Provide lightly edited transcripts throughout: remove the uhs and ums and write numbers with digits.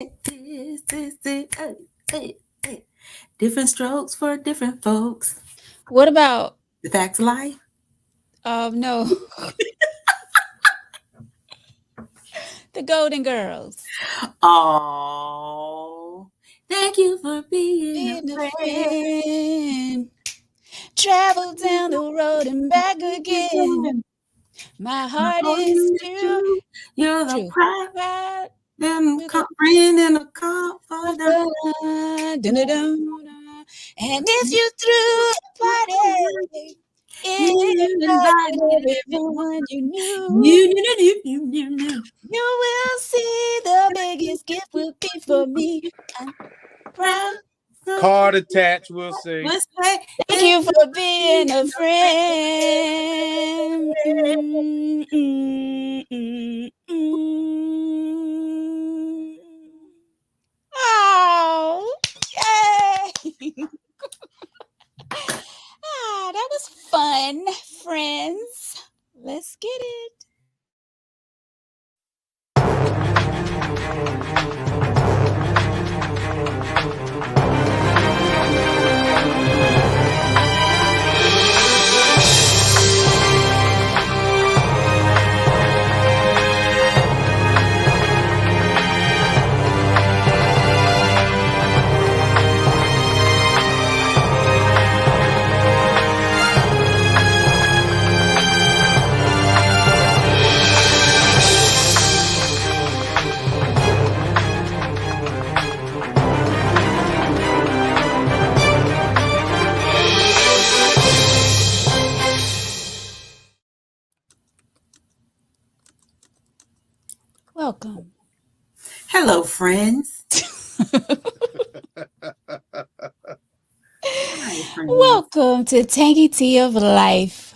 Hey. Different strokes for different folks. What about The facts of life. no, the Golden Girls? Oh, thank you for being a Being a friend. friend, travel down the road and back again. My My heart heart is is true, true. You're the true. pride Right and to the friend and a confidant. dun, dun, dun, dun. And if you threw a party, You invited invited everyone. everyone you knew, You. you will see the biggest gift will be for me. I'm proud. Card attached, we'll see. Let's say Thank thank you you for for being being a a friend. friend. Mm. Oh, yay! That was fun, friends. Let's get it. Welcome. Hello, friends. Hi, friends. Welcome to Tangy Tea of Life.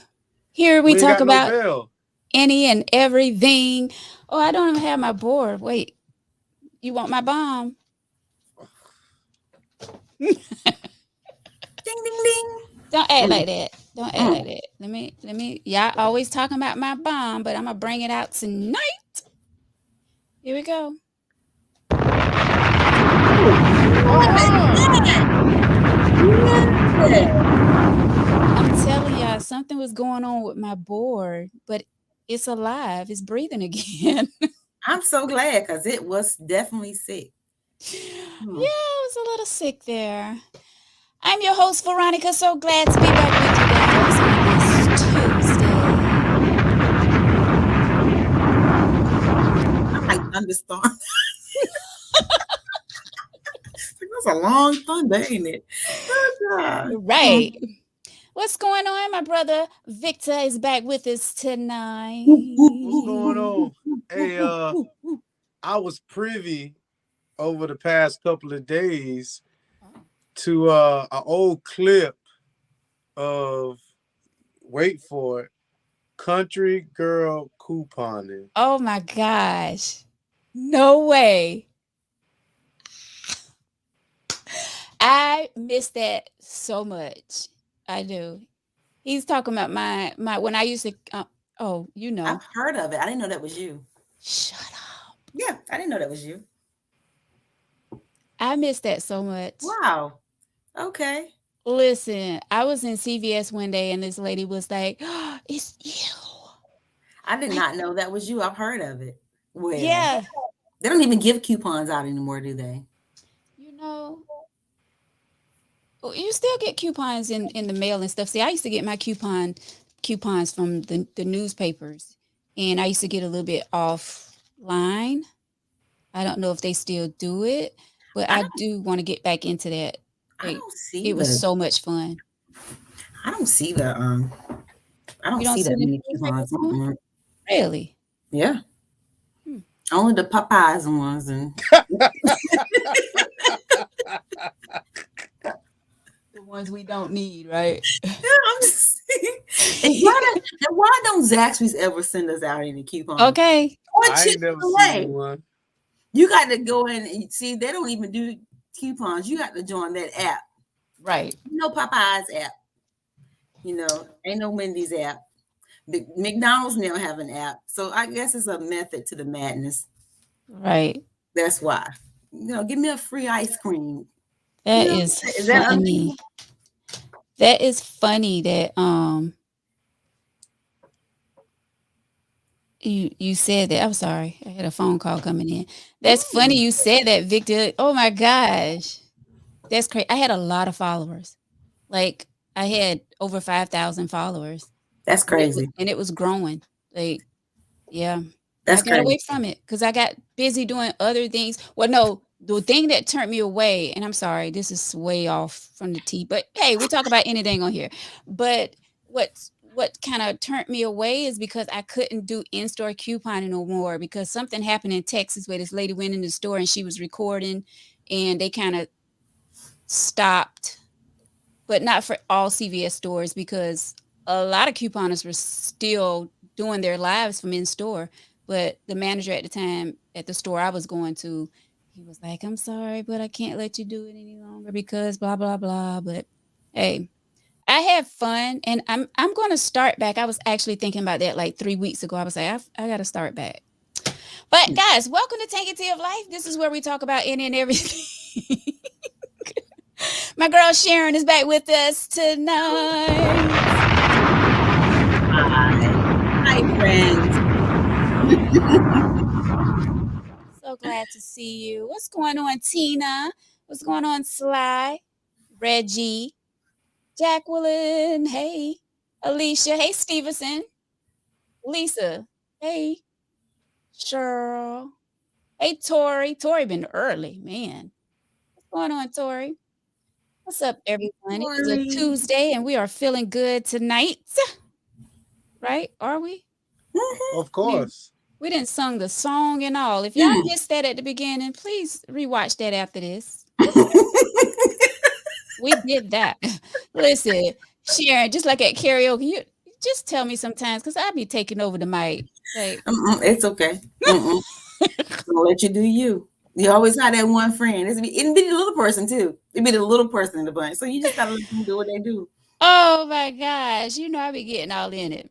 Here we We ain't talk got no about bell. any and everything. Oh, I don't even have my board. Wait, you want my bomb? Ding, ding, ding. Don't act Mm, like that. Don't act like mm. that. Let me. Y'all always talking about my bomb, but I'm gonna bring it out tonight. Here we go. I'm telling y'all, something was going on with my board, but it's alive. It's breathing again. I'm so glad because it was definitely sick. Yeah, Hmm. I was a little sick there. I'm your host, Veronica. So glad to be back with you guys on this Tuesday. I'm like thunderstorm. That's a long thunder, ain't it? Oh, God. Right. What's going on? My brother Victor is back with us tonight. What's going on? Hey, I was privy over the past couple of days Oh. to an old clip of, wait for it, country girl couponing. Oh my gosh. No way. I miss that so much. I do. He's talking about my when I used to oh, you know. I've heard of it. I didn't know that was you. Shut up. Yeah, I didn't know that was you. I miss that so much. Wow. Okay. Listen, I was in CVS one day and this lady was like, oh, "It's you." I did Like, not know that was you. I've heard of it. Well, yeah, they don't even give coupons out anymore, do they? you know, you still get coupons in the mail and stuff. See, I used to get my coupons from the newspapers, and I used to get a little bit offline. I don't know if they still do it, but I I don't do want to get back into that. I Like, don't see it was the so much fun. I don't see the I You don't don't see see that the many newspapers coupons. on? Mm-mm. Really? Yeah. Hmm. Only the Popeyes ones and The ones we don't need, right? I'm just and why don't Zaxby's ever send us out any coupons? Okay. Or I ain't never seen Chick-fil-A. one. You got to go in and see they don't even do coupons. You got to join that app. Right. No Popeyes app. Ain't no Wendy's app. McDonald's now have an app. So I guess it's a method to the madness. Right. That's why. Give me a free ice cream. That You know, is is that funny. That is funny that you said that. I'm sorry. I had a phone call coming in. That's funny you said that, Victor. Oh my gosh. That's crazy. I had a lot of followers. Like I had over 5,000 followers. That's crazy. And it was growing. Like, yeah. That's I got away crazy. from it because I got busy doing other things. Well, no, the thing that turned me away, and I'm sorry, this is way off from the T, but hey, we talk about anything on here. But what kind of turned me away is because I couldn't do in-store couponing no more because something happened in Texas where this lady went in the store and she was recording and they kind of stopped, but not for all CVS stores because a lot of couponers were still doing their lives from in store. But the manager at the time at the store I was going to, he was like, I'm sorry, but I can't let you do it any longer because blah, blah, blah. But hey, I have fun and I'm going to start back. I was actually thinking about that like 3 weeks ago. I was like, I got to start back. But guys, welcome to Take It to Your Life. This is where we talk about any and everything. My girl Sharon is back with us tonight. Hi, friends. So glad to see you. What's going on, Tina? What's going on, Sly? Reggie? Jacqueline? Hey. Alicia? Hey, Stevenson. Lisa? Hey. Cheryl? Hey, Tori. Tori been early, man. What's going on, Tori? What's up, everyone? It is a Tuesday, and we are feeling good tonight. Right? Are we? Of course. We didn't sung the song and all. If y'all missed that at the beginning, please rewatch that after this. We did that. Listen, Sharon, just like at karaoke, you just tell me sometimes because I'll be taking over the mic. Like, it's okay. I'll let you do you. You always have that one friend. It'd be the little person too. It'd be the little person in the bunch. So you just gotta let them do what they do. Oh my gosh, I be getting all in it.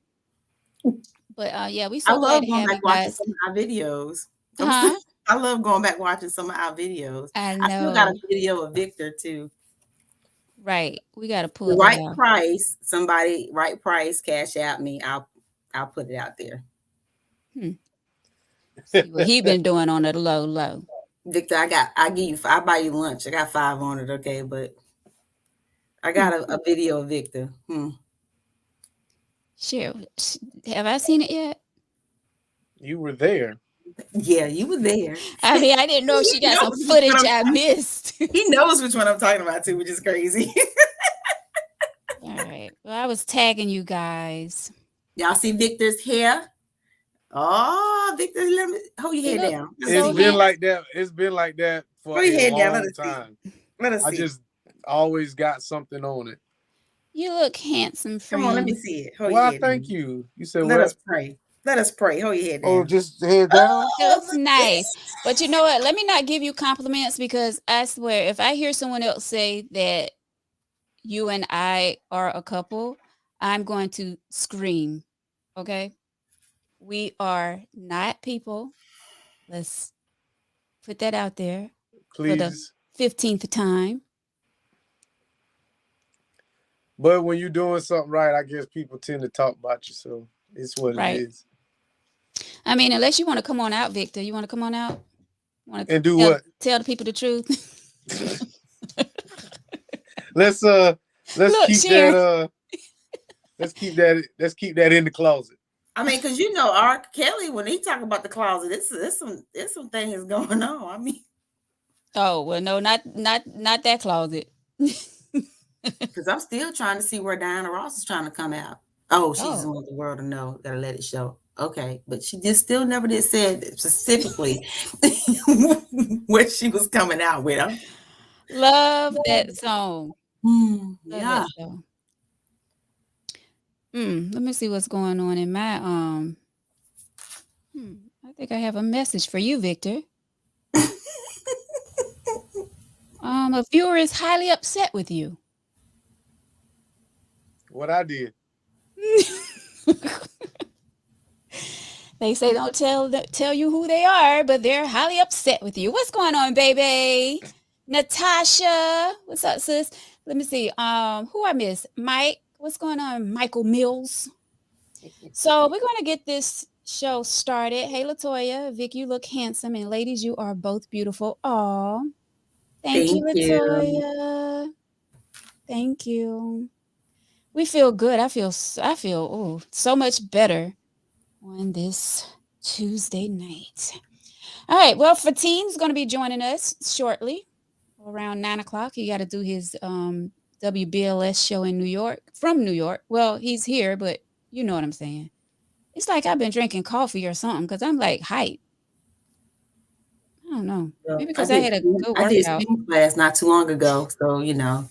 But yeah, we so glad to have you guys. Some of our videos. Huh? I love going back watching some of our videos. I know. I still got a video of Victor too. Right. We got to pull the it right out. price. Somebody right price cash out me. I'll put it out there. See what he been doing on the low. Victor, I buy you lunch. I got 5 on it, okay, but I got a video of Victor. Sure. Have I seen it yet? You were there. Yeah, you were there. I mean, I didn't know if she got some footage I missed. He knows which one I'm talking about too, which is crazy. All right. Well, I was tagging you guys. Y'all see Victor's hair? Oh, Victor, let me hold your head down. It's been like that. It's been like that for a long time. Let us see. I just always got something on it. You look handsome, friend. Come on, let me see it. Well, thank you. You said let us pray. Let us pray. Hold your head down. Oh, just head down. It looks nice. But you know what? Let me not give you compliments because I swear, if I hear someone else say that you and I are a couple, I'm going to scream. Okay? We are not people. Let's put that out there. Please. For the 15th time. But when you're doing something right, I guess people tend to talk about you. So it's what it is. I mean, unless you want to come on out, Victor. You want to come on out? And do what? Tell the people the truth. Let's keep that in the closet. I mean, because R. Kelly, when he talk about the closet, there's some things going on. I mean, oh well, no, not that closet. Because I'm still trying to see where Diana Ross is trying to come out. Oh, she just wants the world to know. Gotta let it show. Okay, but she just still never did say specifically what she was coming out with. Love that song. Yeah. Let me see what's going on in my I think I have a message for you, Victor. A viewer is highly upset with you. What I did. They say don't tell you who they are, but they're highly upset with you. What's going on, baby? Natasha, what's up, sis? Let me see. Who I miss? Mike, what's going on? Michael Mills. So we're gonna get this show started. Hey, Latoya, Vic, you look handsome, and ladies, you are both beautiful. Aw, thank you, Thank you. Latoya. Thank you. We feel good. I feel so much better on this Tuesday night. All right. Well, Fateen's going to be joining us shortly around 9 o'clock. He got to do his WBLS show in New York, from New York. Well, he's here, but you know what I'm saying. It's like I've been drinking coffee or something because I'm like hype. I don't know. Well, Maybe because I had a good I did workout. spin class not too long ago, so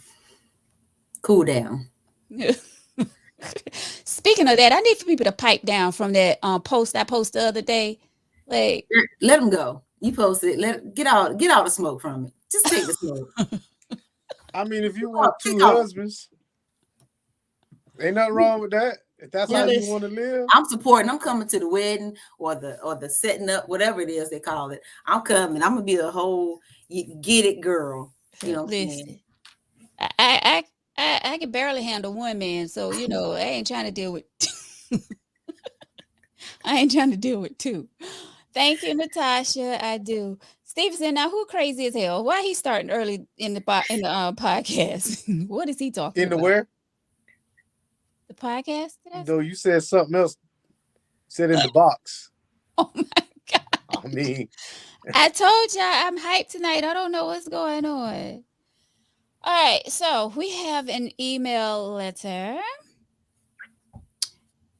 cool down. Speaking of that, I need for people to pipe down from that post I posted the other day. Like, let them go. You post it. Get all the smoke from it. Just take the smoke. I mean, if you want two husbands, ain't nothing wrong with that. If that's how you want to live, I'm supporting. I'm coming to the wedding or the setting up, whatever it is they call it. I'm coming. I'm gonna be the whole get it girl. You know what I'm saying? I can barely handle one man, so I ain't trying to deal with I ain't trying to deal with two. Thank you, Natasha. I do. Stevenson, now who crazy as hell? Why he starting early in the podcast? What is he talking about? In the where? The podcast? No, you said something else. Said in the box. Oh my God. I mean, I told y'all I'm hyped tonight. I don't know what's going on. All right, so we have an email letter.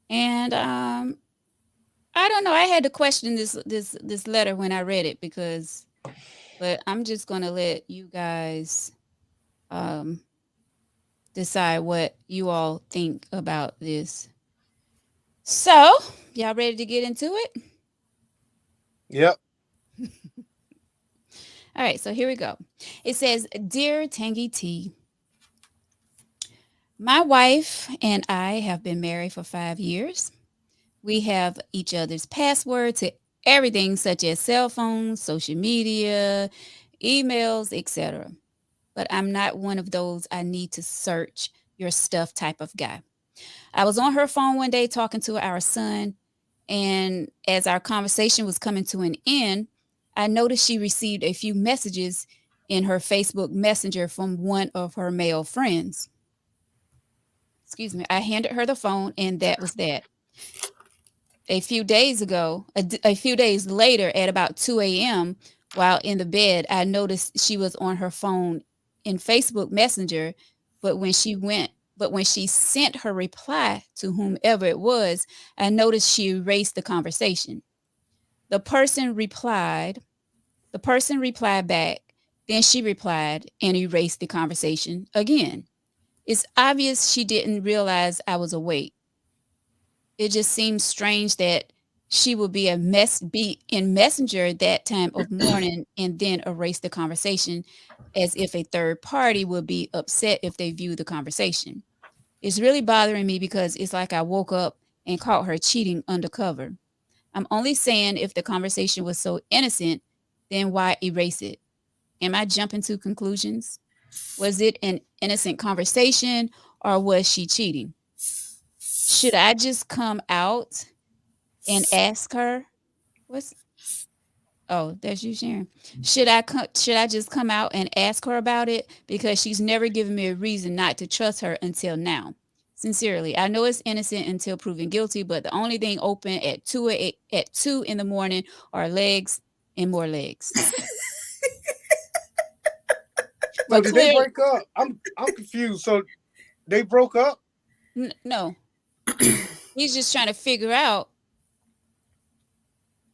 And I don't know. I had to question this letter when I read it but I'm just gonna let you guys decide what you all think about this. So, y'all ready to get into it? Yep. All right, so here we go. It says, "Dear Tangy T, my wife and I have been married for 5 years. We have each other's password to everything such as cell phones, social media, emails, etc. But I'm not one of those I need to search your stuff type of guy. I was on her phone one day talking to our son, and as our conversation was coming to an end, I noticed she received a few messages in her Facebook Messenger from one of her male friends. Excuse me. I handed her the phone, and that was that. A few days later, at about 2 a.m., while in the bed, I noticed she was on her phone in Facebook Messenger, but when she sent her reply to whomever it was, I noticed she erased the conversation. The person replied back, then she replied and erased the conversation again. It's obvious she didn't realize I was awake. It just seems strange that she would be in Messenger at that time of morning and then erase the conversation, as if a third party would be upset if they view the conversation. It's really bothering me because it's like I woke up and caught her cheating undercover. I'm only saying, if the conversation was so innocent, then why erase it? Am I jumping to conclusions? Was it an innocent conversation, or was she cheating? Should I just come out and ask her? That's you, Sharon. Should I just come out and ask her about it, because she's never given me a reason not to trust her until now? Sincerely, I know it's innocent until proven guilty, but the only thing open at 2 in the morning are legs and more legs. So did they break up? I'm confused. So they broke up? No. He's just trying to figure out.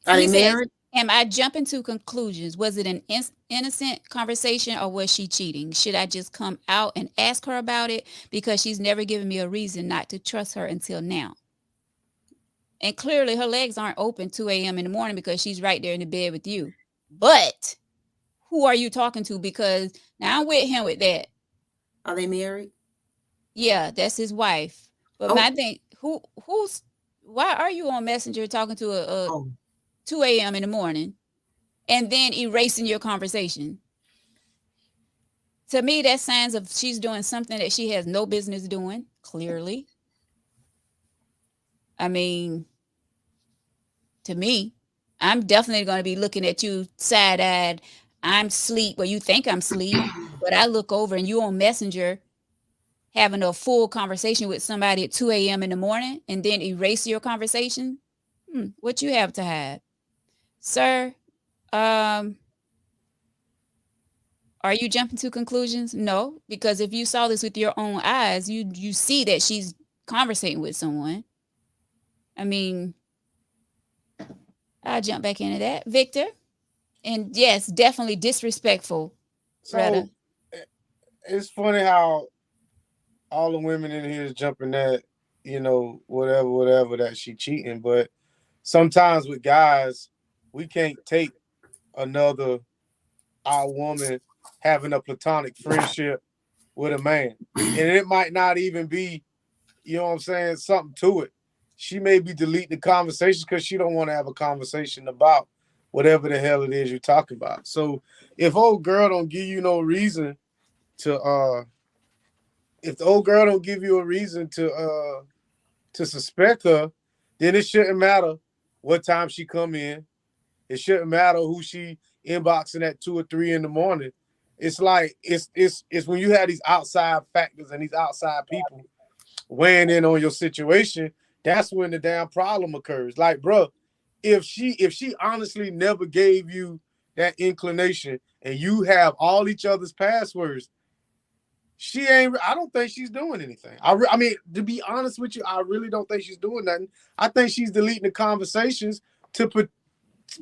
Are they married? Am I jumping to conclusions? Was it an innocent conversation, or was she cheating? Should I just come out and ask her about it, because she's never given me a reason not to trust her until now? And clearly her legs aren't open 2 a.m. in the morning, because she's right there in the bed with you. But who are you talking to? Because now I'm with him with that. Are they married? Yeah, that's his wife. But my thing, why are you on Messenger talking to a Oh, 2 a.m. in the morning and then erasing your conversation? To me, that signs of she's doing something that she has no business doing, clearly. I mean, to me, I'm definitely going to be looking at you side-eyed. I'm asleep, well, you think I'm asleep, but I look over and you on Messenger having a full conversation with somebody at 2 a.m. in the morning and then erase your conversation. What you have to hide? Sir, um, are you jumping to conclusions? No, because if you saw this with your own eyes, you see that she's conversating with someone. I mean, I'll jump back into that. Victor? And yes, definitely disrespectful, Retta. So it's funny how all the women in here is jumping at, whatever that she cheating. But sometimes with guys, we can't take our woman having a platonic friendship with a man. And it might not even be, something to it. She may be deleting the conversation because she don't want to have a conversation about whatever the hell it is you're talking about. So if old girl don't give you no reason to if the old girl don't give you a reason to suspect her, then it shouldn't matter what time she come in. It shouldn't matter who she inboxing at 2 or 3 in the morning. It's like it's when you have these outside factors and these outside people weighing in on your situation, that's when the damn problem occurs. Like, bro, if she honestly never gave you that inclination and you have all each other's passwords, I don't think she's doing anything. I mean, to be honest with you, I really don't think she's doing nothing. I think she's deleting the conversations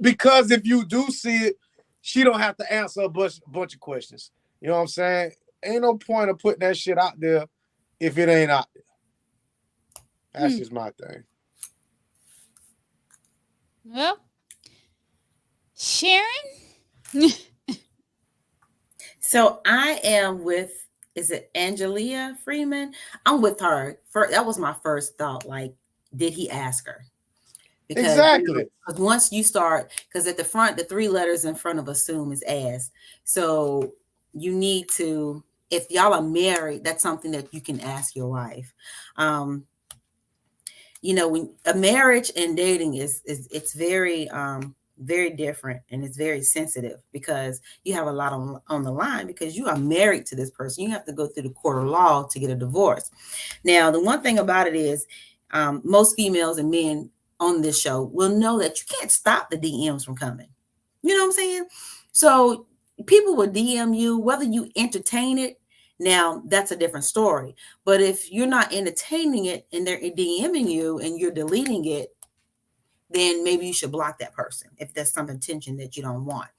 because if you do see it, she don't have to answer a bunch of questions. You know what I'm saying? Ain't no point of putting that shit out there if it ain't out there. That's just my thing. Well, Sharon? so I am with, is it Angelia Freeman? I'm with her. That was my first thought. Like, did he ask her? Because exactly. Once you start, because at the front, the 3 letters in front of assume is ass. So you need to, if y'all are married, that's something that you can ask your wife. When a marriage and dating is it's very very different, and it's very sensitive because you have a lot on the line because you are married to this person. You have to go through the court of law to get a divorce. Now, the one thing about it is most females and men on this show will know that you can't stop the DMs from coming. You know what I'm saying? So people will DM you, whether you entertain it. Now, that's a different story. But if you're not entertaining it and they're DMing you and you're deleting it, then maybe you should block that person if there's some intention that you don't want.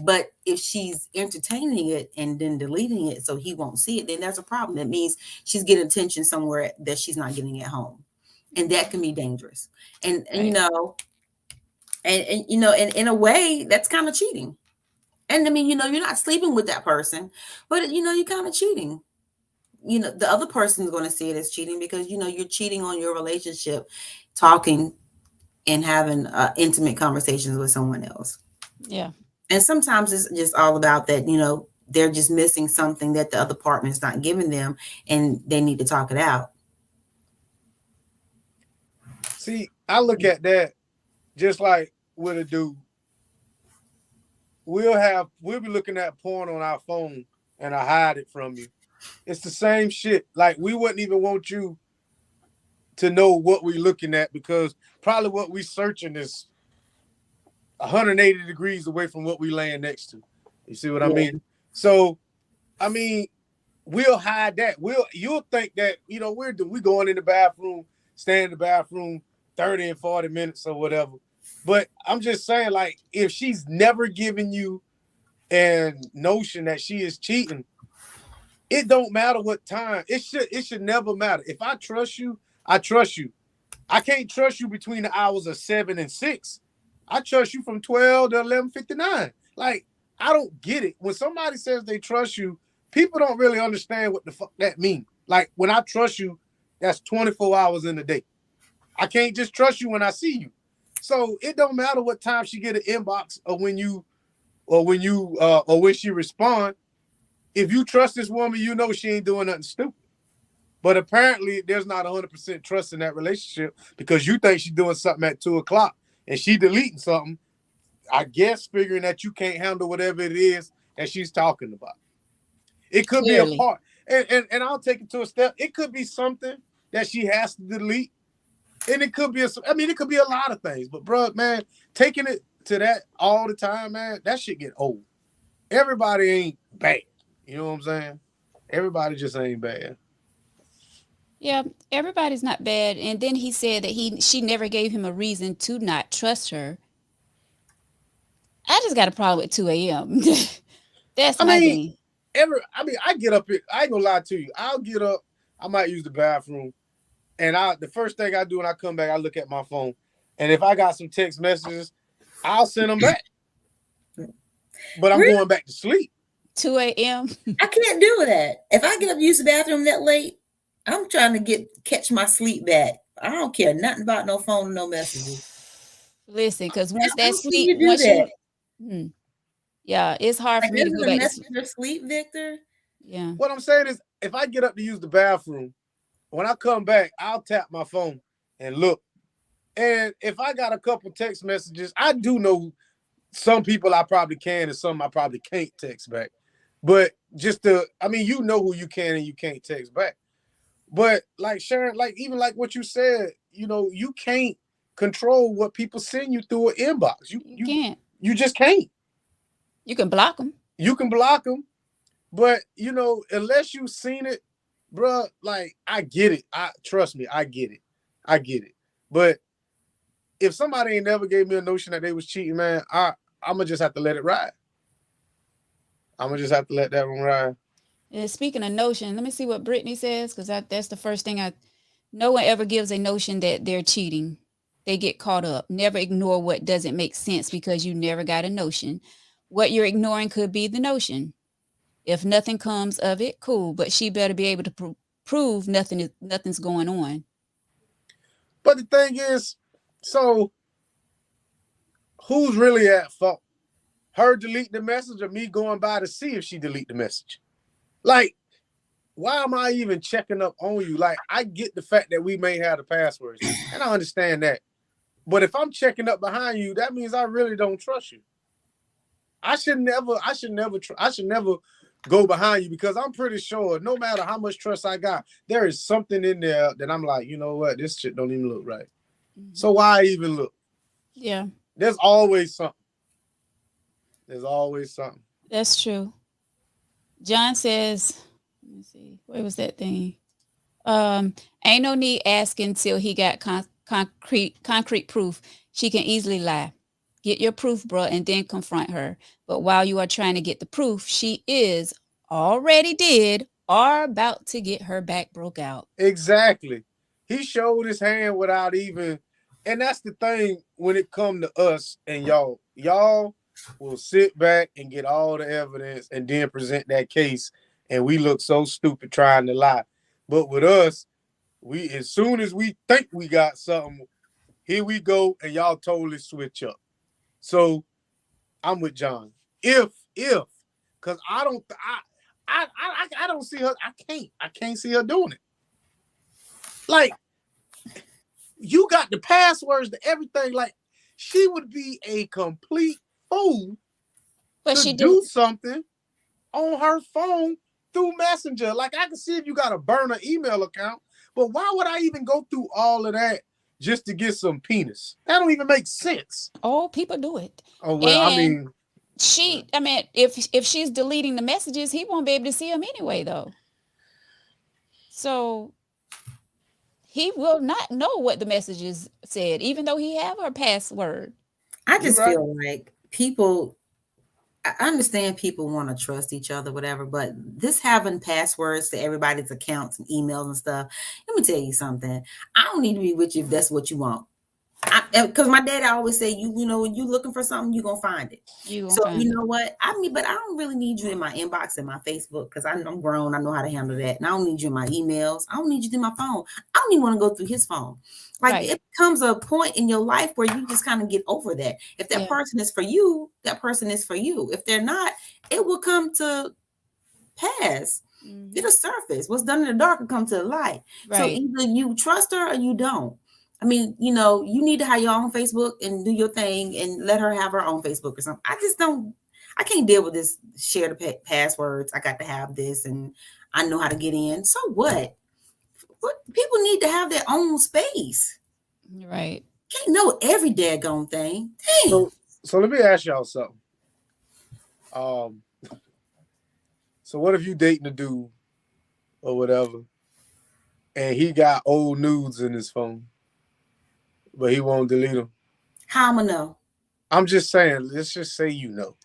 But if she's entertaining it and then deleting it so he won't see it, then there's a problem. That means she's getting attention somewhere that she's not getting at home. And that can be dangerous. And in a way, that's kind of cheating. And I mean, you're not sleeping with that person, but you're kind of cheating. The other person is going to see it as cheating because you're cheating on your relationship, talking and having intimate conversations with someone else. Yeah. And sometimes it's just all about that, they're just missing something that the other partner is not giving them, and they need to talk it out. See, I look at that just like with a dude. We'll be looking at porn on our phone and I hide it from you. It's the same shit. Like, we wouldn't even want you to know what we're looking at because probably what we're searching is 180 degrees away from what we laying next to. You see what I mean? So, I mean, we'll hide that. You'll think that, we going in the bathroom, stay in the bathroom 30 and 40 minutes or whatever. But I'm just saying, like, if she's never given you a notion that she is cheating, it don't matter what time. It should never matter. If I trust you, I trust you. I can't trust you between the hours of 7 and 6. I trust you from 12 to 11:59. Like, I don't get it. When somebody says they trust you, people don't really understand what the fuck that means. Like, when I trust you, that's 24 hours in a day. I can't just trust you when I see you. So it don't matter what time she get an inbox or when she respond. If you trust this woman, you know she ain't doing nothing stupid. But apparently there's not 100% trust in that relationship because you think she's doing something at 2:00 and she deleting something, I guess figuring that you can't handle whatever it is that she's talking about. It could be a part. And I'll take it to a step. It could be something that she has to delete. And it could be it could be a lot of things. But bro, man, taking it to that all the time, man, that shit get old. Everybody ain't bad. You know what I'm saying? Everybody just ain't bad. Yeah, everybody's not bad. And then he said that she never gave him a reason to not trust her. I just got a problem with 2 a.m. That's my thing. I get up here. I ain't gonna lie to you. I'll get up. I might use the bathroom. And the first thing I do when I come back, I look at my phone. And if I got some text messages, I'll send them back. But I'm going back to sleep. 2 a.m. I can't do that. If I get up to use the bathroom that late, I'm trying to catch my sleep back. I don't care nothing about no phone, no messages. Listen, because once that sleep, yeah, it's hard for me to go back to sleep, Victor. Yeah. What I'm saying is, if I get up to use the bathroom, when I come back, I'll tap my phone and look. And if I got a couple text messages, I do know some people I probably can and some I probably can't text back. But you know who you can and you can't text back. But like Sharon, even what you said, you can't control what people send you through an inbox. You can't. You just can't. You can block them. You can block them. But, unless you've seen it, bro, I get it. Trust me, I get it. I get it. But if somebody ain't never gave me a notion that they was cheating, man, I'm going to just have to let it ride. I'm going to just have to let that one ride. And speaking of notion, let me see what Brittany says, because that's the first thing no one ever gives a notion that they're cheating. They get caught up. Never ignore what doesn't make sense because you never got a notion. What you're ignoring could be the notion. If nothing comes of it, cool. But she better be able to prove nothing's going on. But the thing is, so who's really at fault? Her deleting the message or me going by to see if she delete the message? Why am I even checking up on you? I get the fact that we may have the passwords, and I understand that. But if I'm checking up behind you, that means I really don't trust you. I should never go behind you because I'm pretty sure no matter how much trust I got, there is something in there that I'm like, you know what? This shit don't even look right. Mm-hmm. So why even look? Yeah. There's always something. There's always something. That's true. John says, let me see, where was that thing? Ain't no need asking till he got concrete proof. She can easily lie. Get your proof, bro, and then confront her. But while you are trying to get the proof, she is already did or about to get her back broke out. Exactly. He showed his hand without even, and that's the thing when it come to us and y'all. Y'all will sit back and get all the evidence and then present that case, and we look so stupid trying to lie. But with us, as soon as we think we got something, here we go, and y'all totally switch up. So I'm with John. If, because I don't see her. I can't see her doing it. You got the passwords to everything. She would be a complete fool to do something on her phone through Messenger. I can see if you got a burner email account, but why would I even go through all of that just to get some penis? That don't even make sense. Oh, people do it. Oh, well, and if she's deleting the messages, he won't be able to see them anyway, though. So he will not know what the messages said, even though he have her password. I just feel like people, I understand people want to trust each other, whatever, but this having passwords to everybody's accounts and emails and stuff, let me tell you something. I don't need to be with you if that's what you want. Because my dad always say, you know, when you looking for something, you're gonna find it. You gonna So find you it. know what? I mean, but I don't really need you in my inbox and my Facebook because I'm grown. I know how to handle that. And I don't need you in my emails. I don't need you in my phone. I don't even want to go through his phone. Like Right. it becomes a point in your life where you just kind of get over that. If that Yeah. person is for you, that person is for you. If they're not, it will come to pass. Mhm. It'll surface. What's done in the dark will come to the light. So Right. either you trust her or you don't. I mean, you know, you need to have your own Facebook and do your thing and let her have her own Facebook or something. I just don't, I can't deal with this share the passwords. I got to have this and I know how to get in. So what? What people need to have their own space. Right. Can't know every daggone thing. Dang. So let me ask y'all something. So what if you dating a dude or whatever, and he got old nudes in his phone, but he won't delete them? How I'ma know? I'm just saying, let's just say you know.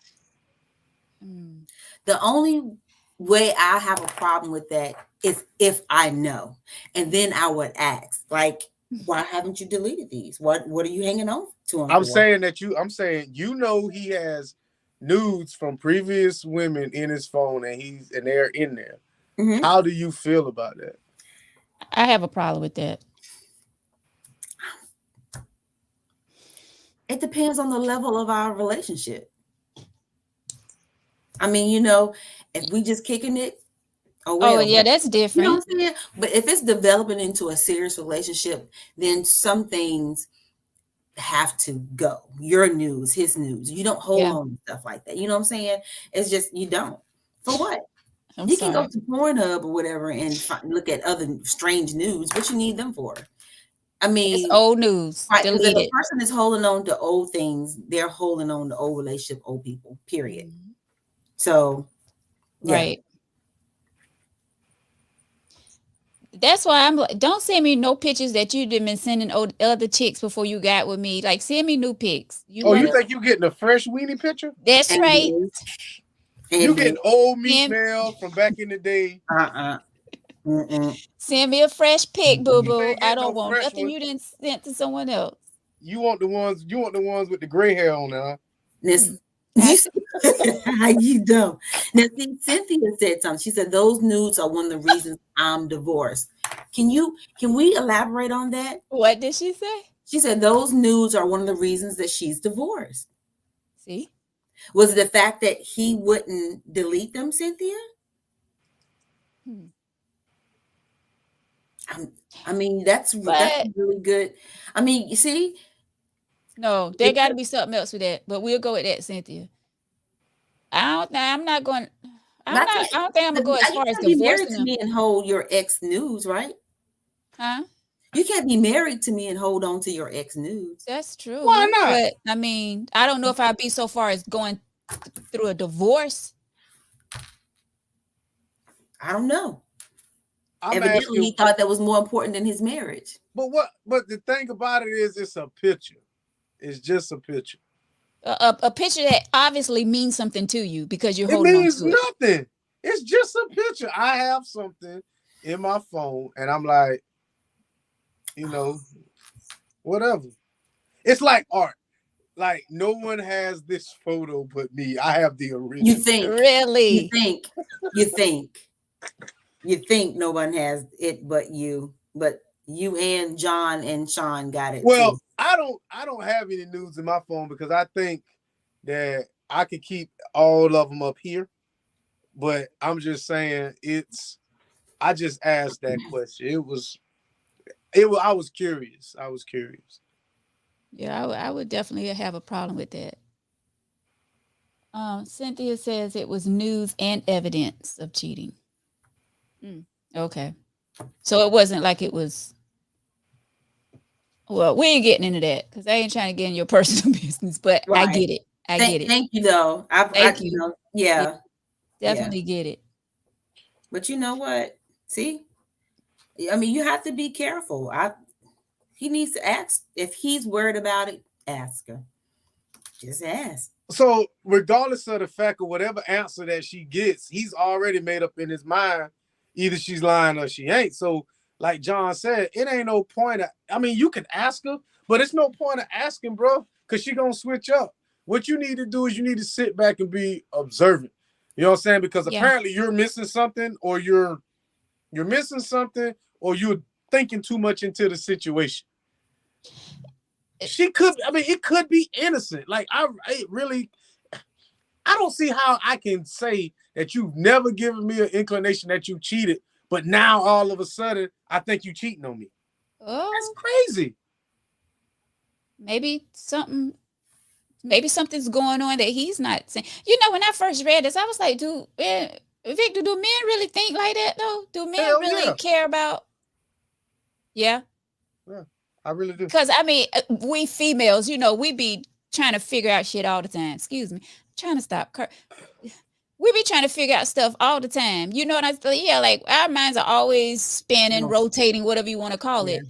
Mm. The only way I have a problem with that is if I know. And then I would ask, like, why haven't you deleted these? What are you hanging on to him I'm for? saying you know he has nudes from previous women in his phone and they're in there. Mhm. How do you feel about that? I have a problem with that. It depends on the level of our relationship. I mean, you know, if we just kicking it, oh well. Oh yeah, that's You know different. what I'm saying? But if it's developing into a serious relationship, then some things have to go. Your news, his news. You don't hold Yeah. on to stuff like that. You know what I'm saying? It's just you don't. For what? I'm You can go sorry. to Pornhub or whatever and look at other strange news. What you need them for? I It's mean, old news. right? Because if Delete a it. person is holding on to old things, they're holding on to old relationship, old people. Period. Mhm. So, yeah. Right. That's why I'm like, don't send me no pictures that you done been sending other chicks before you got with me. Like, send me new pics. You Oh, you wanna? think you getting a fresh weenie picture? That's And right. You getting old meat Send, nails from back in the day? send me a fresh pic, boo You boo. ain't I getting don't no want fresh nothing ones. you didn't send to someone else. You want the ones with the gray hair on there, huh? this, I- you don't. Now, see, Cynthia said something. She said those nudes are one of the reasons I'm divorced. Can we elaborate on that? What did she say? She said those nudes are one of the reasons that she's divorced. See? Was it the fact that he wouldn't delete them, Cynthia? Hmm. I mean, that's But really good. I mean, you see, no, there got to be something else with that. But we'll go with that, Cynthia. I'm not going. not I don't think I'm gonna go as you far as can't be married divorcing to them, me and hold your ex nudes, right? huh? You can't be married to me and hold on to your ex nudes. That's Why true. not? But I mean, I don't know if I'd be so far as going through a divorce. I don't know. I'm Evidently, he asking, thought that was more important than his marriage. but the thing about it is it's a picture. It's just a picture. A picture that obviously means something to you because you're It holding on means to it. nothing. It's just a picture. I have something in my phone and I'm like, you know, whatever. It's like art. Like no one has this photo but me. I have the original. You think, Really? you think no one has it but you and John and Sean got it Well, too. I don't have any nudes in my phone because I think that I could keep all of them up here. But I'm just saying I just asked that question. I was curious. Yeah, I would definitely have a problem with that. Cynthia says it was news and evidence of cheating. Okay. So it wasn't like it was. Well, we ain't getting into that because I ain't trying to get in your personal business, but I Right. get it. I get it. Thank you, though. Thank you. Know, yeah. Definitely get it. But you know what? See, I mean, you have to be careful. He needs to ask if he's worried about it. Ask her. Just ask. So regardless of the fact of whatever answer that she gets, he's already made up in his mind either she's lying or she ain't. So like John said, it ain't no point. I mean, you can ask her, But it's no point of asking, bro, because she gonna switch up. What you need to do is you need to sit back and be observant. You know what I'm saying? Because apparently you're missing something, or you're missing something, or you're thinking too much into the situation. She could, I mean, it could be innocent. Like, I don't see how I can say that you've never given me an inclination that you cheated, but now all of a sudden I think you cheating on me. Oh, That's crazy. maybe something's going on that he's not saying. You know, when I first read this, I was like, Victor, do men really think like that though? Do men really care about? Yeah, I really do. Because I mean, we females, you know, we be trying to figure out shit all the time. Excuse me, I'm trying to stop. We be trying to figure out stuff all the time. You know what I say? Yeah, like our minds are always spinning, rotating, whatever you want to call it.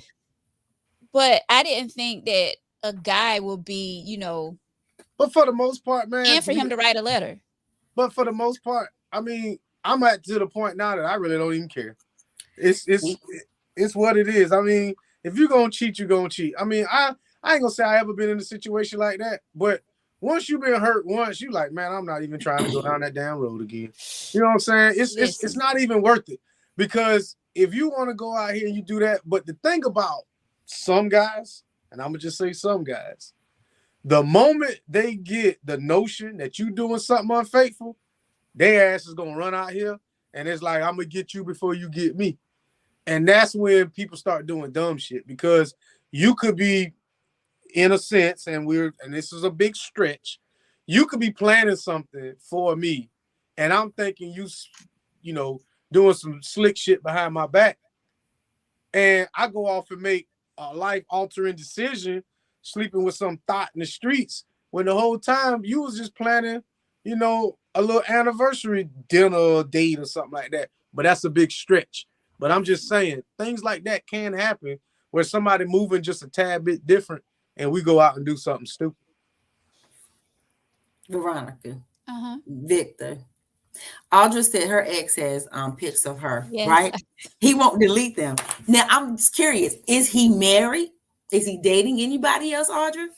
But I didn't think that a guy will be, you know. But for the most part, man, and for him to write a letter. But for the most part, I mean, I'm to the point now that I really don't even care. It's what it is. I mean, if you're gonna cheat, you're gonna cheat. I mean, I ain't gonna say I ever been in a situation like that, but once you've been hurt once, you like, man, I'm not even trying to go down that damn road again. You know what I'm saying? It's not even worth it, because if you want to go out here and you do that, but the thing about some guys, and I'm gonna just say some guys, the moment they get the notion that you doing something unfaithful, their ass is gonna run out here, and it's like, I'm gonna get you before you get me. And that's when people start doing dumb shit, because you could be, in a sense, and this is a big stretch, you could be planning something for me, and I'm thinking you know, doing some slick shit behind my back, and I go off and make a life-altering decision, sleeping with some thought in the streets, when the whole time you was just planning, you know, a little anniversary dinner or date or something like that. But that's a big stretch. But I'm just saying, things like that can happen, where somebody moving just a tad bit different and we go out and do something stupid. Veronica, Victor, Audra said her ex has pics of her, right? He won't delete them. Now, I'm just curious, is he married? Is he dating anybody else, Audra?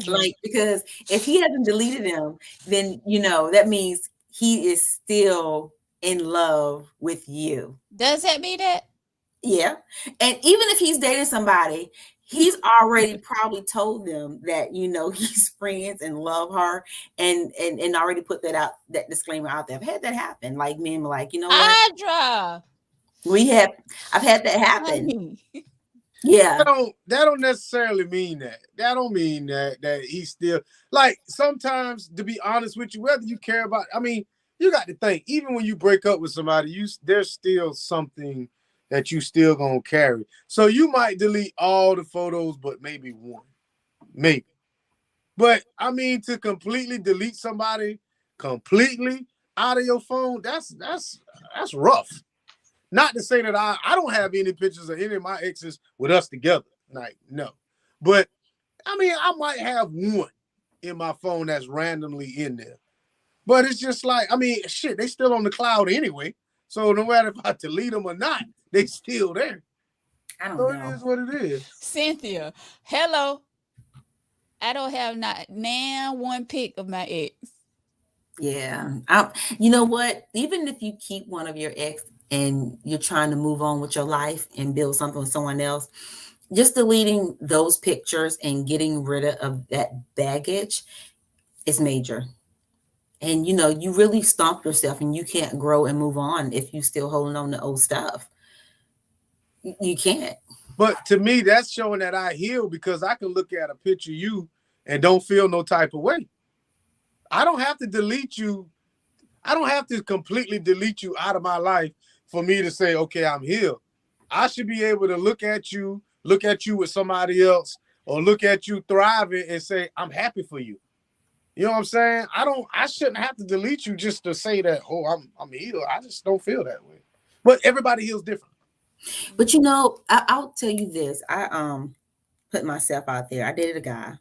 Like, because if he hasn't deleted them, then, you know, that means he is still in love with you. Does that mean that? Yeah. And even if he's dating somebody, he's already probably told them that, you know, he's friends and love her, and already put that disclaimer out there. I've had that happen. Like, men were like, you know what? Audra. I've had that happen. Yeah. That don't necessarily mean that. That don't mean that he's still, like, sometimes, to be honest with you, whether you care about, I mean, you got to think, even when you break up with somebody, there's still something that you still gonna carry. So you might delete all the photos, but maybe one. Maybe. But I mean, to completely delete somebody completely out of your phone, that's rough. Not to say that I don't have any pictures of any of my exes with us together. Like, no. But I mean, I might have one in my phone that's randomly in there. But it's just like, I mean, shit, they still on the cloud anyway. So no matter if I delete them or not, they still there. I don't know. It is what it is. Cynthia, hello. I don't have not one pic of my ex. Yeah. You know what? Even if you keep one of your ex and you're trying to move on with your life and build something with someone else, just deleting those pictures and getting rid of that baggage is major. And, you know, you really stomp yourself, and you can't grow and move on if you still holding on to old stuff. You can't. But to me, that's showing that I heal, because I can look at a picture of you and don't feel no type of way. I don't have to delete you. I don't have to completely delete you out of my life for me to say, okay, I'm healed. I should be able to look at you with somebody else, or look at you thriving and say, I'm happy for you. You know what I'm saying? I shouldn't have to delete you just to say that, oh, I'm healed. I just don't feel that way. But everybody heals different. But, you know, I'll tell you this. I put myself out there. I dated a guy,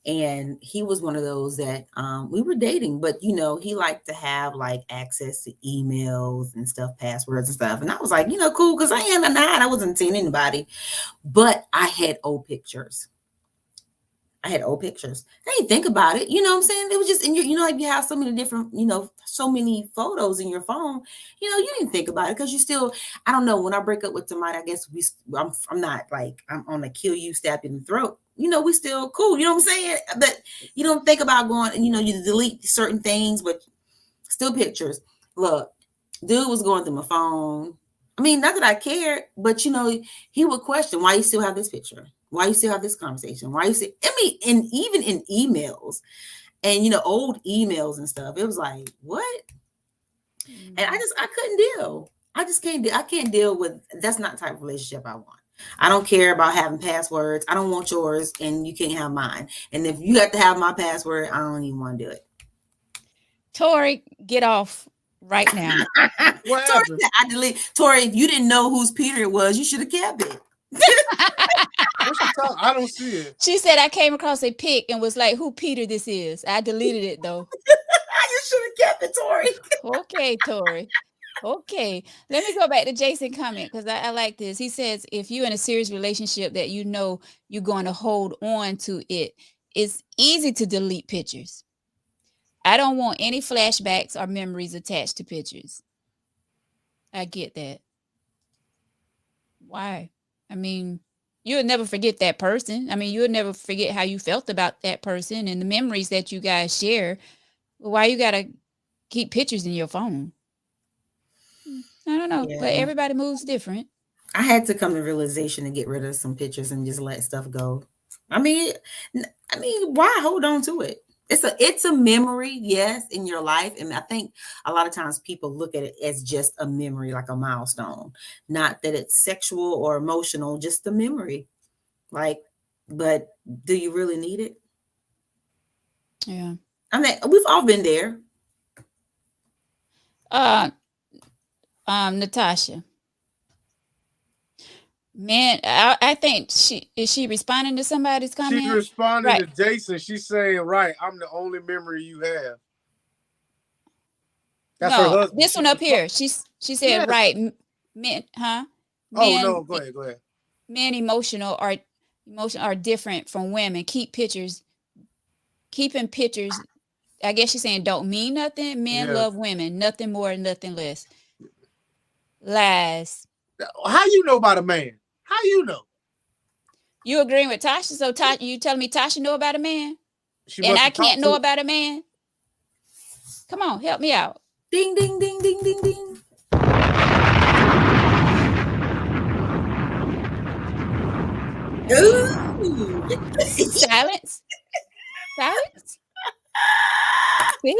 and he was one of those that we were dating, but, you know, he liked to have like access to emails and stuff, passwords and stuff. And I was like, you know, cool, because I wasn't seeing anybody, but I had old pictures. I had old pictures. I didn't think about it. You know what I'm saying? It was just in your, like you have so many different, so many photos in your phone. You didn't think about it because you still. I don't know. When I break up with somebody, I guess I'm not like I'm on a kill you, stab you in the throat. We still cool. You know what I'm saying? But you don't think about going. You delete certain things, but still pictures. Look, dude was going through my phone. I mean, not that I cared, but he would question why you still have this picture. Why you still have this conversation? Why you still, I mean, and even in emails and old emails and stuff, it was like, what? And I couldn't deal. I just can't I can't deal with that's not the type of relationship I want. I don't care about having passwords. I don't want yours and you can't have mine. And if you have to have my password, I don't even want to do it. Tori, get off right now. What Tori happened? said, I delete. Tori, if you didn't know whose Peter it was, you should have kept it. What's she talking? I don't see it. She said I came across a pic and was like, who Peter this is? I deleted it though. You should have kept it, Tori. Okay, Tori. Okay. Let me go back to Jason comment because I like this. He says, if you're in a serious relationship that you're going to hold on to it, it's easy to delete pictures. I don't want any flashbacks or memories attached to pictures. I get that. Why? I mean, you'll never forget that person. I mean, you'll never forget how you felt about that person and the memories that you guys share. Why you got to keep pictures in your phone? I don't know, but everybody moves different. I had to come to realization to get rid of some pictures and just let stuff go. I mean, why hold on to it? It's a memory, yes, in your life. And I think a lot of times people look at it as just a memory, like a milestone. Not that it's sexual or emotional, just a memory. But do you really need it? Yeah. I mean, we've all been there. Natasha. Man, I think she responding to somebody's comment? She responded to Jason. She's saying, right, I'm the only memory you have. That's her husband. This one up here. She said, yes. Right. Men, huh? Men, no, go ahead. Men emotional are different from women. Keeping pictures, I guess she's saying don't mean nothing. Men love women, nothing more, nothing less. Lies. How you know about a man? How you know? You agreeing with Tasha? So you telling me Tasha know about a man? And I can't know about a man? Come on, help me out. Ding, ding, ding, ding, ding, ding. Ooh. Silence. Silence. See?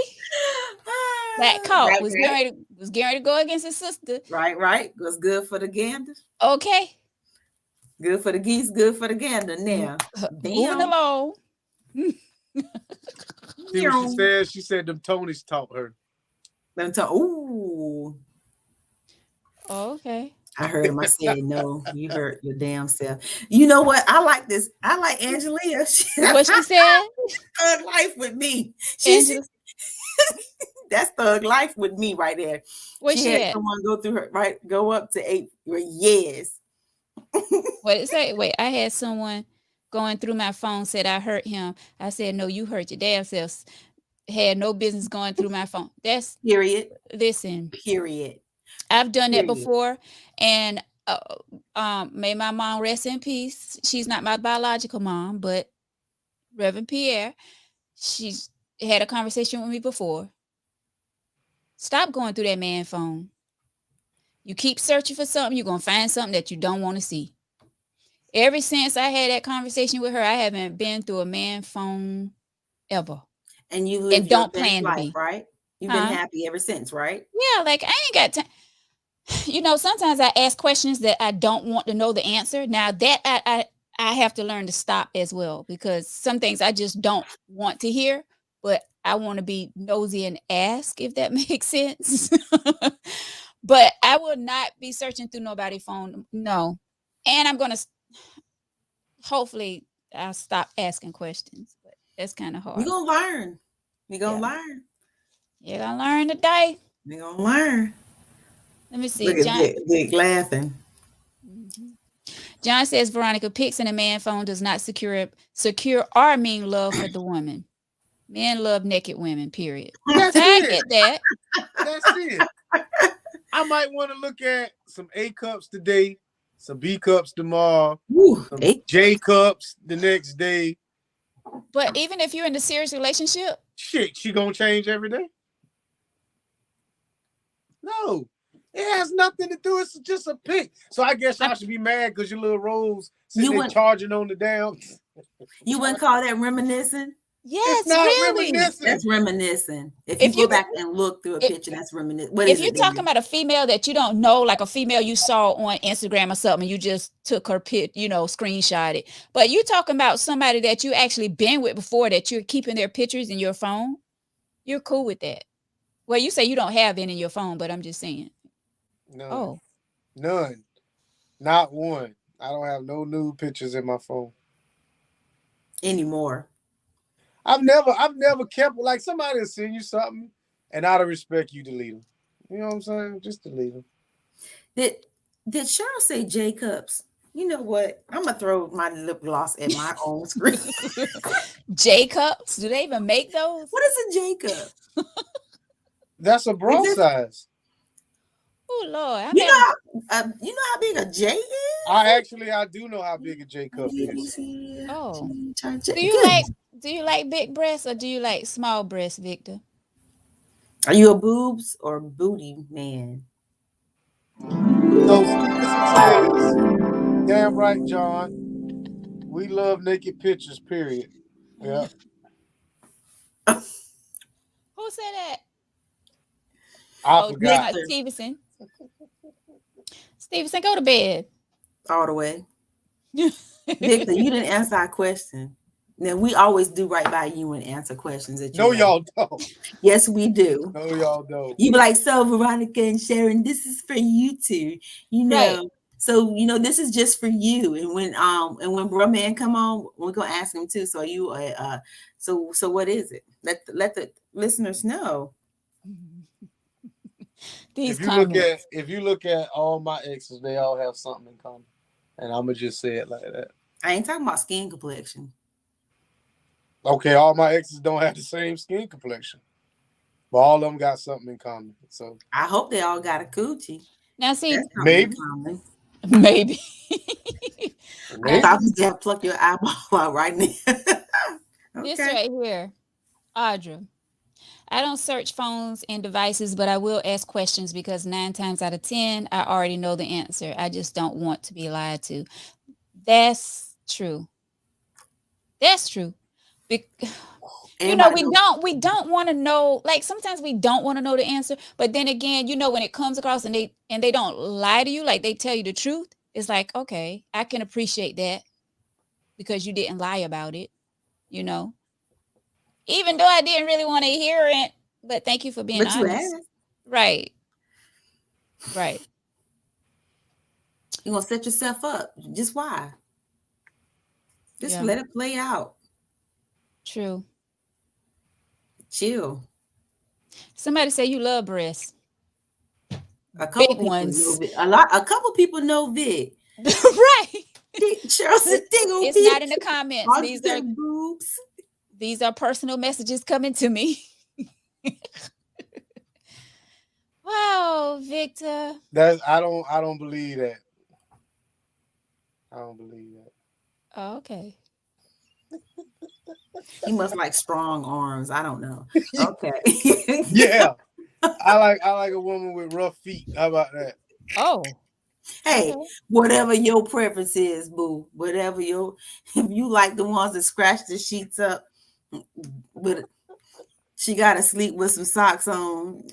That cult was getting ready to go against his sister. Right. Was good for the gander. Okay. Good for the geese, good for the gander. Now, moving along. See what she said? She said them Tonys taught her. Ooh. Oh, okay. I heard him. I said, no, you heard your damn self. You know what? I like this. I like Angelia. What she said? Thug life with me. That's thug life with me right there. What she had someone go through her, right? Go up to 8 years. What did it say? Wait, I had someone going through my phone said I hurt him. I said, no, you hurt your damn self. Had no business going through my phone. That's period. Listen. Period. I've done that before. And may my mom rest in peace. She's not my biological mom, but Reverend Pierre, she's had a conversation with me before. Stop going through that man's phone. You keep searching for something, you're going to find something that you don't want to see. Ever since I had that conversation with her, I haven't been through a man's phone ever. And you live don't plan to be, right? You've been happy ever since, right? Yeah, like I ain't got time. Sometimes I ask questions that I don't want to know the answer. Now that I have to learn to stop as well, because some things I just don't want to hear, but I want to be nosy and ask, if that makes sense. But I will not be searching through nobody's phone. No. And I'm going to, hopefully I'll stop asking questions, but that's kind of hard. You're going to learn. You're going to learn. You're going to learn today. You're going to learn. Let me see. Look at Vic laughing. John says, Veronica, pics in a man phone does not secure or mean love for the woman. Men love naked women, period. That's So I it. get that. That's it. I might want to look at some A cups today, some B cups tomorrow, Woo, some J cups the next day. But even if you're in a serious relationship, Shit, she gonna change every day? No, it has nothing to do. It's just a pic. So I guess y'all should be mad because your little Rose sitting there charging on the damn. You wouldn't call that reminiscing? yes, It's not really. reminiscing. That's reminiscing. If you go back and look through a picture, that's reminiscing. What if is you're it? talking about a female that you don't know, like a female you saw on Instagram or something, you just took her pic, screenshot it. But you talking about somebody that you actually been with before, that you're keeping their pictures in your phone, you're cool with that. Well, you say you don't have any in your phone, but I'm just saying. None. Oh, None. Not one. I don't have no nude pictures in my phone anymore. I've never kept, like, somebody will send you something and out of respect you delete them. You know what I'm saying? Just delete them. Did Cheryl say J cups? You know what? I'm gonna throw my lip gloss at my own screen. J cups? Do they even make those? What is a J cup? That's a bra size. Oh Lord! You know how big a J is? I do know how big a J cup is. Oh, do you like big breasts or do you like small breasts, Victor? Are you a boobs or booty man? So says, damn right, John. We love naked pictures, period. Yeah. Who said that? I forgot. Stevenson. Stevenson, go to bed. All the way. Victor, you didn't answer our question. Now, we always do right by you and answer questions that you No, y'all don't. Yes, we do. No, y'all don't. You be like, so Veronica and Sharon, this is for you two. Right. So this is just for you. And when Bro Man come on, we're gonna ask him too. So you so what is it? Let the listeners know. If you look at all my exes, they all have something in common. And I'm gonna just say it like that. I ain't talking about skin complexion. Okay, all my exes don't have the same skin complexion, but all of them got something in common. So I hope they all got a coochie. Now, see, maybe. I thought you had to pluck your eyeball out right now. Okay. This right here, Audra. I don't search phones and devices, but I will ask questions because 9 times out of 10, I already know the answer. I just don't want to be lied to. That's true. That's true. We don't want to know, like sometimes we don't want to know the answer, but then again, when it comes across and they don't lie to you, like they tell you the truth, it's like, okay, I can appreciate that because you didn't lie about it, even though I didn't really want to hear it, but thank you for being honest. Right. You're gonna set yourself up. Just why? Just let it play out. True. Chill. Somebody say you love breasts. A couple people know Vic. A couple people know Vic. Right. Cheryl said, it's Vic. not in the comments. These are boobs. These are personal messages coming to me. Wow, Victor. I don't believe that. I don't believe that. Oh, okay. He must like strong arms. I don't know. Okay. Yeah. I like a woman with rough feet. How about that? Oh. Hey, whatever your preference is, boo. Whatever if you like the ones that scratch the sheets up, but she gotta sleep with some socks on.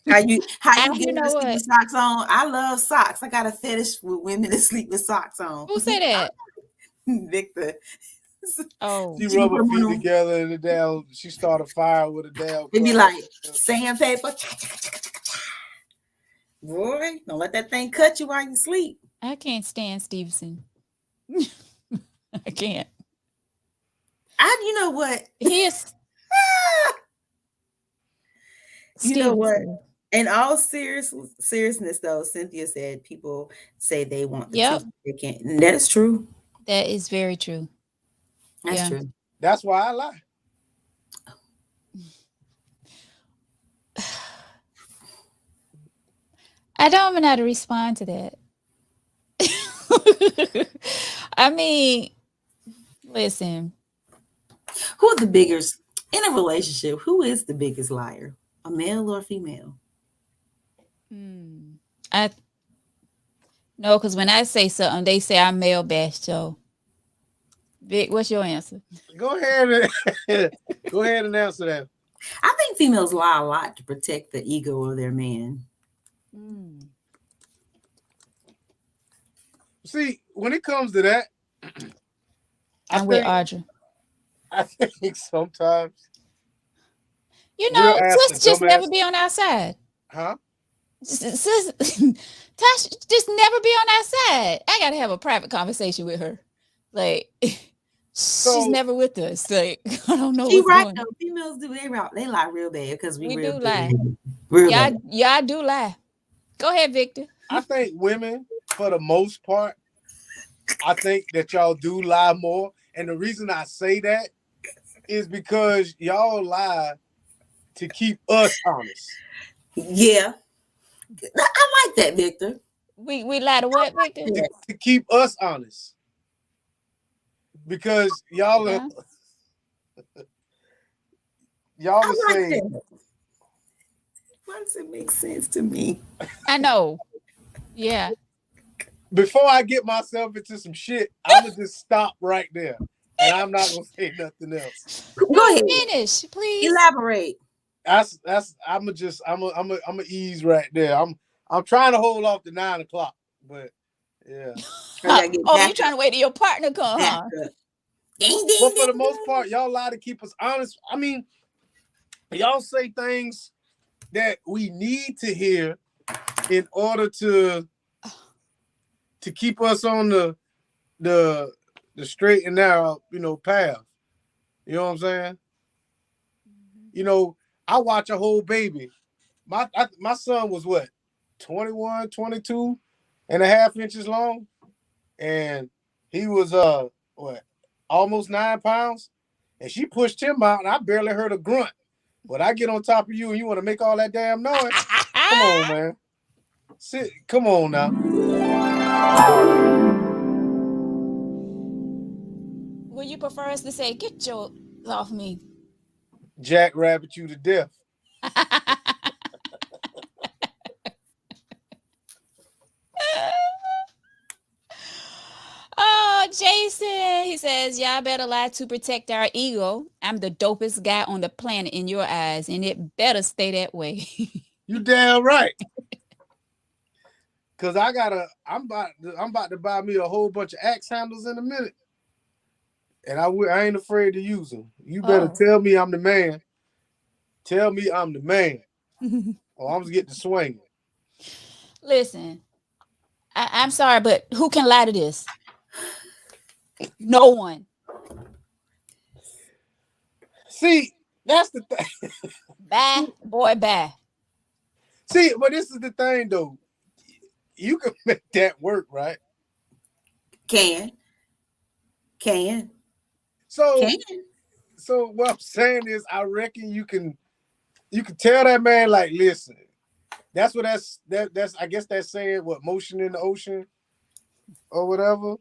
How you get her to sleep with socks on? I love socks. I got a fetish with women that sleep with socks on. Who said that? Victor. Oh, she rub her feet together and she start a fire with a damn. It'd be like sandpaper. Boy, don't let that thing cut you while you sleep. I can't stand Stevenson. I can't. You know what? He is. You know what? In all seriousness, though, Cynthia said people say they want the Yep, truth, but they can't. And that is true. that is very true. That's Yeah. true. That's why I lie. I don't know how to respond to that. I mean, listen, Who the biggest in a relationship? Who is the biggest liar? A male or a female? I no, because when I say something, they say I'm male bashed. So, Vic, what's your answer? Go ahead and go ahead and answer that. I think females lie a lot to protect the ego of their man. See, when it comes to that, I'm with Audra. I think sometimes You know, we'll ask the sis just never dumbass, be on our side. huh? Sis, Tash just never be on our side. I gotta have a private conversation with her. Like, she's never with us. Like, I don't know She what's right going though. on. Females do they lie real bad because We real do bad. lie. Real bad. Y'all do lie. Go ahead, Victor. I think women, for the most part, I think that y'all do lie more. And the reason I say that is because y'all lie to keep us honest. Yeah. I like that, Victor. We lie to what, Victor? To keep us honest. Because y'all Yeah. y'all I are like saying, that. Why does it make sense to me? I know. Yeah. before I get myself into some shit, I'm gonna just stop right there. And I'm not gonna say nothing else. Go ahead. Finish, please. Elaborate. That's I'm gonna ease right there. I'm trying to hold off the 9 o'clock, but yeah. Oh, you trying to wait till your partner come, huh? Ding, ding, But for the ding, most ding. part, y'all lie to keep us honest. I mean, y'all say things that we need to hear in order to keep us on the straight and narrow, path. You know what I'm saying? You know, I watch a whole baby. My son was what, 21, 22 and a half inches long, and he was what, almost 9 pounds, and she pushed him out, and I barely heard a grunt. But I get on top of you, and you want to make all that damn noise? Come on, man. Come on now. Would you prefer us to say, "Get your off me"? Jackrabbit you to death. Oh, Jason, he says, y'all better lie to protect our ego. I'm the dopest guy on the planet in your eyes, and it better stay that way. You damn right. Cause I'm about to buy me a whole bunch of axe handles in a minute, and I ain't afraid to use them. You better tell me I'm the man. Tell me I'm the man, or I'm gonna get to swinging. Listen, I'm sorry, but who can lie to this? No one. See, that's the thing. Bye, boy, bye. See, but this is the thing, though. You can make that work, right? Can. So what I'm saying is, I reckon you can tell that man, like, listen, that's what that's I guess that's saying, what, motion in the ocean or whatever.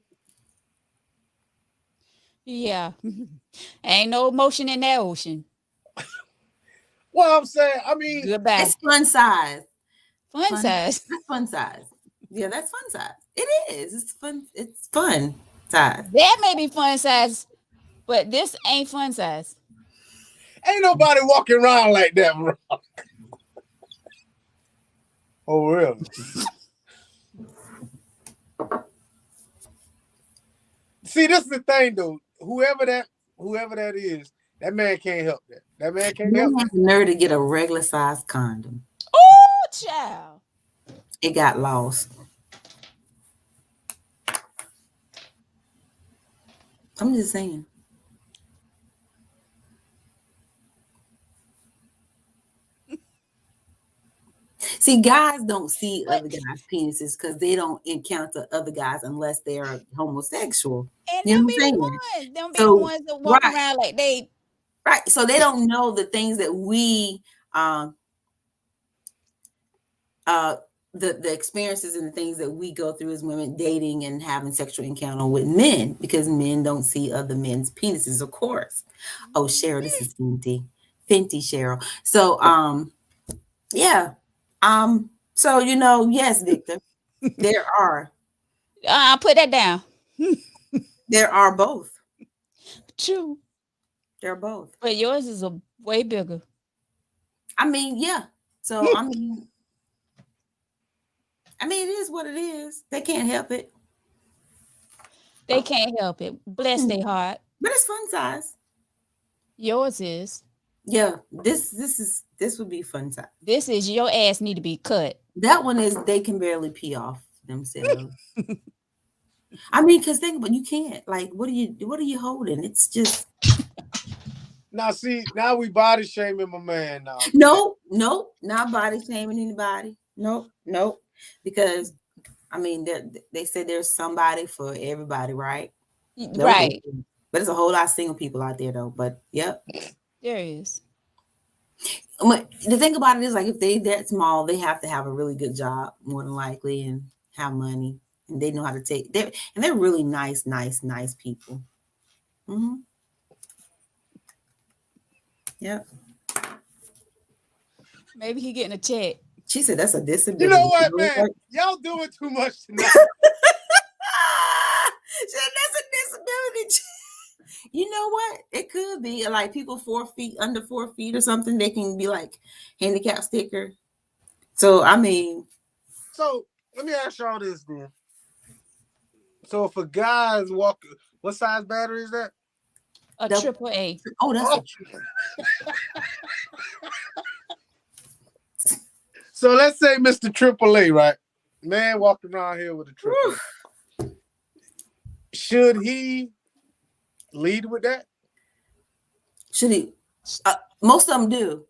Yeah. Ain't no motion in that ocean. Well, I'm saying, I mean, goodbye. It's fun size. Fun size. That's fun size. Yeah, that's fun size. It is. It's fun. It's fun size. That may be fun size, but this ain't fun size. Ain't nobody walking around like that, bro. Oh, really? See, this is the thing, though. Whoever that is, that man can't help that. That man can't help You have the nerve to get a regular size condom. Oh, child. It got lost. I'm just saying. See, guys don't see other guys' penises because they don't encounter other guys unless they're homosexual. And You know them what be I'm the saying? ones. Them be the So, ones that walk right, around like they. right. So they don't know the things that we the experiences and the things that we go through as women dating and having sexual encounter with men, because men don't see other men's penises, of course. Oh, Cheryl, this is Fenty Cheryl. So yeah. So yes, Victor, there are Put that down. both. True. They're both. But yours is a way bigger. I mean, yeah. So I mean, it is what it is. They can't help it. They can't help it. Bless their heart. But it's fun size. Yours is. Yeah, this would be fun size. This is your ass need to be cut. That one is they can barely pee off themselves. I mean, because think about, you can't. Like, what are you holding? It's just Now see, now we body shaming my man now. no, not body shaming anybody. Nope. Because I mean, they said there's somebody for everybody, right? Right. But there's a whole lot of single people out there, though. But yep, there is. The thing about it is, like, if they that small, they have to have a really good job, more than likely, and have money, and they know how to take. They're really nice people. Mm-hmm. Yep. Maybe he getting a check. She said that's a disability. You know what, man? Y'all doing too much tonight. She said that's a disability. You know what? It could be like people 4 feet, under 4 feet or something. They can be like handicap sticker. So I mean, so let me ask y'all this then. So if a guy's walking, what size battery is that? A AAA. Oh, that's a triple. So let's say Mr. AAA, right? Man walking around here with a AAA. Should he lead with that? Should he? Most of them do.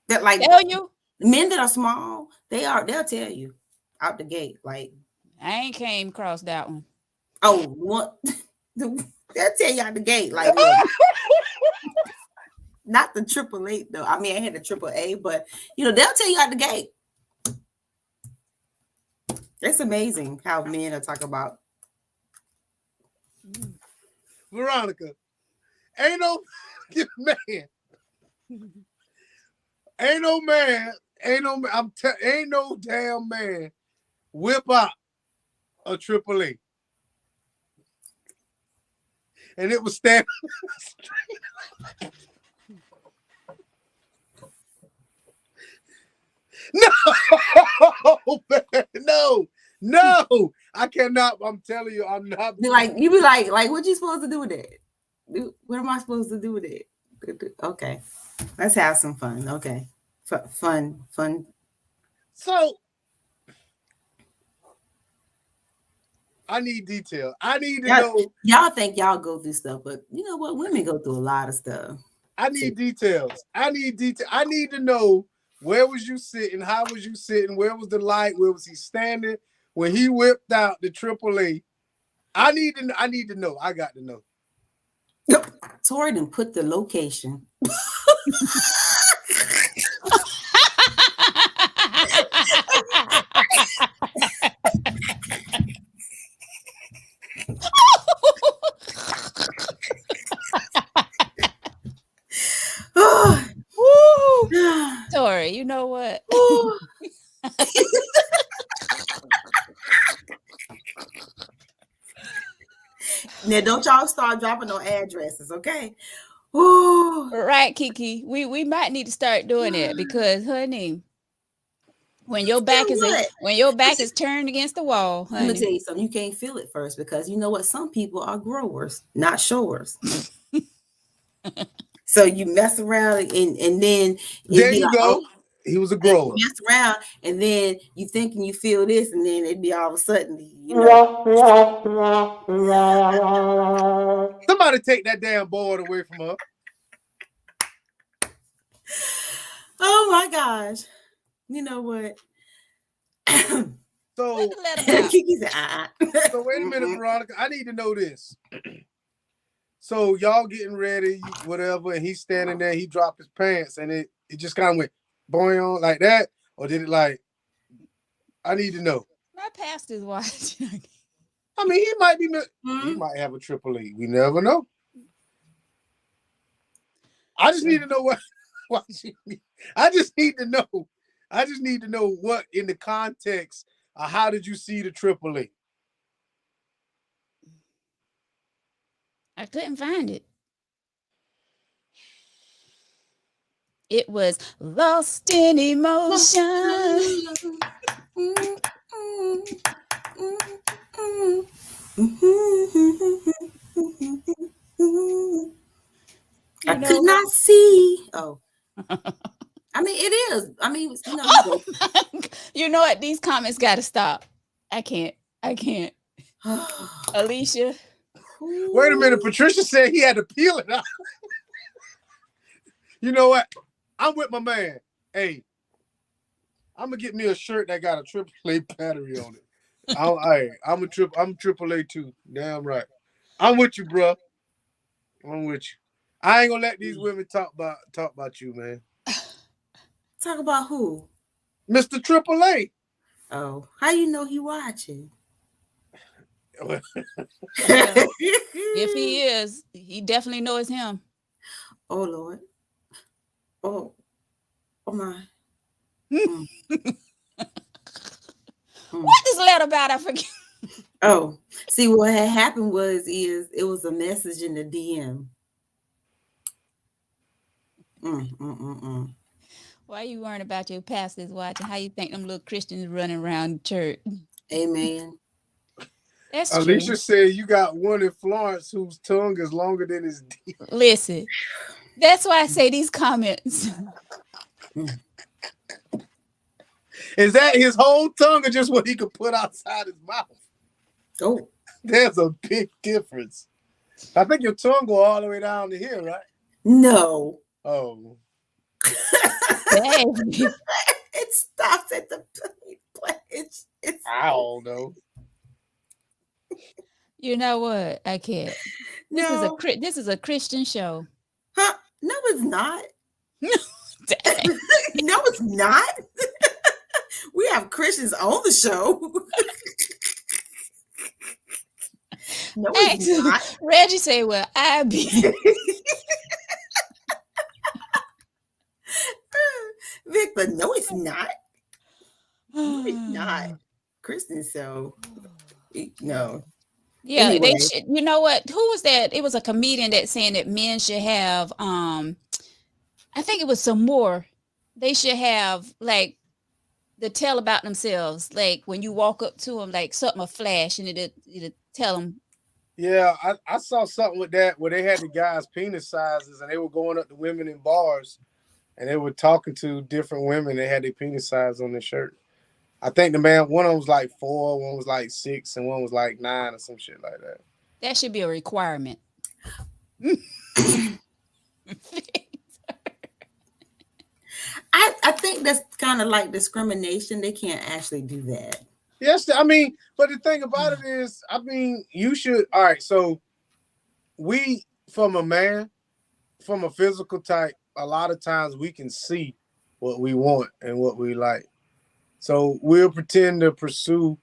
That like tell you men that are small, they'll tell you out the gate. Like, I ain't came across that one. Oh, what? They'll tell you out the gate. Like, look, not the AAA though. I mean, I had the AAA, but they'll tell you out the gate. It's amazing how men are talking about. Veronica, ain't no damn man whip out a AAA. And it was standing. No, man, no, I cannot. I'm telling you, I'm not. You be like, what you supposed to do with it? What am I supposed to do with it? Okay, let's have some fun. Okay, fun. So I need detail. I need to know. Y'all think y'all go through stuff, but you know what? Women go through a lot of stuff. I need details. I need to know, where was you sitting? How was you sitting? Where was the light? Where was he standing when he whipped out the AAA? I need to know. I got to know. Tori didn't put the location. Tori, you know what? Now, don't y'all start dropping no addresses, okay? Ooh. Right, Kiki. We might need to start doing it because, honey, when your back is turned against the wall, honey. Let me tell you something. You can't feel it first because you know what? Some people are growers, not showers. So you mess around and then there you go. He was a grower. You mess around and then you thinking you feel this, and then it'd be all of a sudden, Somebody take that damn board away from her. Oh my gosh. You know what? So, What the letter about? Kiki said, so wait a minute, Veronica. I need to know this. So y'all getting ready, whatever, and he's standing there. He dropped his pants, and it just kind of went boing like that, or did it like? I need to know. My pastor's watching. I mean, he might be. He Hmm? might have a triple E. We never know. I just need to know what. I just need to know. I just need to know what in the context. How did you see the triple E? I couldn't find it. It was lost in emotion. I could not see. Oh, I mean, it is. I mean, you know, you go. You know what? These comments got to stop. I can't. Alicia. Wait a minute. Patricia said he had to peel it out. You know what? I'm with my man. Hey, I'm gonna get me a shirt that got a AAA battery on it. I'm AAA too. Damn right. I'm with you, bro. I'm with you. I ain't gonna let these women talk about you, man. Talk about who? Mr. AAA. Oh, how you know he watching? If he is, he definitely knows him. Oh Lord. Oh my. What this letter about? I forget. Oh, see what had happened is it was a message in the DM. Why you worrying about your pastors watching? How you think them little Christians running around church? Amen. That's Alicia true. said you got one in Florence whose tongue is longer than his dick. Listen, that's why I say these comments. Is that his whole tongue or just what he could put outside his mouth? Oh, there's a big difference. I think your tongue go all the way down to here, right? No. Oh. It stops at the place. I don't know. You know what? I can't. This is a Christian show. Huh? No, it's not. No, no, it's not. We have Christians on the show. No, it's not. Reggie say, "Well, I be." Victor, no, it's not. No, it's not. Kristen, so no. Yeah, anyway. They should. You know what? Who was that? It was a comedian that saying that men should have. I think it was some more. They should have like the tell about themselves. Like when you walk up to them, like something will flash and it'll tell them. Yeah, I saw something with that where they had the guys' penis sizes and they were going up to women in bars and they were talking to different women. They had their penis size on their shirt. I think one of them was like 4, one was like 6, and one was like 9 or some shit like that. That should be a requirement. I think that's kind of like discrimination. They can't actually do that. Yes, I mean, but the thing about it is, I mean, you should. All right, so we, from a man, from a physical type, a lot of times we can see what we want and what we like. So we'll pretend to pursue,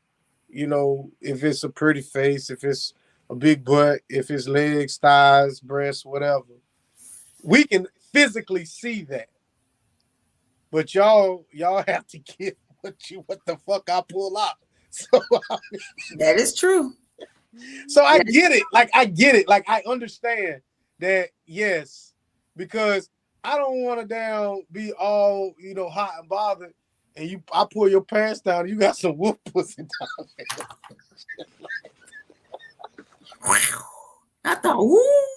you know, if it's a pretty face, if it's a big butt, if it's legs, thighs, breasts, whatever. We can physically see that. But y'all have to get what the fuck I pull out. So that is true. So I get it. Like I get it. Like I understand that, yes, because I don't want to be all, you know, hot and bothered. And I pull your pants down, you got some wolf pussy down there. Wow. I thought, ooh.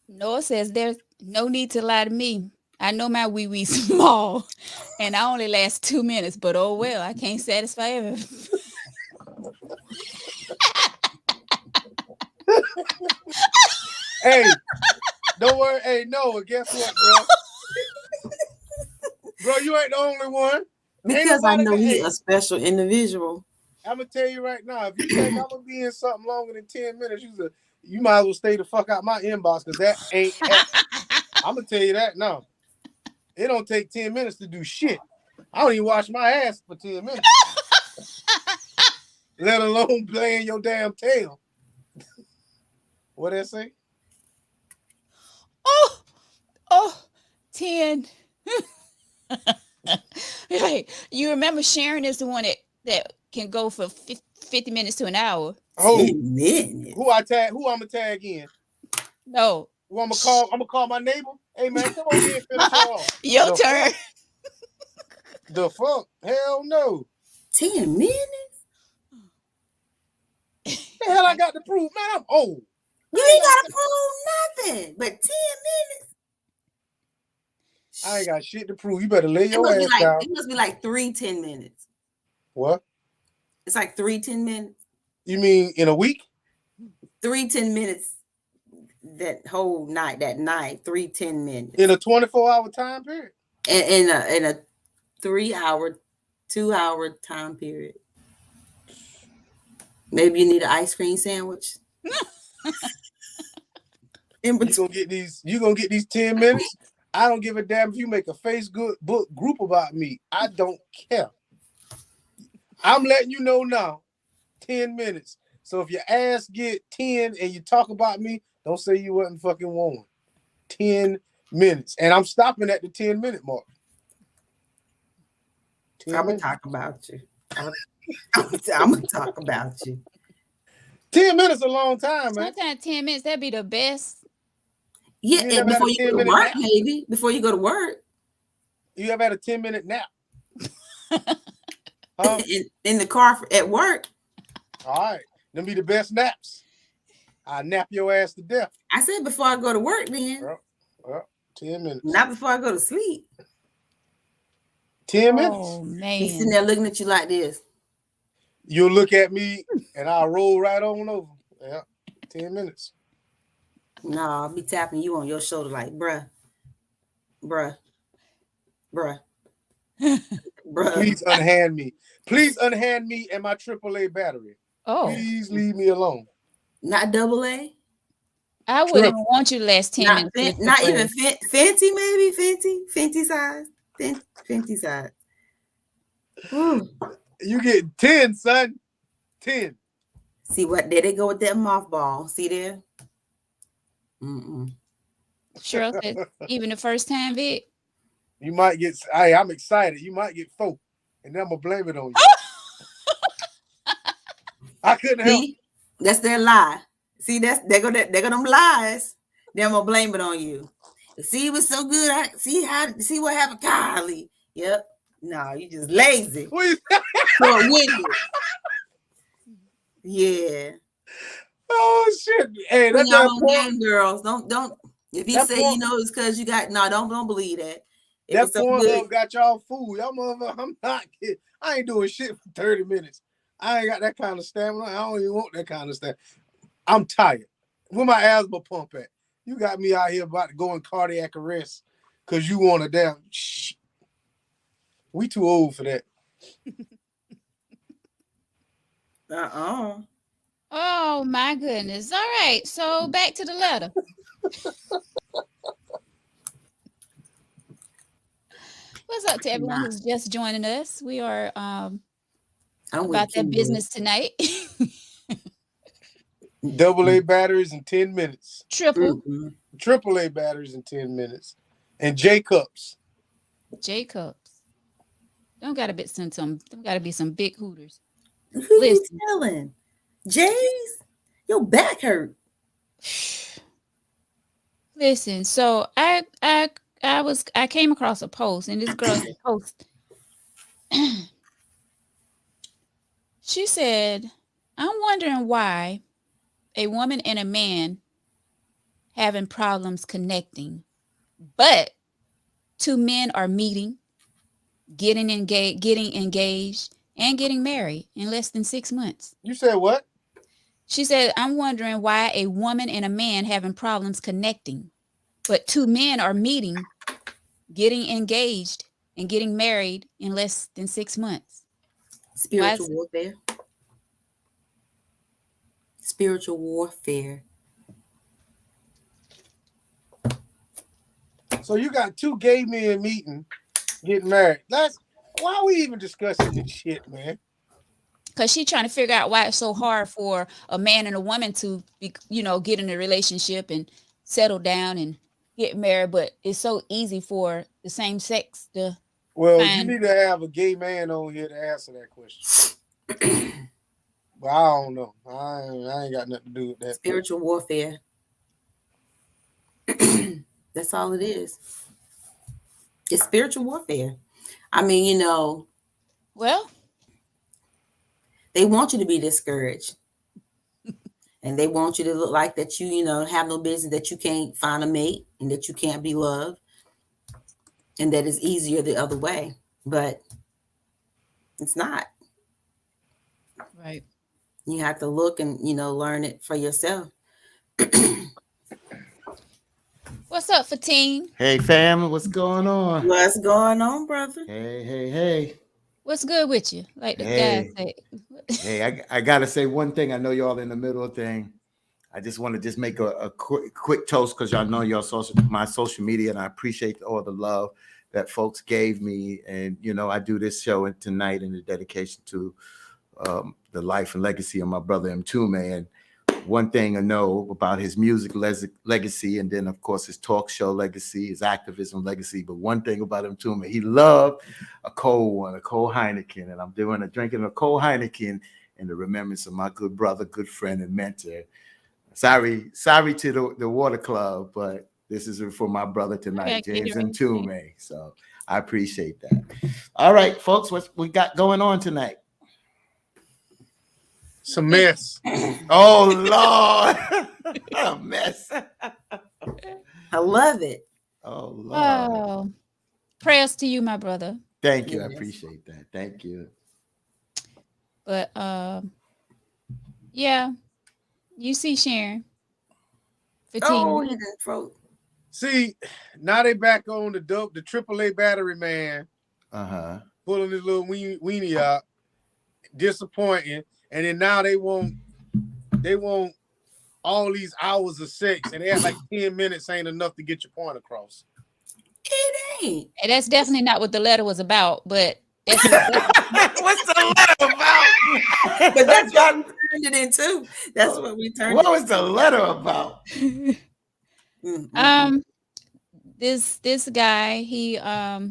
Noah says there's no need to lie to me. I know my wee small, and I only last 2 minutes, but oh well, I can't satisfy everyone. Hey, don't worry. Hey, Noah, guess what, bro? Bro, you ain't the only one. Because I know he's Hey, a special individual. I'm gonna tell you right now, if you think I'm gonna be in something longer than 10 minutes, you might as well stay the fuck out my inbox because that ain't happening. I'm gonna tell you that now. It don't take 10 minutes to do shit. I don't even wash my ass for 10 minutes. Let alone playing your damn tail. What that say? Oh, 10. Right. You remember Sharon is the one that can go for 50 minutes to an hour. Oh, 10 minutes. who I'm gonna tag in? No. Who I'm gonna call my neighbor? Hey man, come over here and finish her off. Your The turn. fuck? The fuck? Hell no. 10 minutes? The hell I got to prove? Man, I'm old. You ain't gotta prove nothing. But 10 minutes? I ain't got shit to prove. You better lay It your must be ass like down. it must be like 3 10 minutes. What? It's like 3 10 minutes. You mean in a week? 3 10 minutes that whole night, 3 10 minutes. In a 24-hour time period? In a 3 hour, 2 hour time period. Maybe you need an ice cream sandwich. You gonna get these 10 minutes? I don't give a damn if you make a Facebook group about me. I don't care. I'm letting you know now. 10 minutes. So if your ass get 10 and you talk about me, don't say you wasn't fucking warm. 10 minutes. And I'm stopping at the 10-minute mark. I'm gonna talk about you. I'm gonna talk about you. 10 minutes is a long time, man. Sometimes 10 minutes, that'd be the best. Yeah, and before you go to work, nap? maybe. Before you go to work. You ever had a 10-minute nap? Huh? in the car at work. All right. Them be the best naps. I nap your ass to death. I said before I go to work then. Well, 10 minutes. Not before I go to sleep. 10 minutes. Oh, man. He's sitting there looking at you like this. You'll look at me and I'll roll right on over. Yeah, 10 minutes. No, I'll be tapping you on your shoulder like, bruh. Please unhand me. Please unhand me and my AAA battery. Oh. Please leave me alone. Not AA? I wouldn't want you to last 10 minutes. Not even Fenty, maybe? Fenty size? Fenty size. Ooh. You get 10, son. 10. See what? There they go with that mothball. See there? Cheryl said, even the first time, Vic. You might get, I'm excited. You might get 4. And then I'm going to blame it on you. I couldn't help. That's their lie. See, they go them lies. Then I'm gonna blame it on you. See, it was so good. See what happened, Kylie. Yep. No, you just lazy. Short-winded. Yeah. Oh shit. Hey, that's that girls. Don't. If he say it's because you got don't believe that. That Pornhub got y'all fooled. Y'all motherfucker. I'm not kidding. I ain't doing shit for 30 minutes. I ain't got that kind of stamina. I don't even want that kind of stamina. I'm tired. Where my asthma pump at? You got me out here about to go in cardiac arrest because you want a damn shit. We too old for that. Oh my goodness. All right. So back to the letter. What's up to everyone who's just joining us? We are about that business tonight. AA batteries in 10 minutes. AAA batteries in 10 minutes. And J cups. Don't gotta be some big hooters. Who you telling? Jay's? Your back hurt. Listen, so I came across a post, and this girl post. She said, I'm wondering why a woman and a man having problems connecting, but 2 men are meeting, getting engaged, and getting married in less than 6 months. You said what? She said, I'm wondering why a woman and a man having problems connecting, but two men are meeting, getting engaged, and getting married in less than 6 months. Why Spiritual warfare. Spiritual warfare. So you got two gay men meeting, getting married. Why are we even discussing this shit, man? Because she's trying to figure out why it's so hard for a man and a woman to be, get in a relationship and settle down and get married, but it's so easy for the same sex to You need to have a gay man on here to answer that question. But I don't know. I ain't got nothing to do with that. Spiritual warfare. That's all it is. It's spiritual warfare. I mean, well, they want you to be discouraged. And they want you to look like that you have no business, that you can't find a mate and that you can't be loved. And that it's easier the other way. But it's not. Right. You have to look and, learn it for yourself. What's up, Fatine? Hey, family, what's going on? What's going on, brother? Hey. What's good with you? Like the guy said. Hey, I got to say one thing. I know y'all in the middle of thing. I just want to just make a quick toast because y'all know my social media, and I appreciate all the love that folks gave me. And, I do this show tonight in the dedication to the life and legacy of my brother Mtume. And one thing I know about his music legacy, and then, of course, his talk show legacy, his activism legacy. But one thing about Mtume, he loved a cold Heineken. And I'm drinking a cold Heineken in the remembrance of my good brother, good friend, and mentor. Sorry to the Water Club, but this is for my brother tonight, James Mtume. So I appreciate that. All right, folks, what we got going on tonight? It's a mess. Oh, Lord. A mess. I love it. Oh, Lord. Oh, prayers to you, my brother. Thank you. Yes. I appreciate that. Thank you. But, yeah, you see Sharon. Oh, he didn't throat. See, now they back on the AAA battery man. Pulling his little weenie out. Disappointing. And then now they want all these hours of sex, and they have like 10 minutes ain't enough to get your point across. It ain't. And that's definitely not what the letter was about, but that's what's the letter about? But that's what we turned it into. That's what we turned What was the letter about? This guy, he how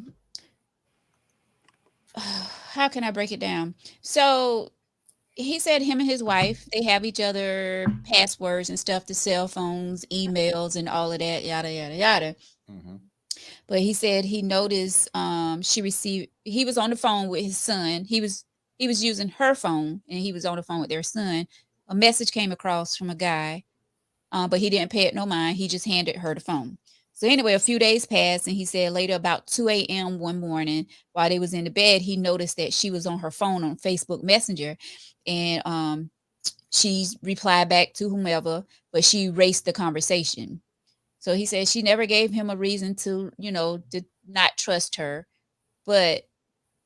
can I break it down? So he said him and his wife, they have each other passwords and stuff to cell phones, emails, and all of that, yada, yada, yada. Mm-hmm. But he said he noticed he was on the phone with his son. He was using her phone, and he was on the phone with their son. A message came across from a guy, but he didn't pay it no mind. He just handed her the phone. So anyway, a few days passed, and he said later about 2 a.m. one morning while they was in the bed, he noticed that she was on her phone on Facebook Messenger, and she replied back to whomever, but she erased the conversation. So he said she never gave him a reason to, to not trust her, but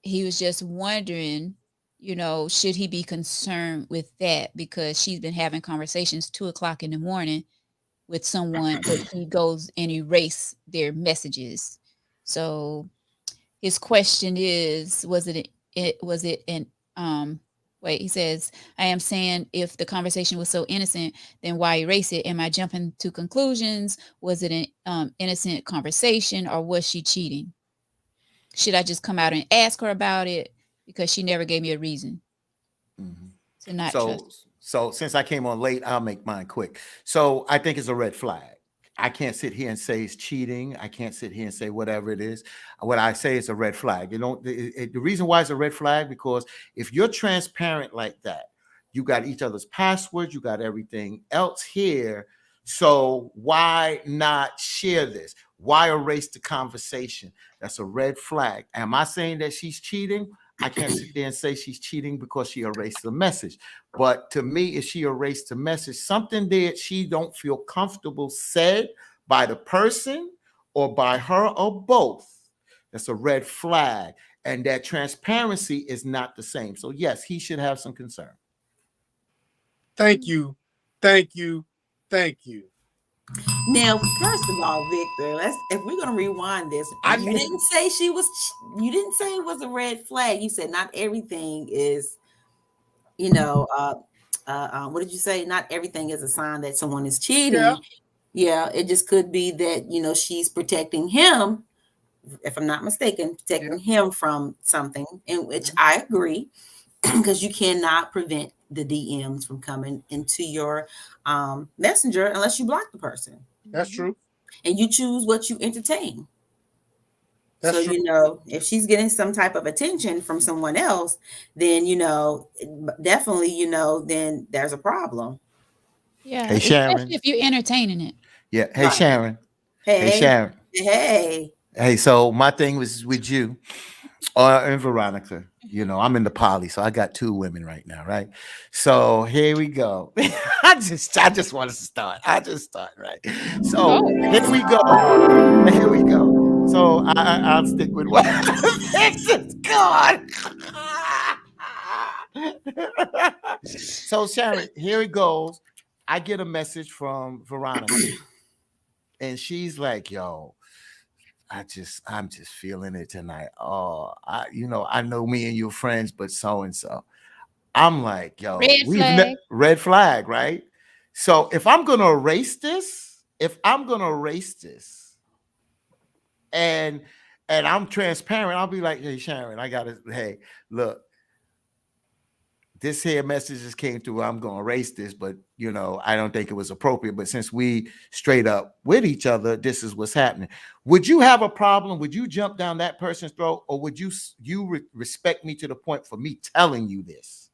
he was just wondering, should he be concerned with that because she's been having conversations 2 o'clock in the morning with someone, but he goes and erase their messages. So his question is, he says, I am saying if the conversation was so innocent, then why erase it? Am I jumping to conclusions? Was it an innocent conversation, or was she cheating? Should I just come out and ask her about it because she never gave me a reason to not trust? So since I came on late, I'll make mine quick. So I think it's a red flag. I can't sit here and say it's cheating. I can't sit here and say whatever it is. What I say is a red flag. The reason why it's a red flag, because if you're transparent like that, you got each other's passwords, you got everything else here. So why not share this? Why erase the conversation? That's a red flag. Am I saying that she's cheating? I can't sit there and say she's cheating because she erased the message. But to me, if she erased the message, something that she don't feel comfortable said by the person or by her or both, that's a red flag. And that transparency is not the same. So yes, he should have some concern. Thank you. Thank you. Thank you. Now, first of all, Victor, if we're gonna rewind this, you didn't say you didn't say it was a red flag. You said not everything is, what did you say? Not everything is a sign that someone is cheating. Yeah, it just could be that she's protecting him, if I'm not mistaken, protecting him from something, in which I agree, because you cannot prevent the DMs from coming into your messenger unless you block the person. That's true. And you choose what you entertain. That's so true. If she's getting some type of attention from someone else, then definitely then there's a problem. Yeah. Hey, Sharon. Especially if you're entertaining it. Yeah. Hey, right. Sharon. Hey, Sharon. Hey. So my thing was with you and Veronica. I'm in the poly, so I got 2 women right now, right? So here we go. I just want to start. Right? So here we go. So I'll stick with what is God. So Sharon, here it goes. I get a message from Veronica, and she's like, "Yo, I'm just feeling it tonight. Oh, I know me and you friends, but so and so." I'm like, "Yo, red flag, right?" So if I'm gonna erase this, and I'm transparent, I'll be like, "Hey, Sharon, hey, look, this here message just came through. I'm gonna erase this, but I don't think it was appropriate. But since we straight up with each other, this is what's happening." Would you have a problem? Would you jump down that person's throat, or would you respect me to the point for me telling you this?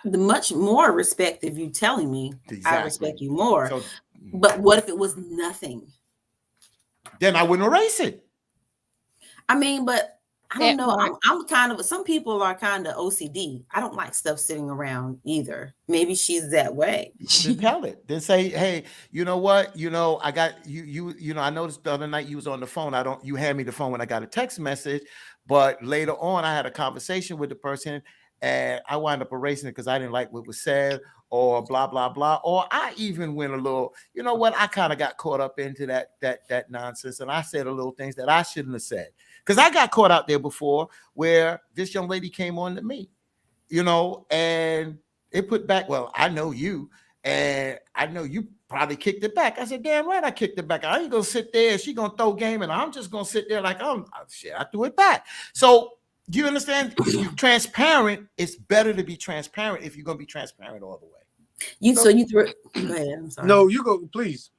The much more respect if you telling me. Exactly. I respect you more. So, but what if it was nothing? Then I wouldn't erase it. I mean, but I don't know. I'm kind of, some people are kind of OCD. I don't like stuff sitting around either. Maybe she's that way. Then tell it. Then say, "Hey, you know what? I got you. I noticed the other night you was on the phone. You hand me the phone when I got a text message, but later on I had a conversation with the person and I wound up erasing it because I didn't like what was said, or blah blah blah." Or I even went a little, I kind of got caught up into that nonsense, and I said a little things that I shouldn't have said. Because I got caught out there before where this young lady came on to me, and it put back, "Well, I know you, and I know you probably kicked it back." I said, "Damn right, I kicked it back. I ain't going to sit there. She going to throw game, and I'm just going to sit there like, shit, I threw it back." So do you understand? If you're transparent, it's better to be transparent if you're going to be transparent all the way. So you threw it. Go ahead. I'm sorry. No, you go, please.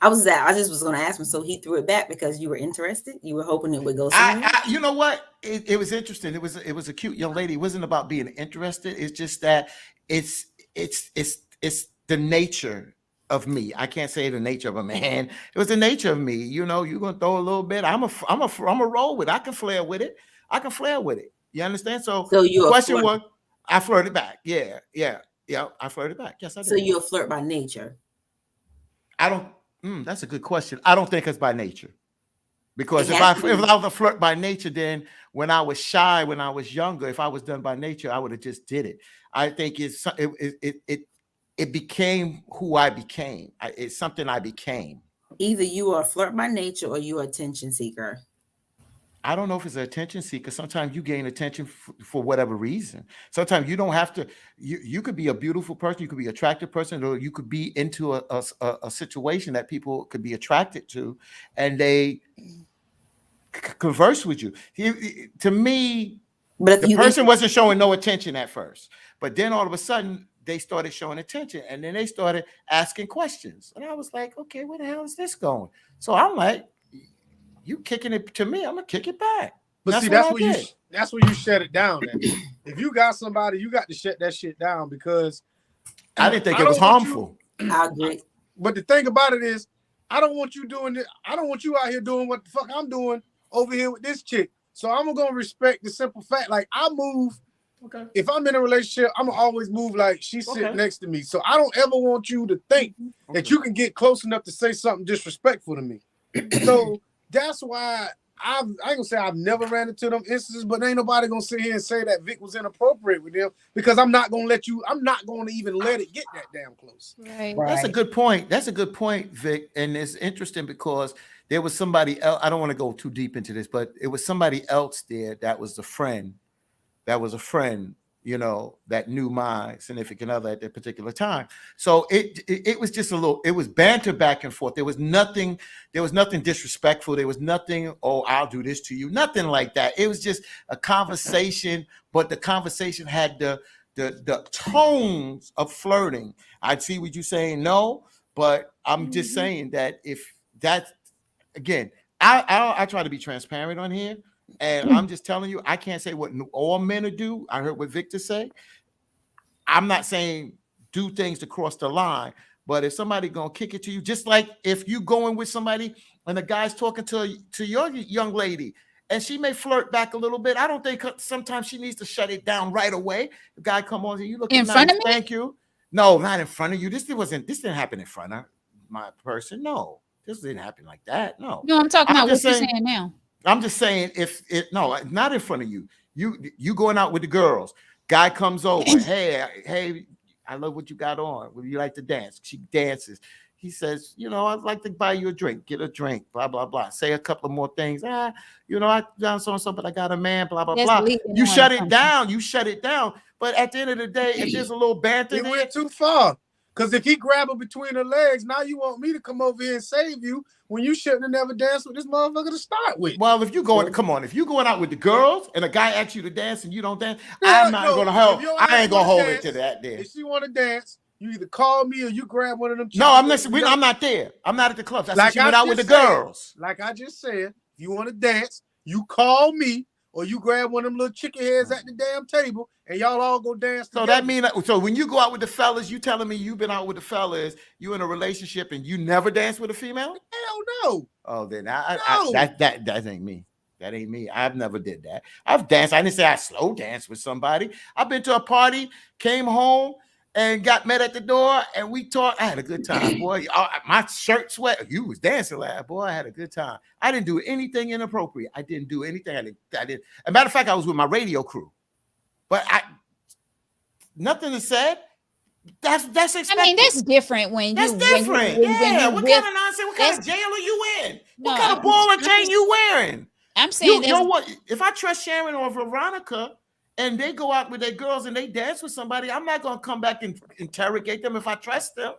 I just was going to ask him. So he threw it back because you were interested. You were hoping it would go somewhere. You know what? It was interesting. It was a cute young lady. It wasn't about being interested. It's just that it's the nature of me. I can't say the nature of a man. It was the nature of me. You're gonna throw a little bit. I'm a roll with it. I can flare with it. You understand? So the question was, I flirted back. Yeah. I flirted back. Yes, I did. So you're a flirt by nature. I don't. That's a good question. I don't think it's by nature, because if I was a flirt by nature, then when I was shy, when I was younger, if I was done by nature, I would have just did it. I think it became who I became. It's something I became. Either you are a flirt by nature or you are attention seeker. I don't know if it's an attention seeker. Sometimes you gain attention for whatever reason. Sometimes you don't have to. You could be a beautiful person. You could be an attractive person, or you could be into a situation that people could be attracted to, and they converse with you. To me, but the person wasn't showing no attention at first, but then all of a sudden they started showing attention, and then they started asking questions, and I was like, "Okay, where the hell is this going?" So I'm like, "You kicking it to me, I'm gonna kick it back." But see, that's where you shut it down. If you got somebody, you got to shut that shit down, because I didn't think it was harmful. I agree. But the thing about it is, I don't want you doing it. I don't want you out here doing what the fuck I'm doing over here with this chick. So I'm gonna respect the simple fact. Like I move. Okay. If I'm in a relationship, I'm gonna always move like she's sitting Okay. next to me. So I don't ever want you to think that you can get close enough to say something disrespectful to me. So that's why I ain't gonna say I've never ran into them instances, but ain't nobody gonna sit here and say that Vic was inappropriate with them because I'm not gonna even let it get that damn close. Right. That's a good point. That's a good point, Vic. And it's interesting because there was somebody else. I don't want to go too deep into this, but it was somebody else there that was a friend, you know, that knew my significant other at that particular time. So it was just it was banter back and forth. There was nothing disrespectful. There was nothing, oh, I'll do this to you. Nothing like that. It was just a conversation, but the conversation had the tones of flirting. I see what you're saying, no, but I'm just saying that if that's, again, I try to be transparent on here. And I'm just telling you, I can't say what all men do. I heard what Victor say. I'm not saying do things to cross the line, but if somebody gonna kick it to you, just like if you going with somebody and the guy's talking to your young lady and she may flirt back a little bit, I don't think sometimes she needs to shut it down right away. The guy come on and you look in front of me. Thank you. No, not in front of you. This didn't happen in front of my person. No, this didn't happen like that. No, I'm talking about what you're saying now. I'm just saying, no, not in front of you. You going out with the girls. Guy comes over. hey, I love what you got on. Would you like to dance? She dances. He says, you know, I'd like to buy you a drink. Get a drink. Blah blah blah. Say a couple more things. You know, I done so and so, but I got a man. Blah blah blah. You shut it down. You shut it down. But at the end of the day, if there's a little banter, it went too far. Because if he grab her between her legs, now you want me to come over here and save you when you shouldn't have never danced with this motherfucker to start with. Well, if you going, come on, if you going out with the girls and a guy asks you to dance and you don't dance, I'm not gonna help. I ain't gonna hold it to that. Then if she want to dance, you either call me or you grab one of them. No, I'm not. I'm not there. I'm not at the clubs. Like she went out with the girls. Like I just said, if you want to dance, you call me. Or you grab one of them little chicken heads at the damn table and y'all all go dance together. So that means, so when you go out with the fellas, you telling me you've been out with the fellas, you in a relationship and you never dance with a female? Hell no. Oh, then that ain't me. That ain't me. I've never did that. I've danced. I didn't say I slow dance with somebody. I've been to a party, came home, and got met at the door, and we talked. I had a good time, boy. My shirt sweat. You was dancing loud, boy. I had a good time. I didn't do anything inappropriate. I didn't do anything. I didn't. As a matter of fact, I was with my radio crew, but nothing is said. That's expected. I mean, that's different when that's you. Different. When what kind of nonsense? What kind of jail are you in? What kind of ball and chain you wearing? I'm saying, you know what? If I trust Sharon or Veronica, and they go out with their girls and they dance with somebody, I'm not going to come back and interrogate them if I trust them.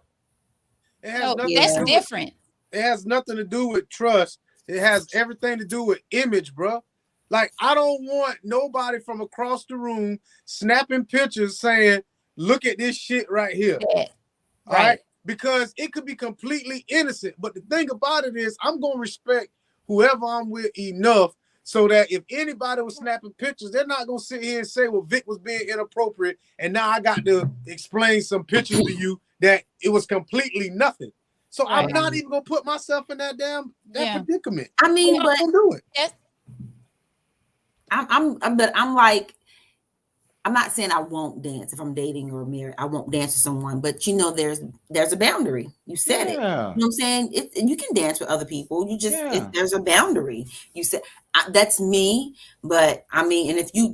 That's different. It has nothing to do with trust. It has everything to do with image, bro. Like, I don't want nobody from across the room snapping pictures saying, look at this shit right here. Yeah. All right? Because it could be completely innocent. But the thing about it is, I'm going to respect whoever I'm with enough so that if anybody was snapping pictures, they're not going to sit here and say, well, Vic was being inappropriate, and now I got to explain some pictures to you that it was completely nothing. So I'm not even going to put myself in that predicament. I mean, but do it. Yes. I'm like, I'm not saying I won't dance if I'm dating or married. I won't dance with someone, but you know, there's a boundary. You said it. You know what I'm saying? You can dance with other people. You just there's a boundary. You said that's me, but I mean, and if you're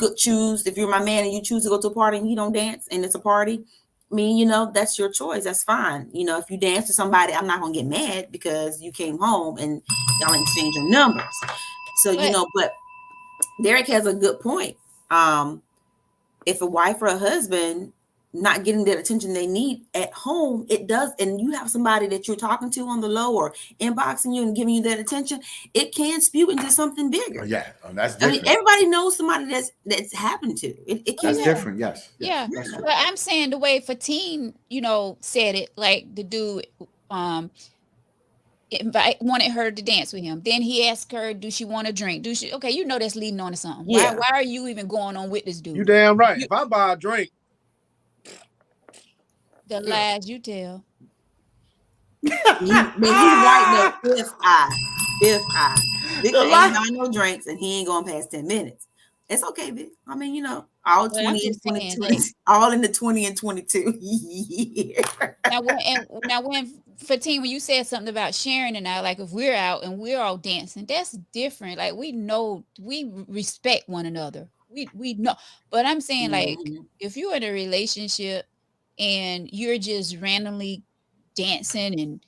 my man and you choose to go to a party and you don't dance and it's a party, I mean, you know, that's your choice. That's fine. You know, if you dance to somebody, I'm not gonna get mad because you came home and y'all exchange your numbers. So you know, but Derek has a good point. If a wife or a husband not getting that attention they need at home, it does, and you have somebody that you're talking to on the low or inboxing you and giving you that attention, it can spew into something bigger. Yeah, that's different. I mean, everybody knows somebody that's happened to. It can. That's different. Yes. Yeah, but I'm saying the way Fatine, you know, said it, like the dude wanted her to dance with him. Then he asked her, do she want a drink? Okay, you know that's leading on to something. Yeah. Why are you even going on with this dude? You damn right. If I buy a drink, the lies you tell. He's right there. Yes, Fifth high. Victor The ain't light- buying no drinks and he ain't going past 10 minutes. It's okay, Vic. I mean, you know, all But I'm 20 and just saying 22, that all in the 20 and 22 year. now when Fatine, when you said something about sharing and I, like if we're out and we're all dancing, that's different. Like we know we respect one another. We know. But I'm saying like Mhm. if you're in a relationship and you're just randomly dancing and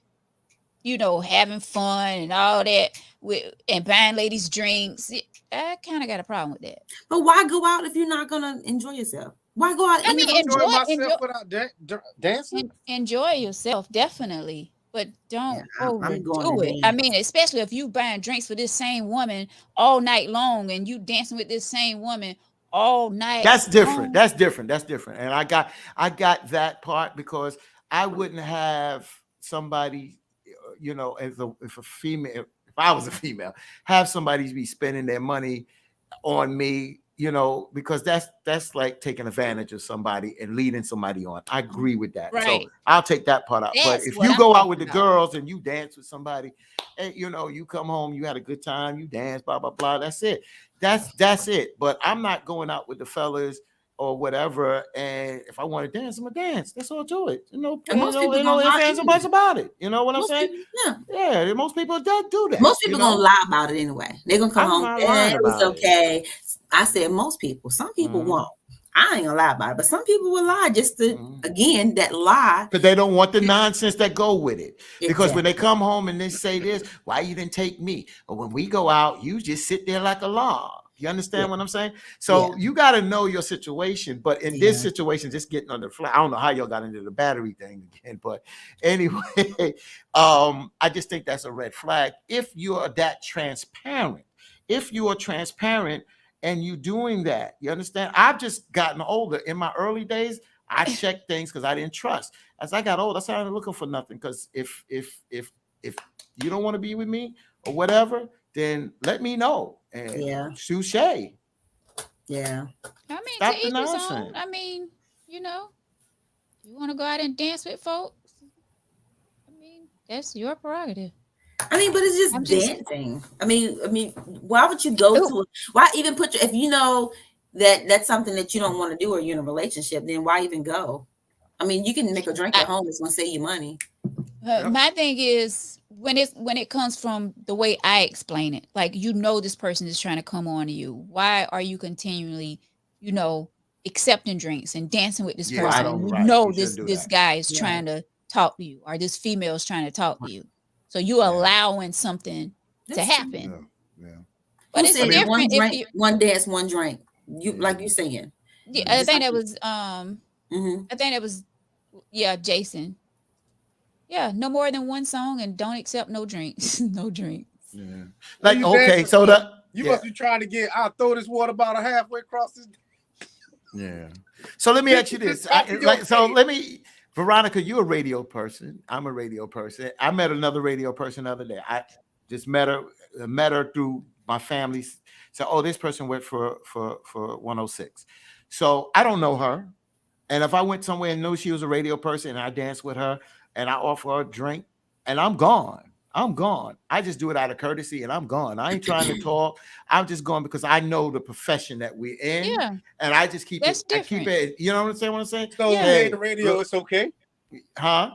you know having fun and all that with and buying ladies drinks, I kind of got a problem with that. But why go out if you're not gonna enjoy yourself? Why go out I in the mean, first Enjoy place? myself without dancing. enjoy yourself, definitely, but Yeah, don't I'm going overdo to it. I dance. mean, especially if you buying drinks for this same woman all night long and you dancing with this same woman all night That's different. long. That's different. That's different. And I got that part because I wouldn't have somebody, you know, if a female, if I was a female, have somebody be spending their money on me, you know, because that's like taking advantage of somebody and leading somebody on. I agree with that. So Right. I'll take that part out. But That's if what you I'm go out talking with the about. girls and you dance with somebody, and you know, you come home, you had a good time, you dance, blah, blah, blah. That's it. That's it. But I'm not going out with the fellas or whatever. And if I want to dance, I'm gonna dance. That's all to it. And most people You know, gonna if lie fans anyway. about it. You know what I'm Most saying? people, yeah. Yeah, most people do that. Most people you know? gonna lie about it anyway. They're gonna come I'm home. not lying It was about it. okay. I said most people. Some people Mhm. won't. I ain't gonna lie about it, but some people will lie just to Mhm. again that lie. Because they don't want the nonsense that go with it. Because when Exactly. they come home and they say this, why you didn't take me? Or when we go out, you just sit there like a log. You understand Yeah. what I'm saying? So you got to know your situation. But in this Yeah. situation, just getting on the fly, I don't know how y'all got into the battery thing again. But anyway, I just think that's a red flag. If you're that transparent, if you are transparent and you doing that, you understand? I've just gotten older. In my early days, I checked things because I didn't trust. As I got older, I started looking for nothing. Because if you don't want to be with me or whatever, then let me know. And Yeah. touche. Yeah. I mean, Stop to the each his own. nonsense. I mean, you know, you want to go out and dance with folks. I mean, that's your prerogative. I mean, but it's I'm just just dancing. I mean, why would you go to? Why even put your? If you know that that's something that you don't want to do, or you're in a relationship, then why even go? I mean, you can make a drink at home. It's gonna save you money. My thing is when it comes from the way I explain it, like you know this person is trying to come on to you. Why are you continually, you know, accepting drinks and dancing with this Yeah, I person? don't- And you right. know You shouldn't do this that. guy is Right. trying to talk to you, or this female is trying to talk to you. So you Yeah. allowing something to That's true. happen. Yeah. But Who it's said different one if drink, you. one dance, one drink? You like you saying? Yeah, I Just think like that was Mhm. I think that was Jason. Yeah, no more than one song and don't accept no drinks. No drinks. Yeah. Like you okay, dancing, so the You yeah. must be trying to get. I'll throw this water bottle halfway across this. Yeah. So let me ask you this. Let me, Veronica, you're a radio person. I'm a radio person. I met another radio person the other day. I just met her through my family. So, oh, this person went for 106. So I don't know her. And if I went somewhere and knew she was a radio person and I danced with her and I offer her a drink and I'm gone. I just do it out of courtesy and I'm gone. I ain't trying to talk. I'm just going because I know the profession that we're in. Yeah. And I just keep That's it. I different. keep it. You know what I'm saying? So Yeah. if you in the radio, look, it's okay. huh?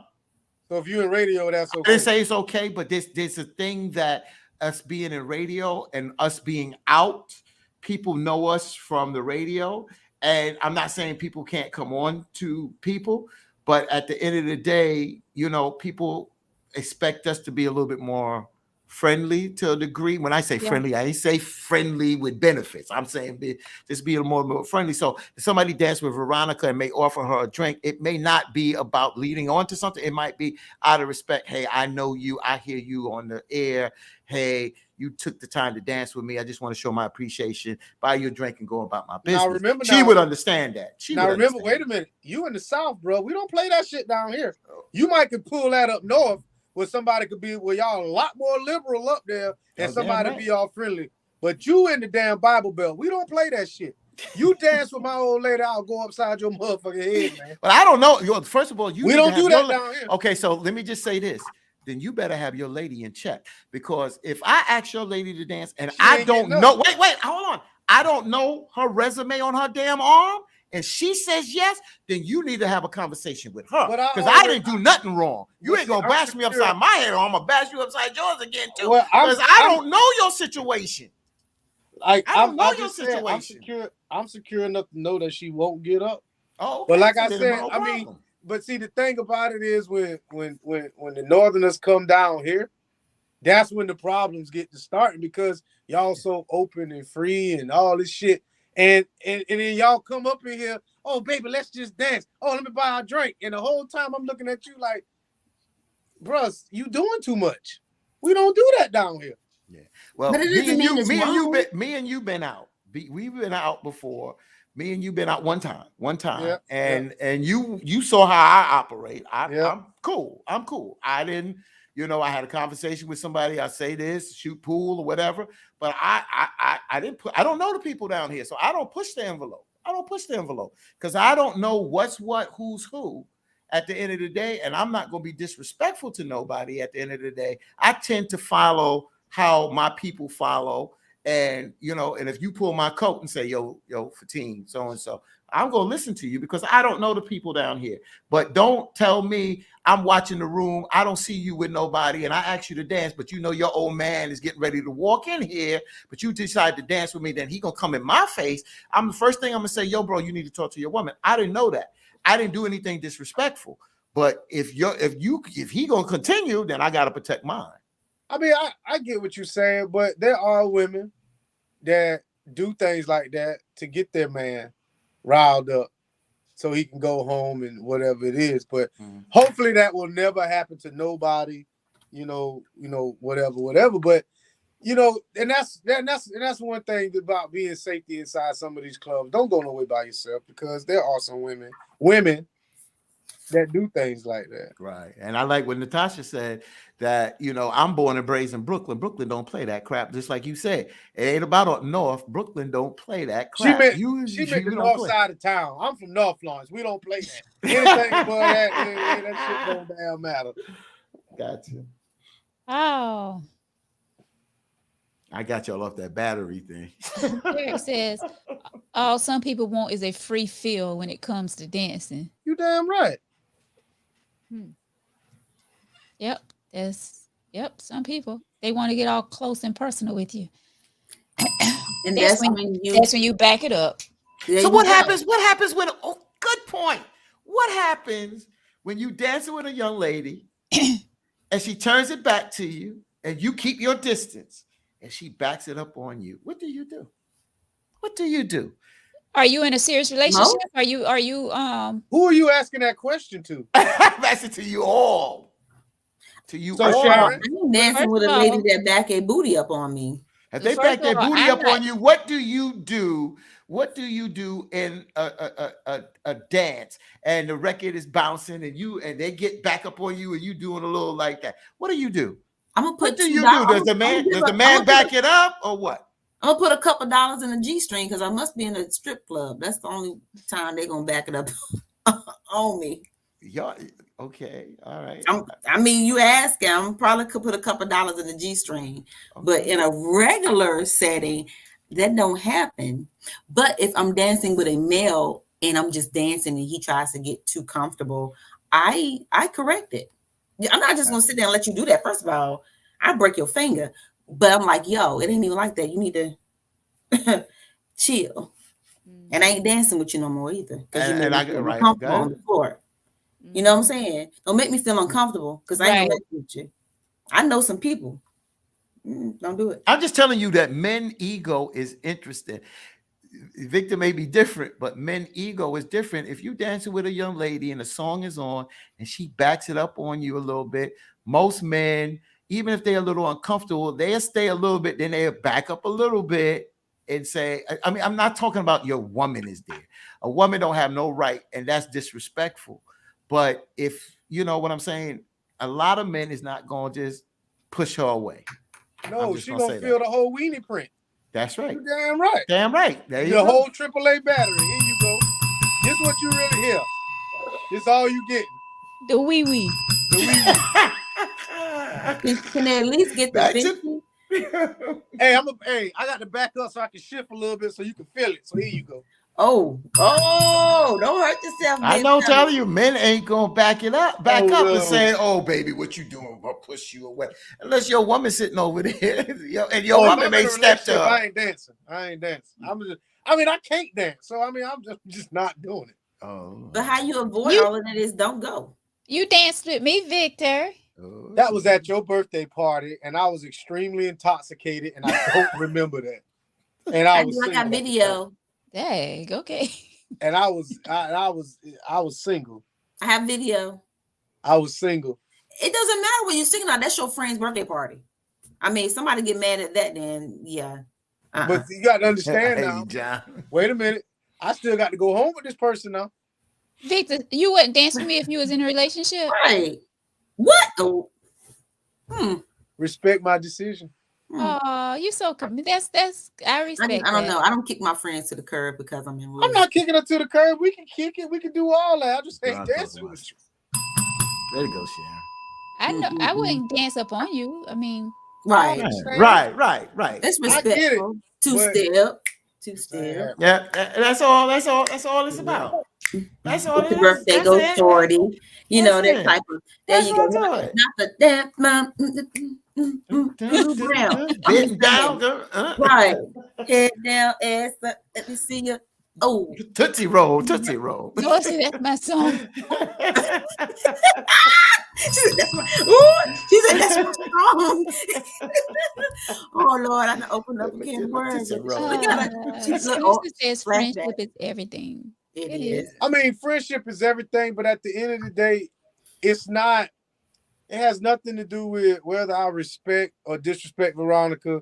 So if you in radio, that's I okay. didn't say it's okay, but there's a thing that us being in radio and us being out, people know us from the radio. And I'm not saying people can't come on to people, but at the end of the day, you know, people expect us to be a little bit more friendly to a degree. When I say friendly, I ain't say friendly with benefits. I'm saying just be a more friendly. So if somebody dance with Veronica and may offer her a drink, it may not be about leading on to something. It might be out of respect. Hey, I know you. I hear you on the air. Hey, you took the time to dance with me. I just want to show my appreciation. Buy you a drink and go about my business. Now remember, she would understand that. Remember, wait a minute. You in the South, bro. We don't play that shit down here. You might could pull that up north where somebody could be where y'all a lot more liberal up there and somebody be all friendly. But you in the damn Bible Belt. We don't play that shit. You dance with my old lady, I'll go upside your motherfucking head, man. But I don't know. First of all, we don't do that down here. Okay, so let me just say this. then you better have your lady in check. Because if I ask your lady to dance and She I ain't don't getting know, up. wait, hold on. I don't know her resume on her damn arm, and she says yes, then you need to have a conversation with her. But I Because I always- didn't do nothing wrong. You But ain't see, gonna I'm bash me secure. upside my head, or I'm gonna bash you upside yours again too. Well, Because I don't know your situation. Like, I don't know I'm your just saying, I'm situation. secure enough to know that she won't get up. Oh, But like so I then said, no I mean, problem. but see, the thing about it is when the Northerners come down here, that's when the problems get to starting, because y'all so open and free and all this shit. And then y'all come up in here, oh baby, let's just dance. Oh, let me buy a drink. And the whole time I'm looking at you like, bruh, you doing too much. We don't do that down here. Well, But it doesn't mean it's wrong. me and you been out. We've been out before. Me and you been out one time, Yeah, and you saw how I operate. Yeah. I'm cool. I didn't, I had a conversation with somebody. I say this, shoot pool or whatever, but I didn't put. I don't know the people down here, so I don't push the envelope. Because I don't know what's what, who's who. At the end of the day, and I'm not going to be disrespectful to nobody. At the end of the day, I tend to follow how my people follow. And, and if you pull my coat and say, yo, Fatine, so-and-so, I'm going to listen to you because I don't know the people down here. But don't tell me I'm watching the room. I don't see you with nobody. And I ask you to dance, but your old man is getting ready to walk in here, but you decide to dance with me. Then he going to come in my face. The first thing I'm going to say, yo, bro, you need to talk to your woman. I didn't know that. I didn't do anything disrespectful. But if he going to continue, then I got to protect mine. I mean, I get what you're saying, but there are women that do things like that to get their man riled up so he can go home and whatever it is. But hopefully that will never happen to nobody, whatever. But and that's one thing about being safety inside some of these clubs. Don't go nowhere by yourself, because there are some women that do things like that. Right. And I like what Natasha said, that, I'm born and raised in Brooklyn. Brooklyn don't play that crap. Just like you said, it ain't about up north. Brooklyn don't play that crap. She meant the north side of town. I'm from North Florence. We don't play that. Anything but that shit don't damn matter. Gotcha. Oh. I got y'all off that battery thing. Eric says, all some people want is a free feel when it comes to dancing. You damn right. Yep. Some people, they want to get all close and personal with you. And that's when you back it up. So what happens? What happens when? Oh, good point. What happens when you dancing with a young lady and she turns it back to you and you keep your distance and she backs it up on you? What do you do? Are you in a serious relationship? No? Are you Who are you asking that question to? I'm asking to you all. To you all. Sharon, I'm dancing with a lady that back a booty up on me. If they back their booty up on you, what do you do? What do you do in a dance and the record is bouncing and they get back up on you and you doing a little like that? What do you do? I'm gonna put. What do you do? Does the man back it up or what? I'm gonna put a couple dollars in the G-string because I must be in a strip club. That's the only time they're gonna back it up on me. Y'all, okay, all right. I mean, you ask him, probably could put a couple dollars in the G-string, but in a regular setting, that don't happen. But if I'm dancing with a male and I'm just dancing and he tries to get too comfortable, I correct it. I'm not just gonna sit there and let you do that. First of all, I break your finger. But I'm like, yo, it ain't even like that. You need to chill. And I ain't dancing with you no more either. Because you made me feel uncomfortable on the floor. You know what I'm saying? Don't make me feel uncomfortable because I ain't gonna with you. I know some people. Don't do it. I'm just telling you that men ego is interesting. Victor may be different, but men ego is different. If you dancing with a young lady and the song is on and she backs it up on you a little bit, most men, even if they're a little uncomfortable, they'll stay a little bit, then they'll back up a little bit and say, I mean, I'm not talking about your woman is there. A woman don't have no right, and that's disrespectful. But if, you know what I'm saying, a lot of men is not going to just push her away. No, she going to feel the whole weenie print. That's right. You're damn right. Damn right. There you go. The whole AAA battery. Here you go. This what you really hear. This all you getting. The wee-wee. The wee-wee. Can they at least get the Back 50? to- Hey, I got to back up so I can shift a little bit so you can feel it. So here you go. Oh, don't hurt yourself, I big know, fella. telling you, men ain't gonna back up Oh, and no. say, "Oh, baby, what you doing? I'll push you away." Unless your woman sitting over there, and your if woman I'm may in a step to relationship, her. I ain't dancing. I can't dance. So I'm just not doing it. Oh, But how you avoid You- all of that is don't go. You danced with me, Victor. oh. That was at your birthday party, and I was extremely intoxicated, and I don't remember that. And I I was got single at the time. video. Dang, okay. And I was single. I have video. I was single. It doesn't matter when you're singing out. That's your friend's birthday party. I mean, somebody get mad at that, then yeah. But you got to understand Hey, now. John. Wait a minute. I still got to go home with this person now. Victor, you wouldn't dance with me if you was in a relationship? Right. What? Oh. Respect my decision. Oh, you so that's I respect I don't that. know. I don't kick my friends to the curb because I'm in. I'm not kicking her to the curb. We can kick it. We can do all that. I just ain't Well, I'm dancing talking with you. There you go, Sharon. I know I wouldn't dance up on you. I mean, Right. Right. That's I get it, respectful. Two step. Yeah. Yeah, that's all it's about. That's all it Happy is. birthday That's goes it. shorty. You know That's that it. type of. There That's you go. all to it. Not the that mom. Blue brown. Getting down, Right. Head down, ass up. Let me see you. Oh. Tootsie Roll. Lord, see, that's my song. She said, that's my. Ooh, she said, that's my song. Oh Lord, I done opened up a can of worms. Tootsie Roll. We gotta. She's like, Teresa oh, says flashback. friendship is everything. It It is. I mean, friendship is everything, but at the end of the day, it's not. It has nothing to do with whether I respect or disrespect Veronica.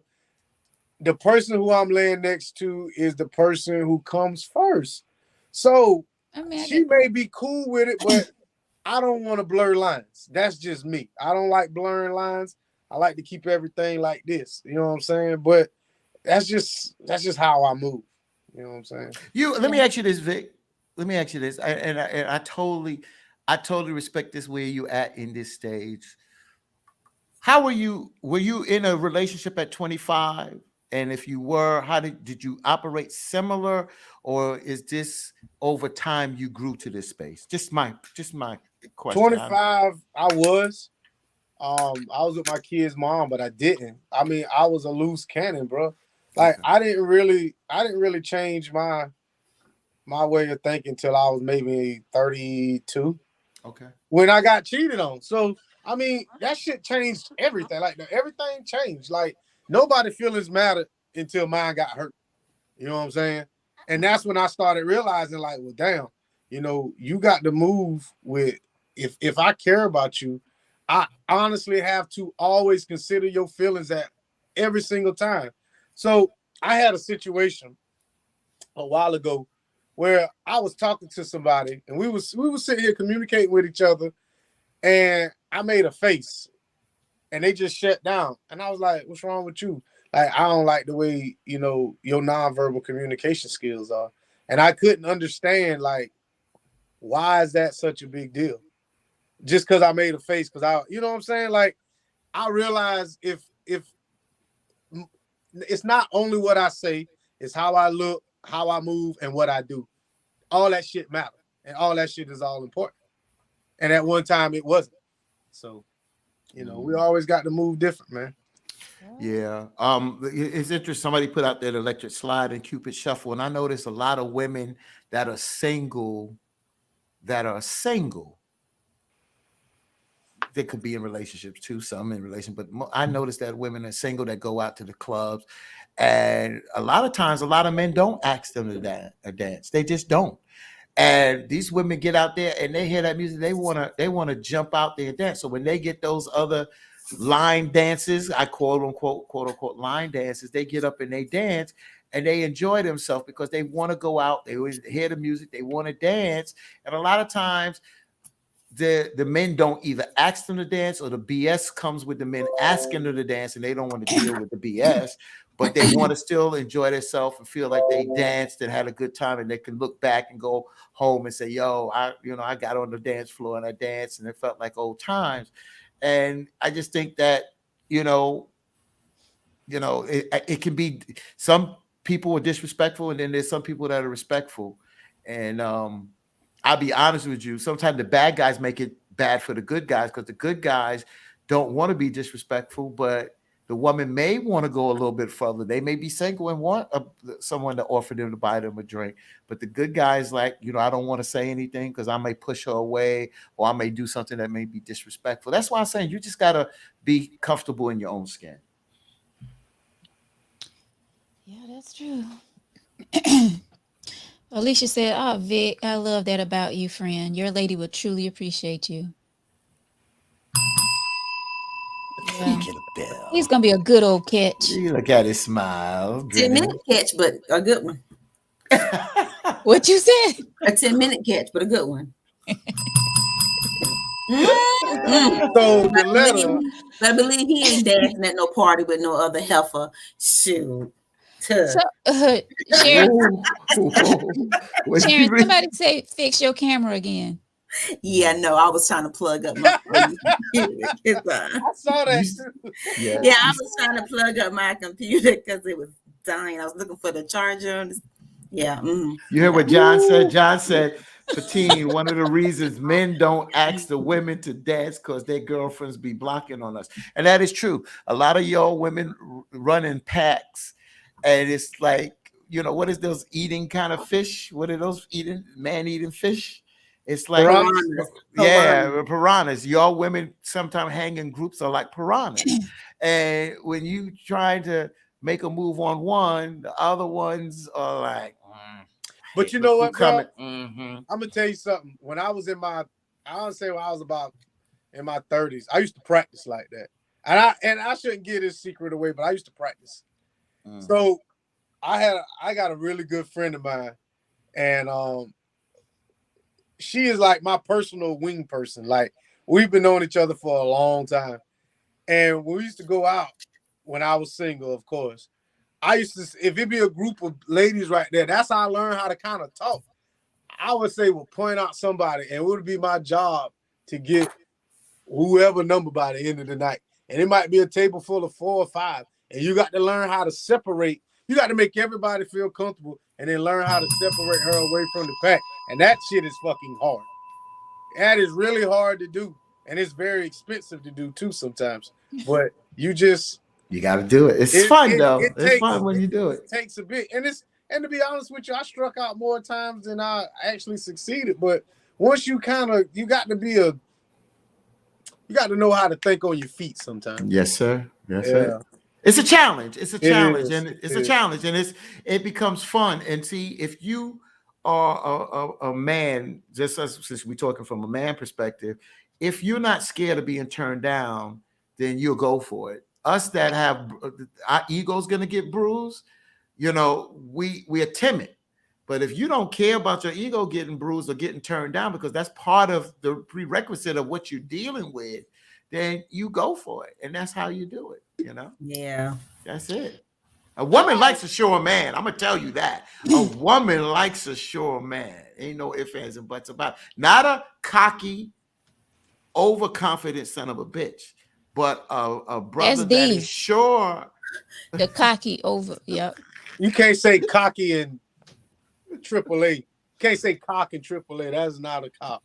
The person who I'm laying next to is the person who comes first. So I mean, I she may be cool with it, but I don't want to blur lines. That's just me. I don't like blurring lines. I like to keep everything like this. You know what I'm saying? But that's just how I move. You know what I'm saying? Let me ask you this, Vic. Let me ask you this. I totally respect this where you at in this stage. How were you? Were you in a relationship at 25? And if you were, how did you operate similar, or is this over time you grew to this space? Just my question. 25, I was with my kid's mom, but I didn't. I mean, I was a loose cannon, bro. Like, I didn't really change my way of thinking till I was maybe 32. Okay. When I got cheated on. So I mean, that shit changed everything. Like, everything changed. Like, nobody feelings mattered until mine got hurt. You know what I'm saying? And that's when I started realizing, like, well, damn, you know, you got to move with. If I care about you, I honestly have to always consider your feelings at every single time. So I had a situation a while ago where I was talking to somebody and we was sitting here communicating with each other, and I made a face and they just shut down. And I was like, what's wrong with you? Like, I don't like the way, you know, your nonverbal communication skills are. And I couldn't understand, like, why is that such a big deal? Just because I made a face, you know what I'm saying? Like, I realized if it's not only what I say, it's how I look, how I move, and what I do. All that shit matters. And all that shit is all important. And at one time it wasn't. So, you know, we always got to move different, man. Yeah. It's interesting. Somebody put out that electric slide and Cupid shuffle. And I noticed a lot of women that are single. They could be in relationships too, some in relation, but I noticed that women are single that go out to the clubs, and a lot of times, a lot of men don't ask them to dance. They just don't. And these women get out there and they hear that music, they wanna jump out there and dance. So when they get those other line dances, I quote unquote line dances, they get up and they dance and they enjoy themselves because they want to go out, they hear the music, they want to dance. And a lot of times the men don't either ask them to dance, or the BS comes with the men asking them to dance and they don't want to deal with the BS, but they want to still enjoy themselves and feel like they danced and had a good time, and they can look back and go home and say, yo, I got on the dance floor and I danced and it felt like old times. And I just think that, you know, it can be, some people are disrespectful, and then there's some people that are respectful. And I'll be honest with you, sometimes the bad guys make it bad for the good guys, because the good guys don't want to be disrespectful, but the woman may want to go a little bit further. They may be single and want someone to offer them to buy them a drink. But the good guys, like, I don't want to say anything because I may push her away, or I may do something that may be disrespectful. That's why I'm saying you just got to be comfortable in your own skin. Yeah, that's true. Alicia said, "Oh, Vic, I love that about you, friend. Your lady would truly appreciate you." Yeah. He's gonna be a good old catch. You look at his smile. 10-minute catch, but a good one. What you said? A 10-minute catch, but a good one. So the letter, I believe he ain't dancing at no party with no other heifer. Shoot. So, Sharon, Sharon, somebody say, fix your camera again. Yeah, no, I was trying to plug up my computer. I saw that. Yeah, I was trying to plug up my computer because it was dying. I was looking for the charger. Yeah. You heard what John said? John said, Fatine, one of the reasons men don't ask the women to dance because their girlfriends be blocking on us. And that is true. A lot of y'all women run in packs, and it's like, what is those eating kind of fish? What are those man-eating fish? It's like piranhas. Y'all women sometimes hang in groups are like piranhas. And when you trying to make a move on one, the other ones are like, but you know what, bro? Mm-hmm. I'm gonna tell you something. When I was when I was about in my 30s, I used to practice like that. And I shouldn't give this secret away, but I used to practice. So I got a really good friend of mine, and she is like my personal wing person. Like, we've been knowing each other for a long time. And when we used to go out, when I was single, of course, I used to, if it be a group of ladies right there, that's how I learned how to kind of talk. I would say, point out somebody, and it would be my job to get whoever number by the end of the night. And it might be a table full of 4 or 5. And you got to learn how to separate. You got to make everybody feel comfortable, and then learn how to separate her away from the pack. And that shit is fucking hard. That is really hard to do. And it's very expensive to do too sometimes. But you got to do it. It's fun though. It's fun when you do it. It takes a bit. And to be honest with you, I struck out more times than I actually succeeded. But once you got to know how to think on your feet sometimes. Yes, sir. Yes, sir. It's a challenge. It's a challenge. And it becomes fun. And see, if you are a man, since we're talking from a man perspective, if you're not scared of being turned down, then you'll go for it. Us that have our ego's gonna get bruised, we are timid. But if you don't care about your ego getting bruised or getting turned down, because that's part of the prerequisite of what you're dealing with, then you go for it. And that's how you do it, Yeah. That's it. A woman likes a sure man. I'm gonna tell you that. A woman likes a sure man. Ain't no ifs, ands, and buts about it. Not a cocky, overconfident son of a bitch, but a brother that is sure. The cocky over, yep. You can't say cocky and AAA. You can't say cock and AAA. That's not a cop.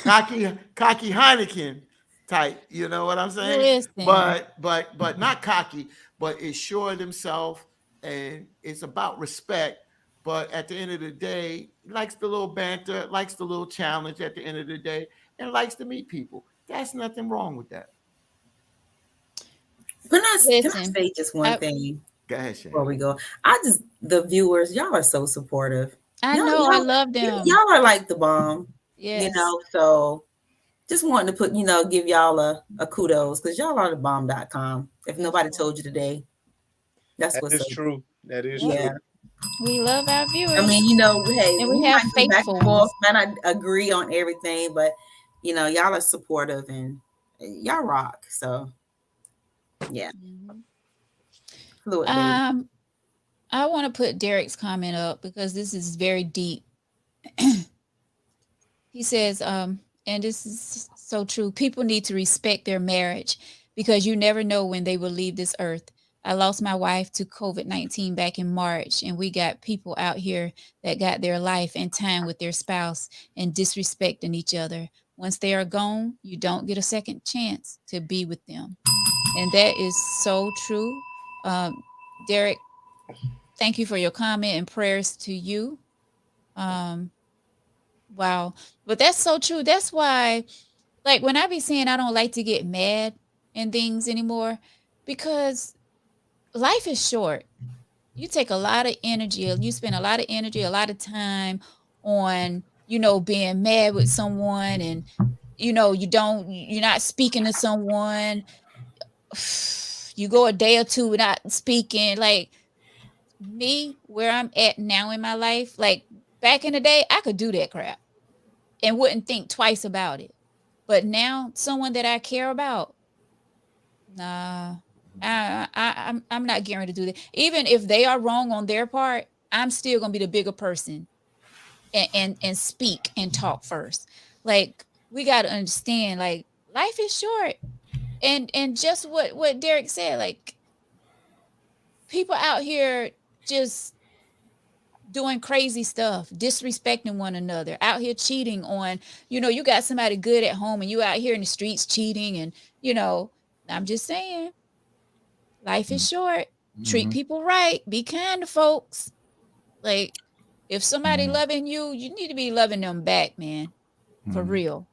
Cocky Heineken type. You know what I'm saying? Listen. But not cocky, but is sure of himself, and it's about respect. But at the end of the day, likes the little banter, likes the little challenge at the end of the day, and likes to meet people. That's nothing wrong with that. Can I say just one thing? Go ahead, Shane. Before we go, the viewers, y'all are so supportive. I know, I love them. Y'all are like the bomb. Yes. So just wanting to give y'all a kudos, because y'all are the bomb.com. If nobody told you today, that's what's true. That is true. We love our viewers. I mean, hey, and we have faithful ones. Man, I agree on everything, but y'all are supportive and y'all rock. So yeah. I want to put Derek's comment up because this is very deep. He says, and this is So true. People need to respect their marriage because you never know when they will leave this earth. I lost my wife to COVID-19 back in March, and we got people out here that got their life and time with their spouse and disrespecting each other. Once they are gone, you don't get a second chance to be with them. And that is so true. Derek, thank you for your comment and prayers to you. Wow. But that's so true. That's why, like, when I be saying I don't like to get mad and things anymore, because life is short. You take a lot of energy, you spend a lot of energy, a lot of time on, being mad with someone, and, you're not speaking to someone. You go a day or two without speaking. Like me, where I'm at now in my life, like back in the day, I could do that crap and wouldn't think twice about it. But now, someone that I care about, nah, I'm not getting ready to do that. Even if they are wrong on their part, I'm still gonna be the bigger person and speak and talk first. Like, we got to understand, like, life is short, and just what Derek said, like, people out here just doing crazy stuff, disrespecting one another, out here cheating on, you got somebody good at home and you out here in the streets cheating, and I'm just saying, life is short. Treat people right. Be kind to folks. Like, if somebody loving you, you need to be loving them back, man. For real.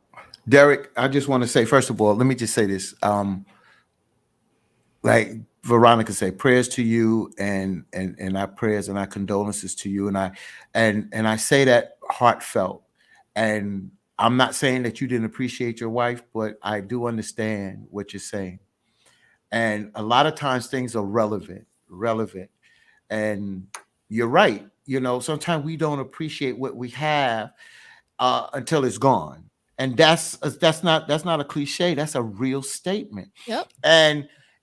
Derek, I just want to say, first of all, let me just say this. Like Veronica said, prayers to you, and our prayers and our condolences to you. And I say that heartfelt. And I'm not saying that you didn't appreciate your wife, but I do understand what you're saying. And a lot of times things are relevant. And you're right. Sometimes we don't appreciate what we have until it's gone. And that's not a cliche. That's a real statement. Yep.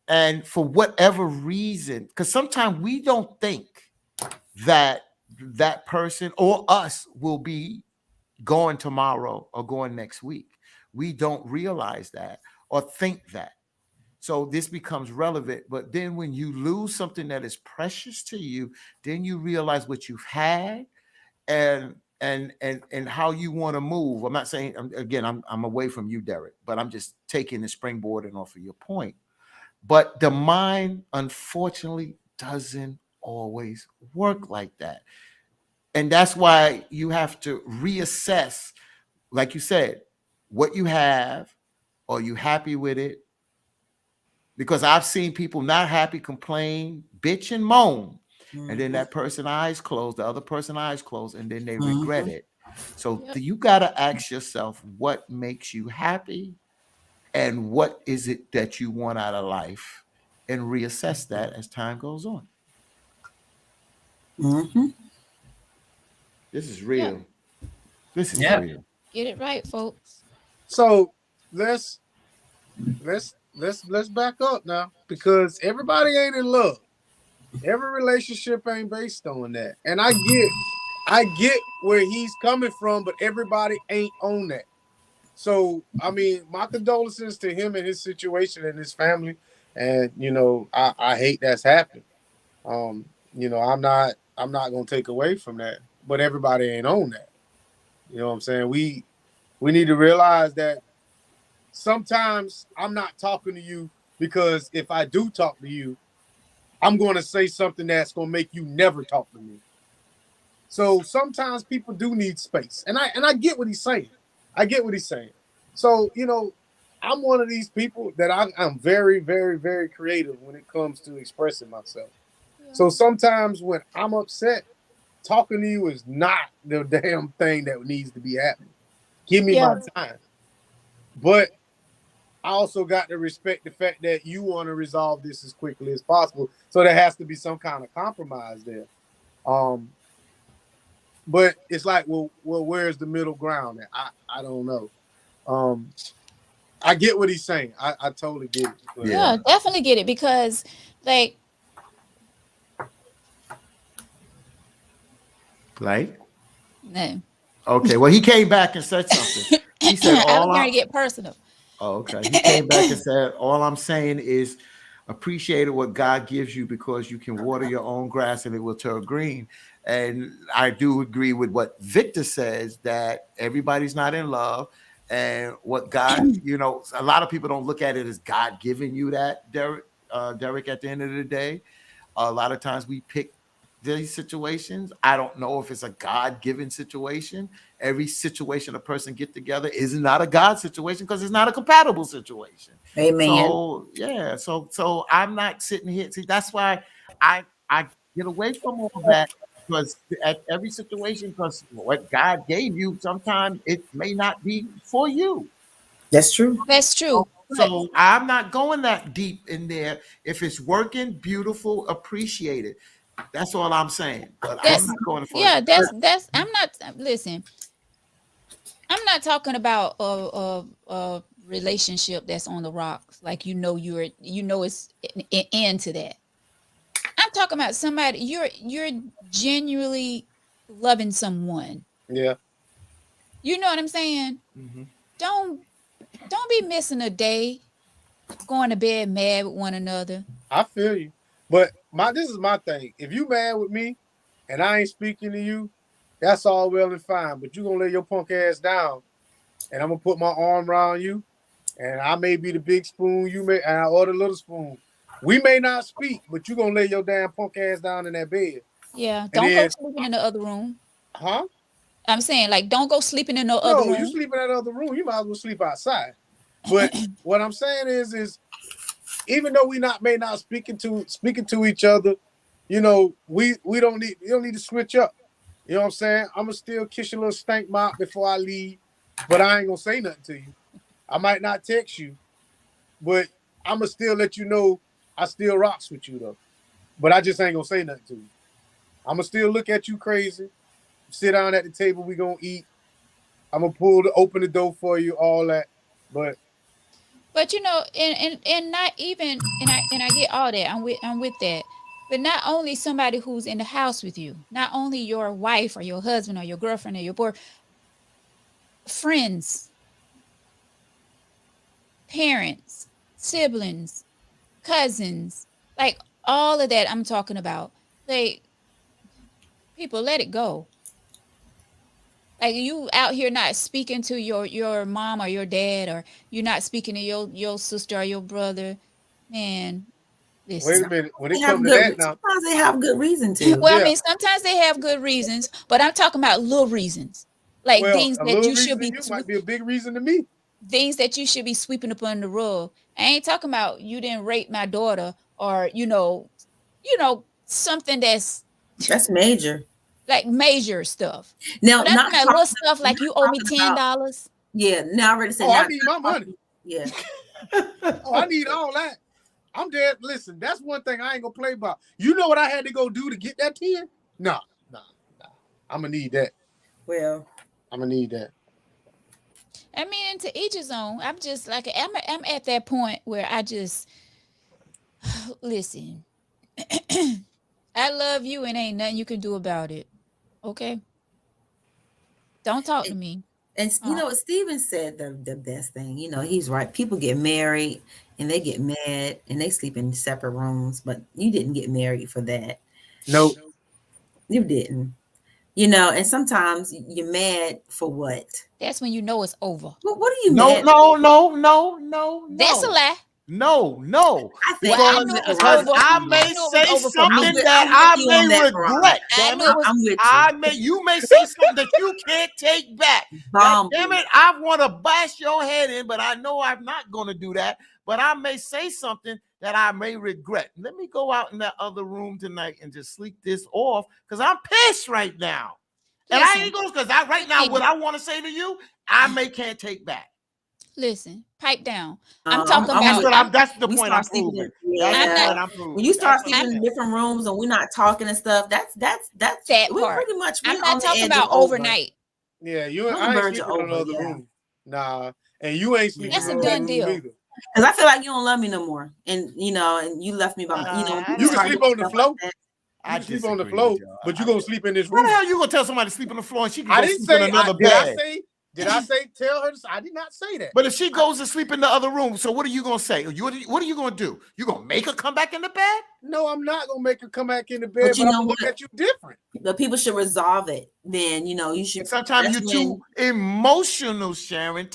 And for whatever reason, because sometimes we don't think that person or us will be going tomorrow or going next week. We don't realize that or think that. So this becomes relevant. But then when you lose something that is precious to you, then you realize what you've had and how you want to move. I'm not saying, again, I'm away from you, Derek, but I'm just taking the springboarding off of your point. But the mind, unfortunately, doesn't always work like that. And that's why you have to reassess, like you said, what you have. Are you happy with it? Because I've seen people not happy, complain, bitch and moan. And then that person eyes closed, the other person eyes closed, and then they regret it. So you got to ask yourself what makes you happy and what is it that you want out of life, and reassess that as time goes on. This is real. This is real. Get it right, folks. So let's back up now, because everybody ain't in love. Every relationship ain't based on that. And I get where he's coming from, but everybody ain't on that. So, I mean, my condolences to him and his situation and his family. And, I hate that's happened. I'm not going to take away from that, but everybody ain't on that. You know what I'm saying? We need to realize that sometimes I'm not talking to you because if I do talk to you, I'm going to say something that's going to make you never talk to me. So sometimes people do need space. And I get what he's saying. So, I'm one of these people that I'm very, very, very creative when it comes to expressing myself. Yeah. So sometimes when I'm upset, talking to you is not the damn thing that needs to be happening. Give me my time. But I also got to respect the fact that you want to resolve this as quickly as possible. So there has to be some kind of compromise there. But it's like, well, where's the middle ground at? I don't know. I get what he's saying. I totally get it. Yeah, definitely get it, because like no. Okay, well, he came back and said something. He said, I was going to get personal. Oh, okay. He came back and said, all I'm saying is appreciate what God gives you because you can water your own grass and it will turn green. And I do agree with what Victor says, that everybody's not in love. And what God, a lot of people don't look at it as God giving you that, Derek, at the end of the day. A lot of times we pick these situations. I don't know if it's a God-given situation. Every situation a person get together is not a God situation because it's not a compatible situation. Amen. So yeah, so I'm not sitting here. See, that's why I get away from all that, because at every situation, because what God gave you, sometimes it may not be for you. That's true. That's true. So I'm not going that deep in there. If it's working, beautiful, appreciate it. That's all I'm saying. But I'm not going for yeah, it. that's I'm not listen. I'm not talking about a relationship that's on the rocks. Like it's an end to that. I'm talking about somebody you're genuinely loving someone. Yeah. You know what I'm saying? Mm-hmm. Don't be missing a day, going to bed mad with one another. I feel you. But this is my thing. If you mad with me and I ain't speaking to you, that's all well and fine. But you gonna lay your punk ass down, and I'm gonna put my arm around you, and I may be the big spoon, or the little spoon. We may not speak, but you gonna lay your damn punk ass down in that bed. Yeah, don't go sleeping in the other room. Huh? I'm saying, like, don't go sleeping in no other room. No, you sleep in that other room. You might as well sleep outside. But what I'm saying is even though we may not speaking to each other, we don't need to switch up. You know what I'm saying? I'm gonna still kiss your little stank mop before I leave, but I ain't gonna say nothing to you. I might not text you, but I'm gonna still let you know I still rocks with you though. But I just ain't gonna say nothing to you. I'm gonna still look at you crazy. Sit down at the table, we gonna eat. I'm gonna open the door for you, all that. But and not even, and I get all that. I'm with that. But not only somebody who's in the house with you, not only your wife or your husband or your girlfriend or your boy, friends, parents, siblings, cousins, like all of that I'm talking about. Like, people, let it go. Like, you out here not speaking to your mom or your dad, or you're not speaking to your sister or your brother, man. Listen. Wait a minute. When it comes to that now, sometimes they have good reason to. Well, I mean, sometimes they have good reasons, but I'm talking about little reasons, like things that you should be. Might be a big reason to me. Things that you should be sweeping up under the rug. I ain't talking about you didn't rape my daughter, or something that's major. Like major stuff. Now, but not little stuff like you owe me $10. Yeah, now I already said. I need my money. Yeah. I need all that. I'm dead. Listen, that's one thing I ain't gonna play about. You know what I had to go do to get that 10? Nah. I'm gonna need that. Well, I'm gonna need that. I mean, to each his own. I'm just like, I'm at that point where I just listen. I love you, and ain't nothing you can do about it. Okay. Don't talk to me. And you know what Steven said, the best thing, he's right. People get married and they get mad and they sleep in separate rooms, but you didn't get married for that. No, you didn't. And sometimes you're mad for what? That's when you know it's over. What are you mad? No. That's a lie. No. Because I may say something that I may regret. You may say something that you can't take back. Damn it, I want to bash your head in, but I know I'm not going to do that. But I may say something that I may regret. Let me go out in that other room tonight and just sleep this off, because I'm pissed right now. And I ain't going to, because right now, what I want to say to you, I can't take back. Listen, pipe down. I'm talking about. That's the point I'm proving. When you start sleeping in different rooms and we're not talking and stuff, that's that we're part. Pretty much. I'm not talking about overnight. Yeah, I ain't sleeping in another room. Nah, and you ain't sleeping. That's a done deal. Because I feel like you don't love me no more, and and you left me by you can sleep on the floor. I sleep on the floor, but you gonna sleep in this room. What the hell you gonna tell somebody to sleep on the floor and she can sleep in another bed? Did I say tell her? I did not say that. But if she goes to sleep in the other room, so what are you gonna say? What are you gonna do? You gonna make her come back in the bed? No, I'm not gonna make her come back in the bed. But you But know I'm look what? at you different. The people should resolve it. Then you should. Sometimes that's you're when- too emotional, Sharon.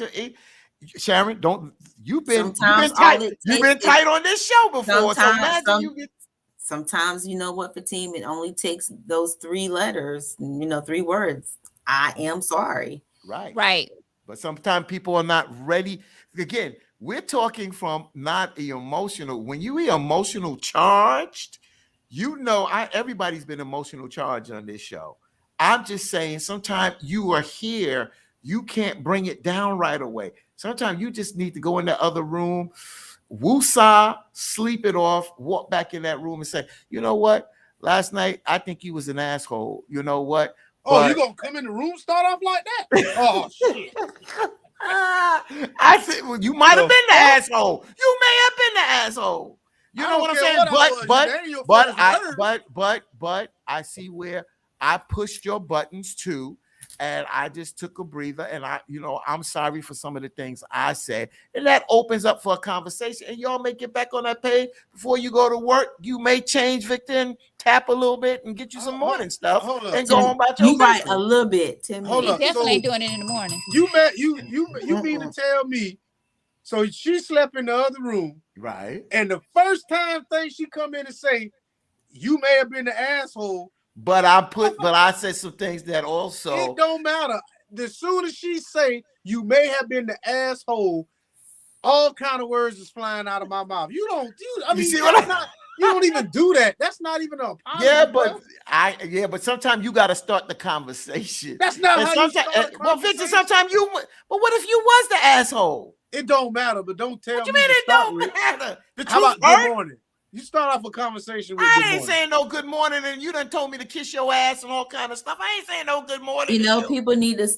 Sharon, don't you've been Sometimes tight. all it You've takes been is- tight on this show before. So Sometimes- imagine you get Sometimes you know what, Fatim, it only takes those 3 letters, 3 words. I am sorry. right. Right. But sometimes people are not ready. Again, we're talking from not emotional. When you are emotional charged, everybody's been emotional charged on this show. I'm just saying sometimes you are here, you can't bring it down right away. Sometimes you just need to go in the other room, woosah, sleep it off, walk back in that room and say, you know what? Last night, I think you was an asshole. You know what? Oh, you gonna come in the room, start off like that? Oh shit! I said, well, you might have been the asshole. You may have been the asshole. You know what I'm saying? But I see where I pushed your buttons too, and I just took a breather, and I'm sorry for some of the things I said, and that opens up for a conversation, and y'all may get back on that page before you go to work. You may change, Victor, and tap a little bit and get you some morning stuff, and go on about your You right business. a little bit, Tim. Hold He up. definitely So- doing it in the morning. You mean to tell me? So she slept in the other room, Right. and the first thing she come in and say, you may have been the asshole. But I said some things that also It don't matter. As soon as she say you may have been the asshole, all kind of words is flying out of my mouth. You don't even do that. That's not even a apology. but sometimes you got to start the conversation. That's not And how you start a well, Victor, conversation. sometimes but what if you was the asshole? It don't matter, but don't tell What you me mean to it start don't with. matter? The How truth about good hurt. morning? You start off a conversation with I good ain't morning. saying no good morning, and you done told me to kiss your ass and all kind of stuff. I ain't saying no good morning. People need to,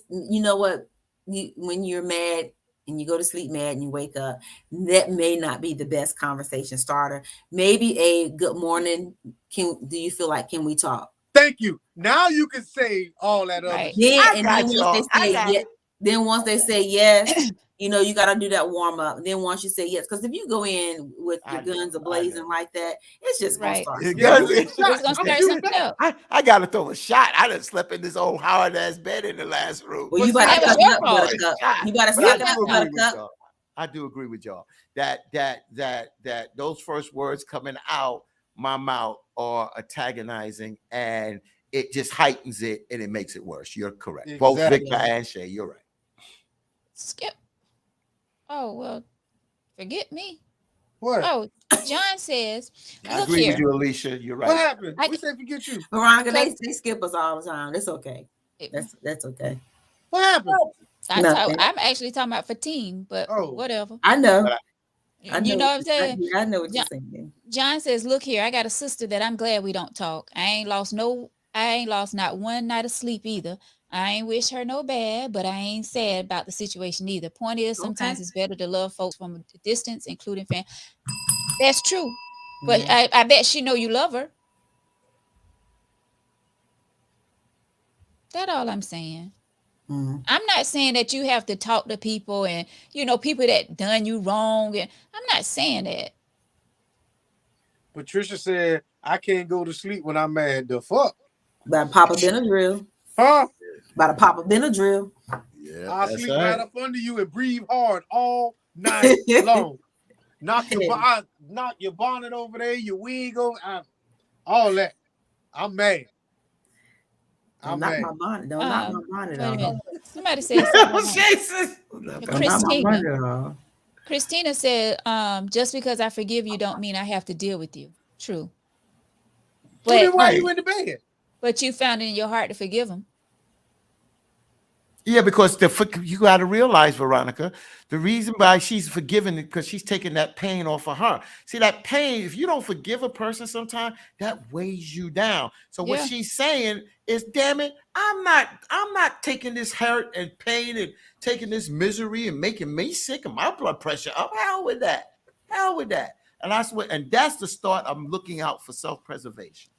what, when you're mad and you go to sleep mad and you wake up, that may not be the best conversation starter. Maybe a good morning. Do you feel like, can we talk? Thank you. Now you can say all that other Right. shit. Then once they say yes, you got to do that warm up. Then once you say yes, because if you go in with your guns ablazing like that, it's just gonna start. It's gonna start something else. I gotta throw a shot. I done slept in this old hard ass bed in the last room. Well, you better suck it up, Buttercup. You better suck it up, Buttercup. I do agree with y'all that those first words coming out my mouth are antagonizing, and it just heightens it and it makes it worse. You're correct. Exactly. Both Victor and Shay, you're right. Skip. Oh, well, forget me. What? Oh, John says, I look agree here. with you, Alicia. You're right. What happened? I- We say forget you. Veronica, they skip us all the time. That's okay. That's okay. What happened? Nothing. I'm actually talking about Fatim, but Oh. whatever. I know. You know what I'm saying? I know what Yeah. you're saying. John says, look here, I got a sister that I'm glad we don't talk. I ain't lost not one night of sleep either. I ain't wish her no bad, but I ain't sad about the situation either. Point is, sometimes it's better to love folks from a distance, including family. That's true. But I bet she know you love her. That's all I'm saying. I'm not saying that you have to talk to people and, people that done you wrong. And I'm not saying that. Patricia said, I can't go to sleep when I'm mad. The fuck? About Papa Benadryl. Huh? About a Papa Benadryl. Yeah, I'll that's sleep right. right up under you and breathe hard all night long. Knock your bonnet over there, your wig over, all that. I'm mad. Don't knock my bonnet. Don't knock my bonnet Wait a off. minute. Somebody said something. Jesus. Don't knock my bonnet off. Christina said, just because I forgive you don't mean I have to deal with you. True. But then why you in the bed? But you found it in your heart to forgive him. Yeah, because you got to realize, Veronica, the reason why she's forgiven it because she's taking that pain off of her. See, that pain, if you don't forgive a person sometimes, that weighs you down. So what she's saying is, damn it, I'm not taking this hurt and pain and taking this misery and making me sick and my blood pressure up. Hell with that. And that's the start. I'm looking out for self-preservation.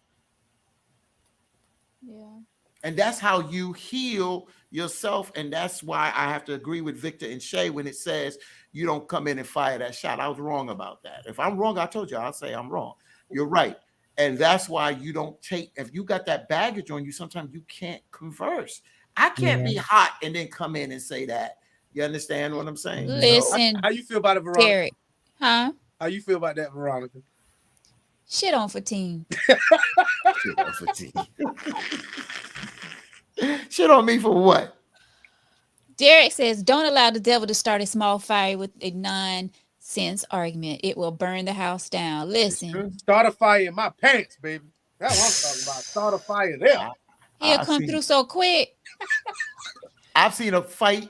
Yeah. And that's how you heal yourself. And that's why I have to agree with Victor and Shay when it says you don't come in and fire that shot. I was wrong about that. If I'm wrong, I told you, I'll say I'm wrong. You're right. And that's why you don't take, if you got that baggage on you, sometimes you can't converse. I can't be hot and then come in and say that. You understand what I'm saying? Listen, How you feel about it, Veronica? Derek, huh? How you feel about that, Veronica? Shit on for team. Shit on for tea. Shit on me for what? Derek says, don't allow the devil to start a small fire with a nonsense argument. It will burn the house down. Listen. Start a fire in my pants, baby. That's what I'm talking about. Start a fire there. He'll come through so quick. I've seen a fight.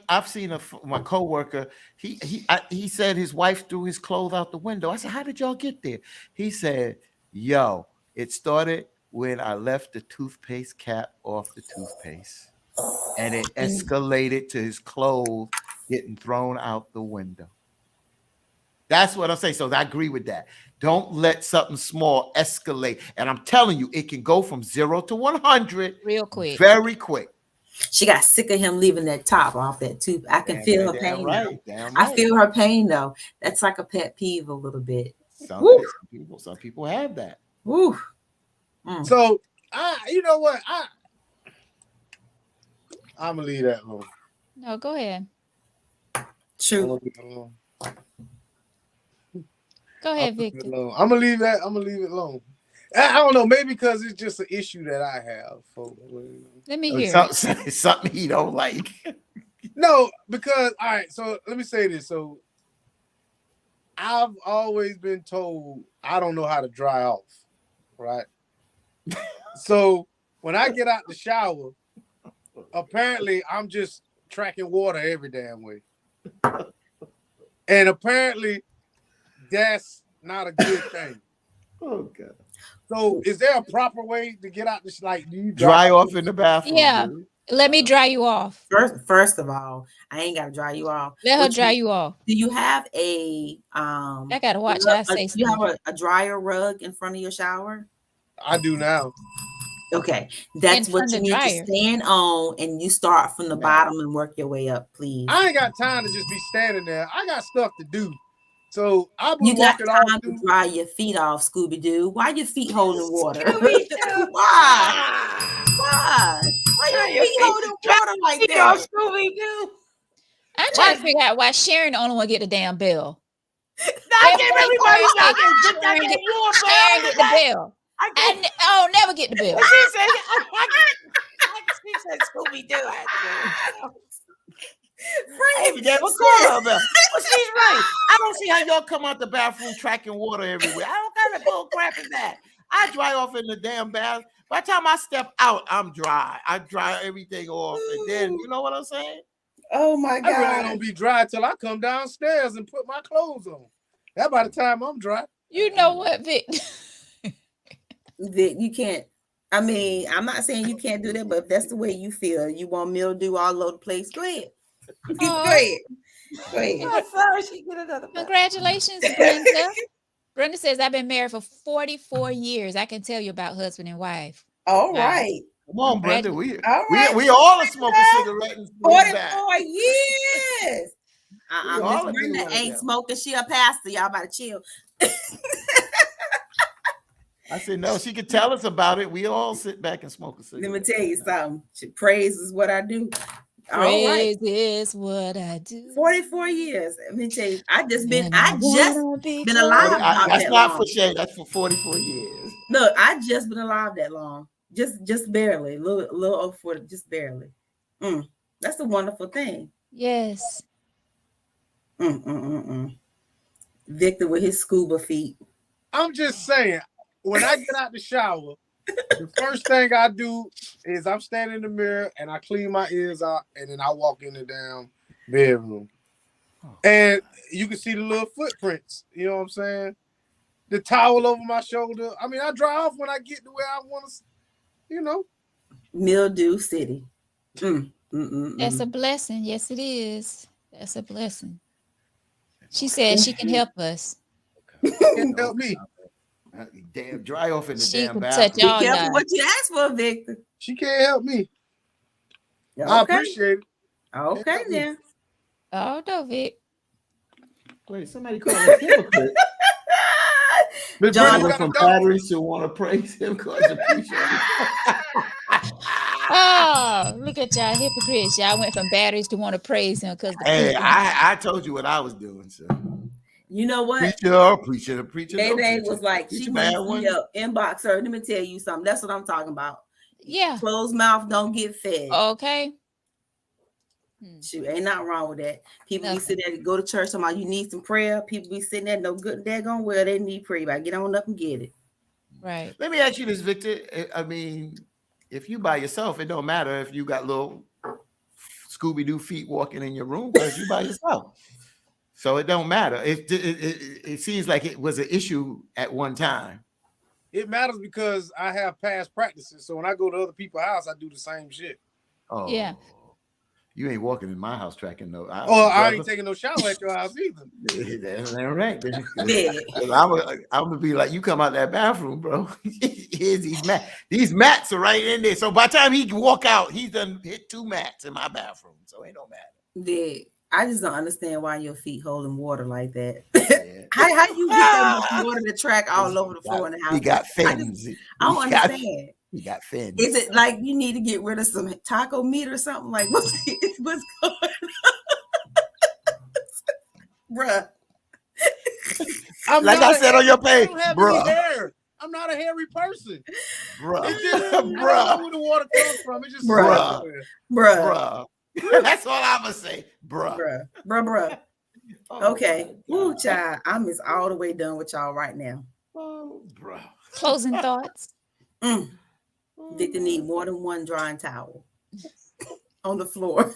My coworker. He said his wife threw his clothes out the window. I said, "How did y'all get there?" He said, "Yo, it started when I left the toothpaste cap off the toothpaste, and it escalated to his clothes getting thrown out the window." That's what I'm saying. So I agree with that. Don't let something small escalate. And I'm telling you, it can go from 0 to 100 real quick, very quick. She got sick of him leaving that top off that tooth. I can feel her pain. Right, I feel her pain though. That's like a pet peeve a little bit. Some people have that. Woo. So you know what? I'm gonna leave that alone. No, go ahead. True. Go ahead, Victor. I'm gonna leave that. I'm gonna leave it alone. I don't know. Maybe because it's just an issue that I have. Let me hear it. Something he don't like. No, because all right. So let me say this. So I've always been told I don't know how to dry off, right? So when I get out the shower, apparently I'm just tracking water every damn way, and apparently that's not a good thing. Oh God. So is there a proper way to get out this? Like, do you dry off in the bathroom? Yeah. Dude? Let me dry you off. First of all, I ain't gotta dry you off. Let her dry you off. Do you have a I gotta watch how I say you have a dryer rug in front of your shower? I do now. Okay, that's what you need to stand on, and you start from the bottom and work your way up, please. I ain't got time to just be standing there. I got stuff to do. So I'll be you got walking time to dry your feet off, Scooby Doo. Why your feet holding water? Why? Why your feet holding water like that, Scooby Doo? I'm trying to figure out why Sharon the only one get the damn bill. I give everybody Sharon get the bill. I'll never get the bill. She said Scooby Doo. But she's right. I don't see how y'all come out the bathroom tracking water everywhere. I don't kind of bull crap is that. I dry off in the damn bath. By the time I step out, I'm dry. I dry everything off, and then you know what I'm saying? Oh my God! I really don't be dry till I come downstairs and put my clothes on. That by the time I'm dry. You know what, Vic? Vic, you can't. I mean, I'm not saying you can't do that, but if that's the way you feel, you want mildew all over the place, go ahead. Go ahead. Congratulations, Brenda. Brenda says, I've been married for 44 years. I can tell you about husband and wife. All right. Come on, Brenda. We all are smoking cigarettes. 44 years. Miss Brenda ain't smoking. She a pastor. Y'all about to chill. I said, no, she could tell us about it. We all sit back and smoke a cigarette. Let me tell you something. Praise is what I do. Praise is what I do. 44 years. Let me tell you, I just been alive. That's not for shame. That's for 44 years. Look, I just been alive that long. Just barely. A little over 40, just barely. That's a wonderful thing. Yes. Victor with his scuba feet. I'm just saying, when I get out the shower, the first thing I do is I'm standing in the mirror and I clean my ears out, and then I walk in the damn bedroom. And you can see the little footprints, you know what I'm saying? The towel over my shoulder. I mean, I dry off when I get to where I want to, you know. Mildew City. That's a blessing. Yes, it is. That's a blessing. She said she can help us. Can't help me. Damn, dry off in the she damn can bathroom. touch all Be careful what you ask for, Victor. She can't help me. I Okay. appreciate it. Okay then. Oh, no, Vic. Wait, somebody called us hypocrite. Miss John- Brittany, I you went got a from dog. batteries to want to praise him because appreciate it. Oh, look at y'all hypocrites. Y'all went from batteries to want to praise him because the Hey, fruit. I told you what I was doing, sir. You know what? Preacher. They no preacher. was like, Preacher she bad needs one. to inbox her. Let me tell you something. That's what I'm talking about. Yeah. Closed mouth don't get fed. Okay. Shoot, ain't nothing wrong with that. People be Nothing. sitting there, go to church, talking about you need some prayer. People be sitting there, no good daggone well, they need prayer. But get on up and get it. Right. Let me ask you this, Victor. I mean, if you by yourself, it don't matter if you got little Scooby-Doo feet walking in your room because you by yourself. So it don't matter. It seems like it was an issue at one time. It matters because I have past practices. So when I go to other people's house, I do the same shit. Oh, Yeah. You ain't walking in my house tracking no. I ain't taking no shower at your house either. That's right. Yeah. I'm gonna be like, you come out that bathroom, bro. Here's these mats. These mats are right in there. So by the time he can walk out, he's done hit 2 mats in my bathroom. So it don't matter. Yeah. I just don't understand why your feet holding water like that. Yeah. How you get that much water to track all over the floor in the house? He got fins. I don't understand. He got fins. Is it like you need to get rid of some taco meat or something? Like what's going on? Bruh. Like I said on your page, I don't have bruh. any hair. I'm not a hairy person. Bruh. It's just, I don't know where the water comes from. It's just Bruh. somewhere. Bruh. That's all I'm gonna say. Bruh. Bruh. Oh, Okay. my Woo, God. child. I'm just all the way done with y'all right now. Oh, bruh. Closing thoughts. Victor need more than one drying towel on the floor.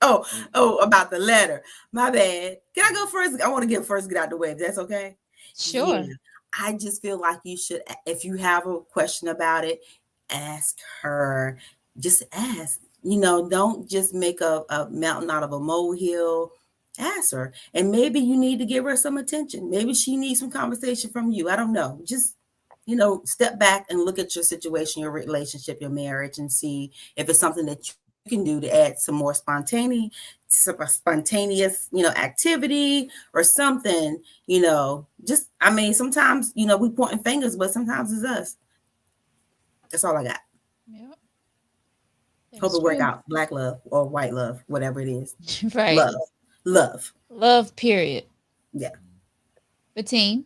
Oh, about the letter. My bad. Can I go first? I want to get out the way. If that's okay. Sure. Yeah. I just feel like you should, if you have a question about it, ask her. Just ask. Don't just make a mountain out of a molehill. Ask her. And maybe you need to give her some attention. Maybe she needs some conversation from you. I don't know. Just, step back and look at your situation, your relationship, your marriage, and see if it's something that you can do to add some more spontaneous, activity or something, sometimes, we pointing fingers, but sometimes it's us. That's all I got. Yep. Hope it work out. Black love or white love, whatever it is. Right. Love, period. Yeah. Bettine.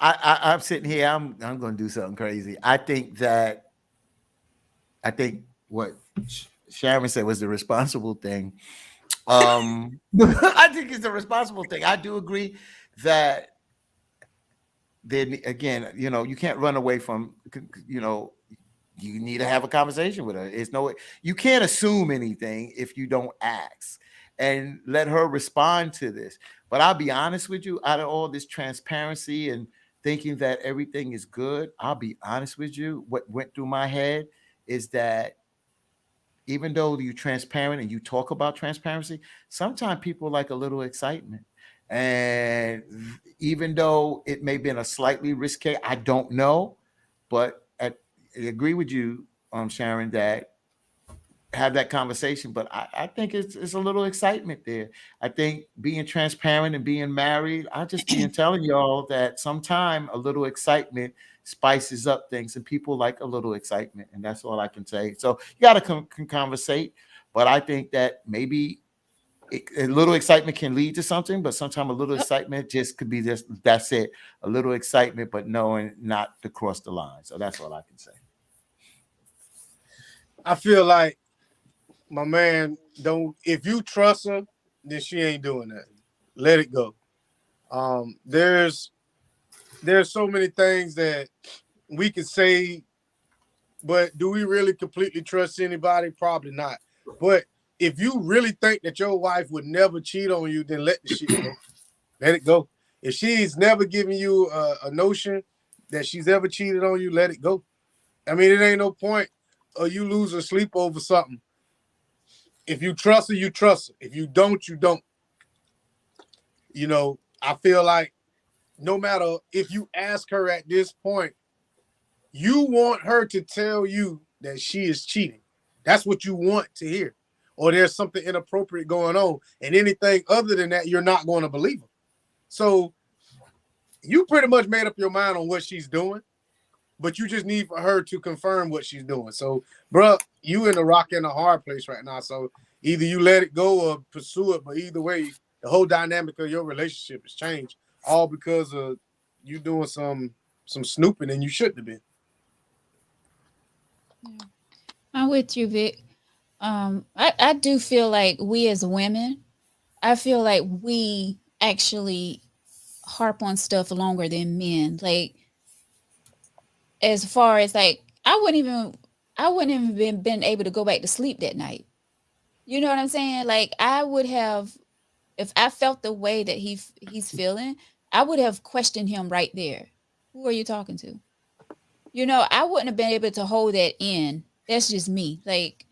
I'm sitting here. I'm going to do something crazy. I think what Sharon said was the responsible thing. I think it's the responsible thing. I do agree that then again, you can't run away from, you need to have a conversation with her. You can't assume anything if you don't ask and let her respond to this. But I'll be honest with you, out of all this transparency and thinking that everything is good, I'll be honest with you, what went through my head is that even though you're transparent and you talk about transparency, sometimes people like a little excitement. And even though it may have been a slightly risky, I don't know, but I agree with you, Sharon, that have that conversation. But I think it's a little excitement there. I think being transparent and being married, I just been telling y'all that sometime a little excitement spices up things, and people like a little excitement, and that's all I can say. So you got to conversate, but I think that maybe a little excitement can lead to something, but sometimes a little excitement just could be that's it, a little excitement, but knowing not to cross the line. So that's all I can say. I feel like my man if you trust her, then she ain't doing that. Let it go. There's so many things that we can say, but do we really completely trust anybody? Probably not. But if you really think that your wife would never cheat on you, then let the shit go. Let it go. If she's never given you a notion that she's ever cheated on you, let it go. I mean, it ain't no point of you losing sleep over something. If you trust her, you trust her. If you don't, you don't. I feel like no matter if you ask her at this point, you want her to tell you that she is cheating. That's what you want to hear. Or there's something inappropriate going on. And anything other than that, you're not going to believe them. So you pretty much made up your mind on what she's doing, but you just need for her to confirm what she's doing. So, bro, you in the rock and a hard place right now. So either you let it go or pursue it. But either way, the whole dynamic of your relationship has changed, all because of you doing some snooping and you shouldn't have been. Yeah. I'm with you, Vic. I do feel like we as women, I feel like we actually harp on stuff longer than men. Like, as far as like, I wouldn't even been able to go back to sleep that night. You know what I'm saying? Like, I would have, if I felt the way that he's feeling, I would have questioned him right there. Who are you talking to? You know, I wouldn't have been able to hold that in. That's just me. Like,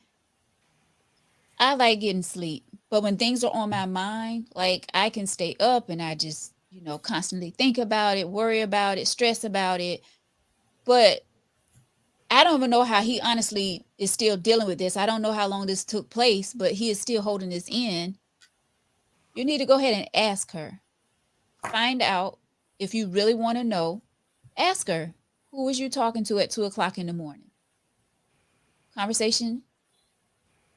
I like getting sleep, but when things are on my mind, like I can stay up and I just, constantly think about it, worry about it, stress about it. But I don't even know how he honestly is still dealing with this. I don't know how long this took place, but he is still holding this in. You need to go ahead and ask her. Find out if you really want to know. Ask her, who was you talking to at 2:00 in the morning? Conversation,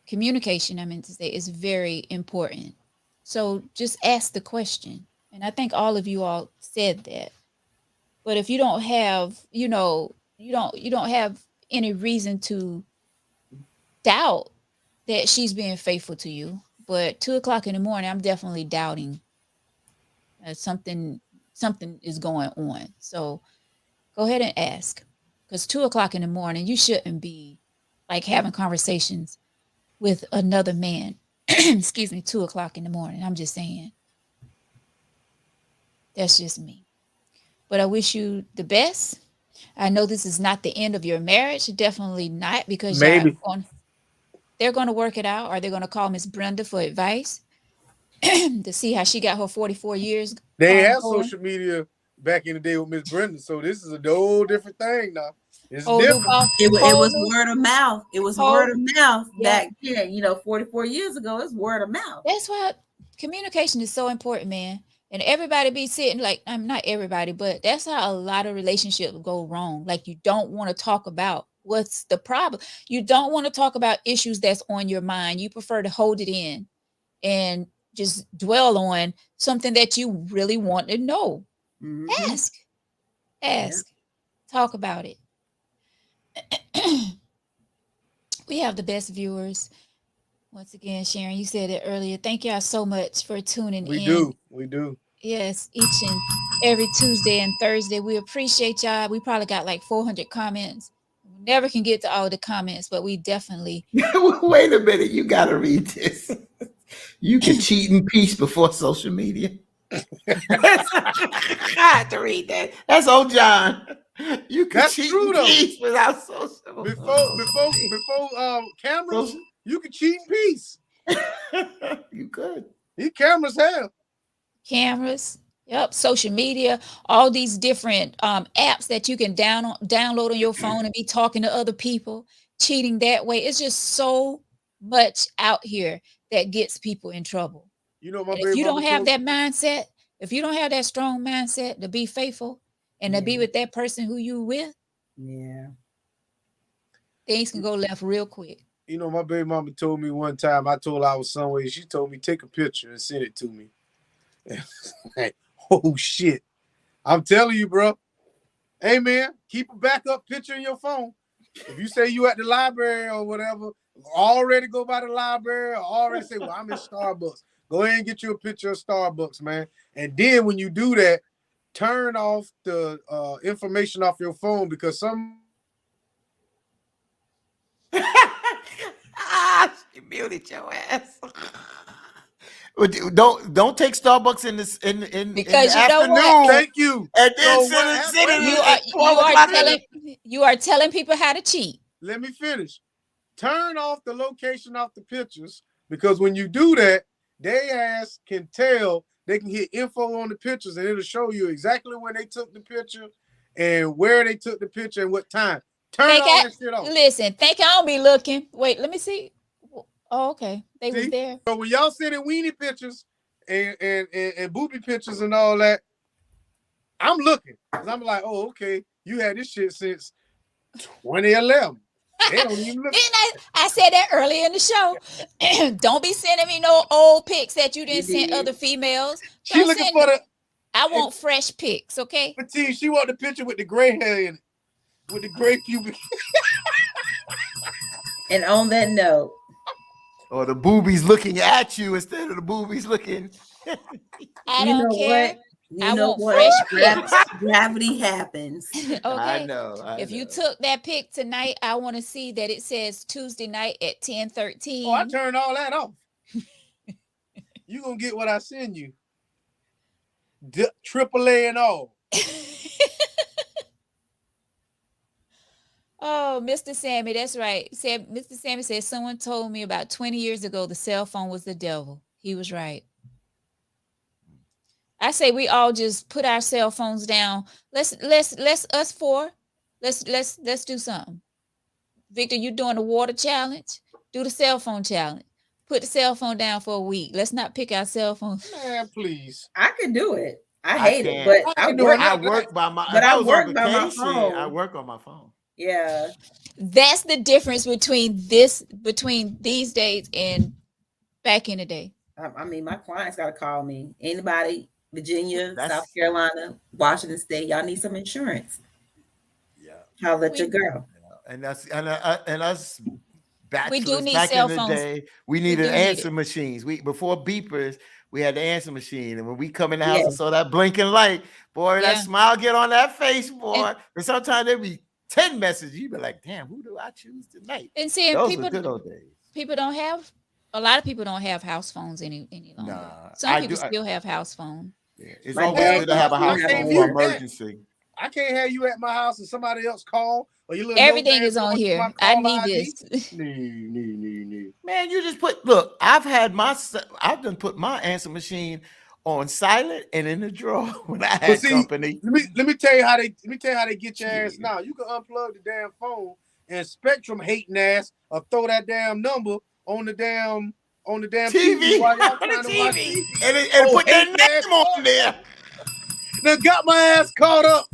communication, I meant to say, is very important. So just ask the question. And I think all of you all said that. But if you don't have, you don't have any reason to doubt that she's being faithful to you. But 2:00 in the morning, I'm definitely doubting something is going on. So go ahead and ask, because 2:00 in the morning, you shouldn't be like having conversations with another man. Excuse me, 2:00 in the morning. I'm just saying. That's just me. But I wish you the best. I know this is not the end of your marriage. Definitely not, because Maybe. they're going to work it out, or they're going to call Miss Brenda for advice to see how she got her 44 years. They had social media back in the day with Miss Brenda, so this is a whole different thing now. It's different. It was word of mouth. It was word of mouth back then. 44 years ago, it's word of mouth. That's why communication is so important, man. And everybody be sitting like, not everybody, but that's how a lot of relationships go wrong. Like, you don't want to talk about what's the problem. You don't want to talk about issues that's on your mind. You prefer to hold it in and just dwell on something that you really want to know. Mm-hmm. Ask, talk about it. We have the best viewers. Once again, Sharon, you said it earlier. Thank y'all so much for tuning in. We do. Yes, each and every Tuesday and Thursday. We appreciate y'all. We probably got like 400 comments. We never can get to all the comments, but we definitely. Wait a minute. You got to read this. You can cheat in peace before social media. I had to read that. That's old John. You can cheat in peace without social. Before cameras. You can cheat in peace. You could. These cameras have. Cameras. Yep. Social media. All these different apps that you can download on your phone and be talking to other people, cheating that way. It's just so much out here that gets people in trouble. If you don't have that mindset, if you don't have that strong mindset to be faithful and to be with that person who you with, things can go left real quick. My baby mama told me one time, I told her I was somewhere, she told me, take a picture and send it to me. Like, oh, shit. I'm telling you, bro. Hey, man, keep a backup picture in your phone. If you say you at the library or whatever, already go by the library or already say, well, I'm in Starbucks. Go ahead and get you a picture of Starbucks, man. And then when you do that, turn off the information off your phone, because some... She muted your ass. Don't take Starbucks in the afternoon. Thank you. And then you are telling people how to cheat. Let me finish. Turn off the location off the pictures, because when you do that, they ass can tell. They can hit info on the pictures, and it'll show you exactly when they took the picture and where they took the picture and what time. Turn Think all I that shit off. listen? Think I don't be looking? Wait, let me see. Oh, okay, they was See? there. So when y'all sending weenie pictures and booby pictures and all that, I'm looking. Cause I'm like, oh, okay, you had this shit since 2011. They don't even look. Didn't I said that earlier in the show. Don't be sending me no old pics that you didn't send did. other females. She Don't looking send for me. the I want fresh pics, okay? petite. She want the picture with the gray hair in it, with the gray pubic. And on that note, Or the boobies looking at you instead of the boobies looking. I you don't know care. what? You I know want what? fresh pics. Gravity happens. Okay. I know. If you took that pic tonight, I want to see that it says Tuesday night at 10:13. Oh, I turned all that off. You gonna get what I send you. AAA and all. Oh, Mr. Sammy, that's right. Mr. Sammy said someone told me about 20 years ago the cell phone was the devil. He was right. I say we all just put our cell phones down. Let's us four. Let's do something. Victor, you doing the water challenge? Do the cell phone challenge. Put the cell phone down for a week. Let's not pick our cell phones. Man, please. I could do it. I I hate it, can't. but I I can do work. it. I work by my. But If I I was work on by my vacation, phone. I work on my phone. Yeah. That's the difference between these days and back in the day. I mean, my clients got to call me. Anybody, Virginia, That's- South Carolina, Washington State, y'all need some insurance. Yeah. Holla at your girl. And us bachelors We do need back cell in the phones. day, we needed do need answer it. machines. Before beepers, we had the answer machine. And when we come in the house Yes. and saw that blinking light, boy, Yeah. that smile get on that face, boy. And sometimes there'd be 10 messages. You'd be like, damn, who do I choose tonight? And seeing Those were good old days. people don't have a lot of people don't have house phones any longer. Nah, Some I people do- still have house phones. Yeah. It's My always dad good to have a used to house have phone a for mute that. emergency. I can't have you at my house and somebody else call or your little Everything notepad is on going through here. my I call need ID. this. No. Man, you just look, I've done put my answer machine on silent and in the drawer when I had see, company. Let me tell you how they get your ass Shit. now. You can unplug the damn phone and Spectrum hating ass or throw that damn number on the damn TV, while y'all on the trying to watch TV, TV. and Oh, put their hating ass name on there. Now got my ass caught up.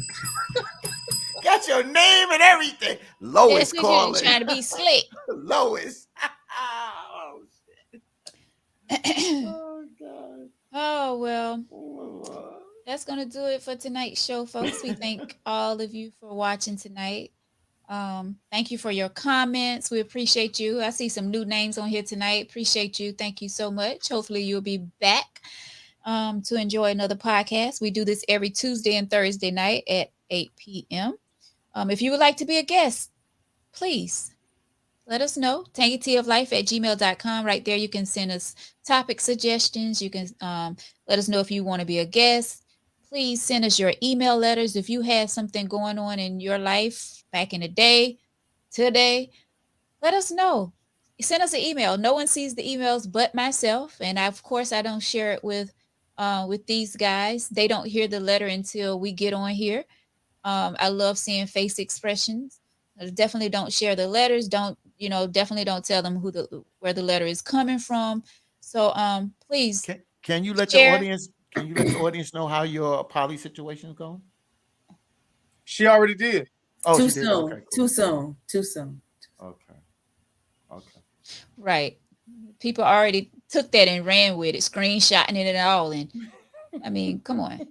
Got your name and everything. Lois That's what you're calling. trying to be slick. Lois. Oh, shit. Oh, God. Oh well, Oh, that's gonna do it for tonight's show, folks. We thank all of you for watching tonight. Thank you for your comments. We appreciate you. I see some new names on here tonight. Appreciate you. Thank you so much. Hopefully you'll be back to enjoy another podcast. We do this every Tuesday and Thursday night at 8 p.m. If you would like to be a guest, please let us know. tangyteaoflife@gmail.com. Right there, you can send us topic suggestions. You can let us know if you want to be a guest. Please send us your email letters if you have something going on in your life back in the day, today. Let us know. Send us an email. No one sees the emails but myself, and of course, I don't share it with these guys. They don't hear the letter until we get on here. I love seeing face expressions. I definitely don't share the letters. Definitely don't tell them where the letter is coming from. So please. Can you let share. the audience know how your poly situation is going? She already did. Oh, Too she did? soon. Okay, cool. Too soon. Okay. Right. People already took that and ran with it, screenshotting it and all. And I mean, come on.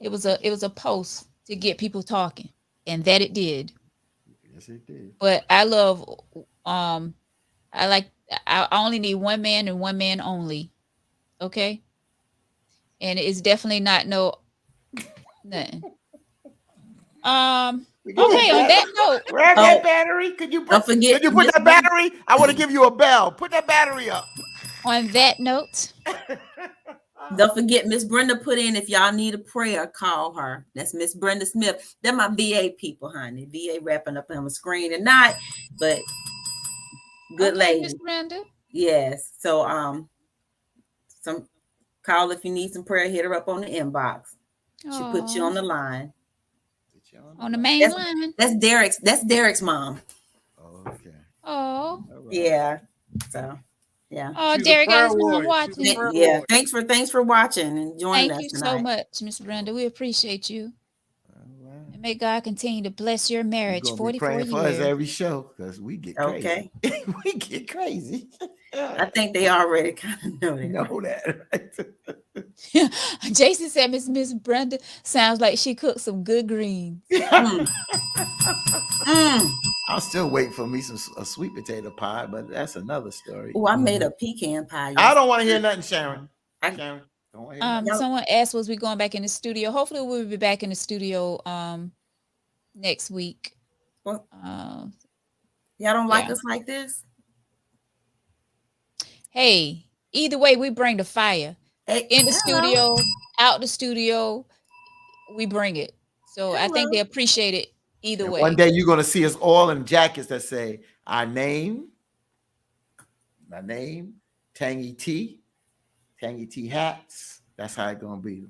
It was a post to get people talking, and that it did. Yes, it did. But I love I only need one man and one man only. Okay. And it's definitely not nothing. Okay, on that note. Grab that battery. Could you Don't forget. Could you put that battery? I want to give you a bell. Put that battery up. On that note. Don't forget, Miss Brenda put in, if y'all need a prayer, call her. That's Miss Brenda Smith. They're my VA people, honey. VA wrapping up on the screen tonight, but good lady. Miss Brenda. Yes. So some call if you need some prayer, hit her up on the inbox. She put you on the line. On the main That's- line. That's Derek's mom. Okay. Oh. All right. Yeah. So yeah. Oh, She's a Derek prayer got his mom warrior. She's a watching. prayer Yeah. warrior. Thanks for watching and joining Thank us you tonight. so much, Miss Brenda. We appreciate you. All right. And may God continue to bless your You're marriage. gonna be 44 praying for us years. every show because we get crazy. Okay. We get crazy. I think they already kind of know that. know that. Right? Jason said Miss Brenda sounds like she cooked some good greens. Mm. Mm. I'm still waiting for me a sweet potato pie, but that's another story. Oh, I made a pecan pie. I don't want to hear nothing, Sharon. I- Sharon, don't want to hear nothing. Y'all- Someone asked, was we going back in the studio? Hopefully we'll be back in the studio next week. Well, Um, y'all don't like Yeah. us like this? hey, either way, we bring the fire. Hey, In the hello. studio, out the studio, we bring it. So I think they Hello. appreciate it either And way. one day you're gonna see us all in jackets that say our name, my name, Tangy T hats. That's how it's gonna be.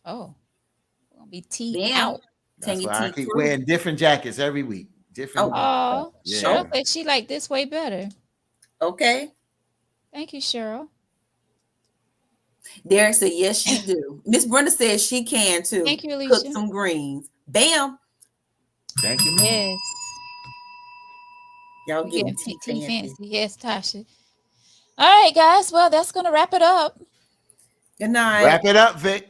Oh, we're gonna be tea Damn. out. That's Tangy why I Tea keep crew. wearing different jackets every week. Different. Oh, Yeah. Cheryl said she liked this way better. Okay. Thank you, Cheryl. Derek said, yes, you do. Miss Brenda says she can too. Thank you, Cook Alicia. some greens. Bam. Thank you, man. Yes. Y'all We getting getting tea tea fancy. fancy. Yes, Tasha. All right, guys. Well, that's gonna wrap it up. Good night. Wrap it up, Vic.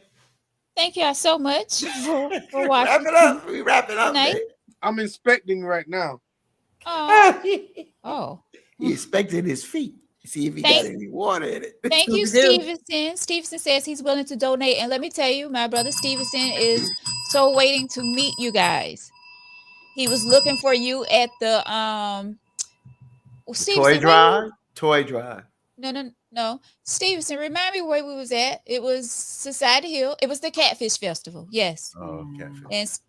Thank y'all so much for Wrap watching. it up. We wrap it up, Night. Vic. I'm inspecting right now. Oh, He oh. inspected his feet. See if he Thank- got any water in it. Thank you, Scooby-Doo. Stevenson. Stevenson says he's willing to donate. And let me tell you, my brother Stevenson is so waiting to meet you guys. He was looking for you at the Stevenson, Toy where you- drive. Toy drive. No. Stevenson, remind me where we was at. It was Society Hill. It was the Catfish Festival. Yes. Oh, okay. And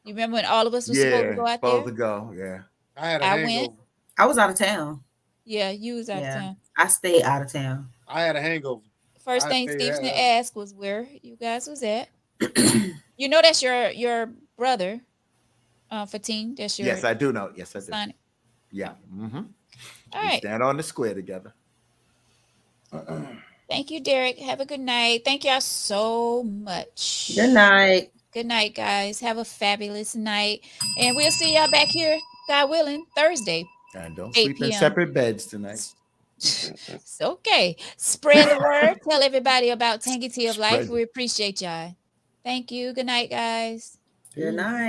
you remember when all of us were supposed to go out supposed there? to go. Yeah. I had a I hangover. went. I was out of town. Yeah, you was out Yeah. of town. I stayed out of town. I had a hangover. First I thing stayed Stevenson out. asked was where you guys was at. You know that's your brother, Fatine. That's your Yes, I do know. Yes, I do. son. Yeah. Mm-hmm. All We right. stand on the square together. Thank you, Derek. Have a good night. Thank y'all so much. Good night. Good night, guys. Have a fabulous night. And we'll see y'all back here, God willing, Thursday. And don't 8 sleep in p.m. separate beds tonight. It's okay. Spread the word. Tell everybody about Tangy Tea of Life. Spread it. We appreciate y'all. Thank you. Good night, guys. Good night.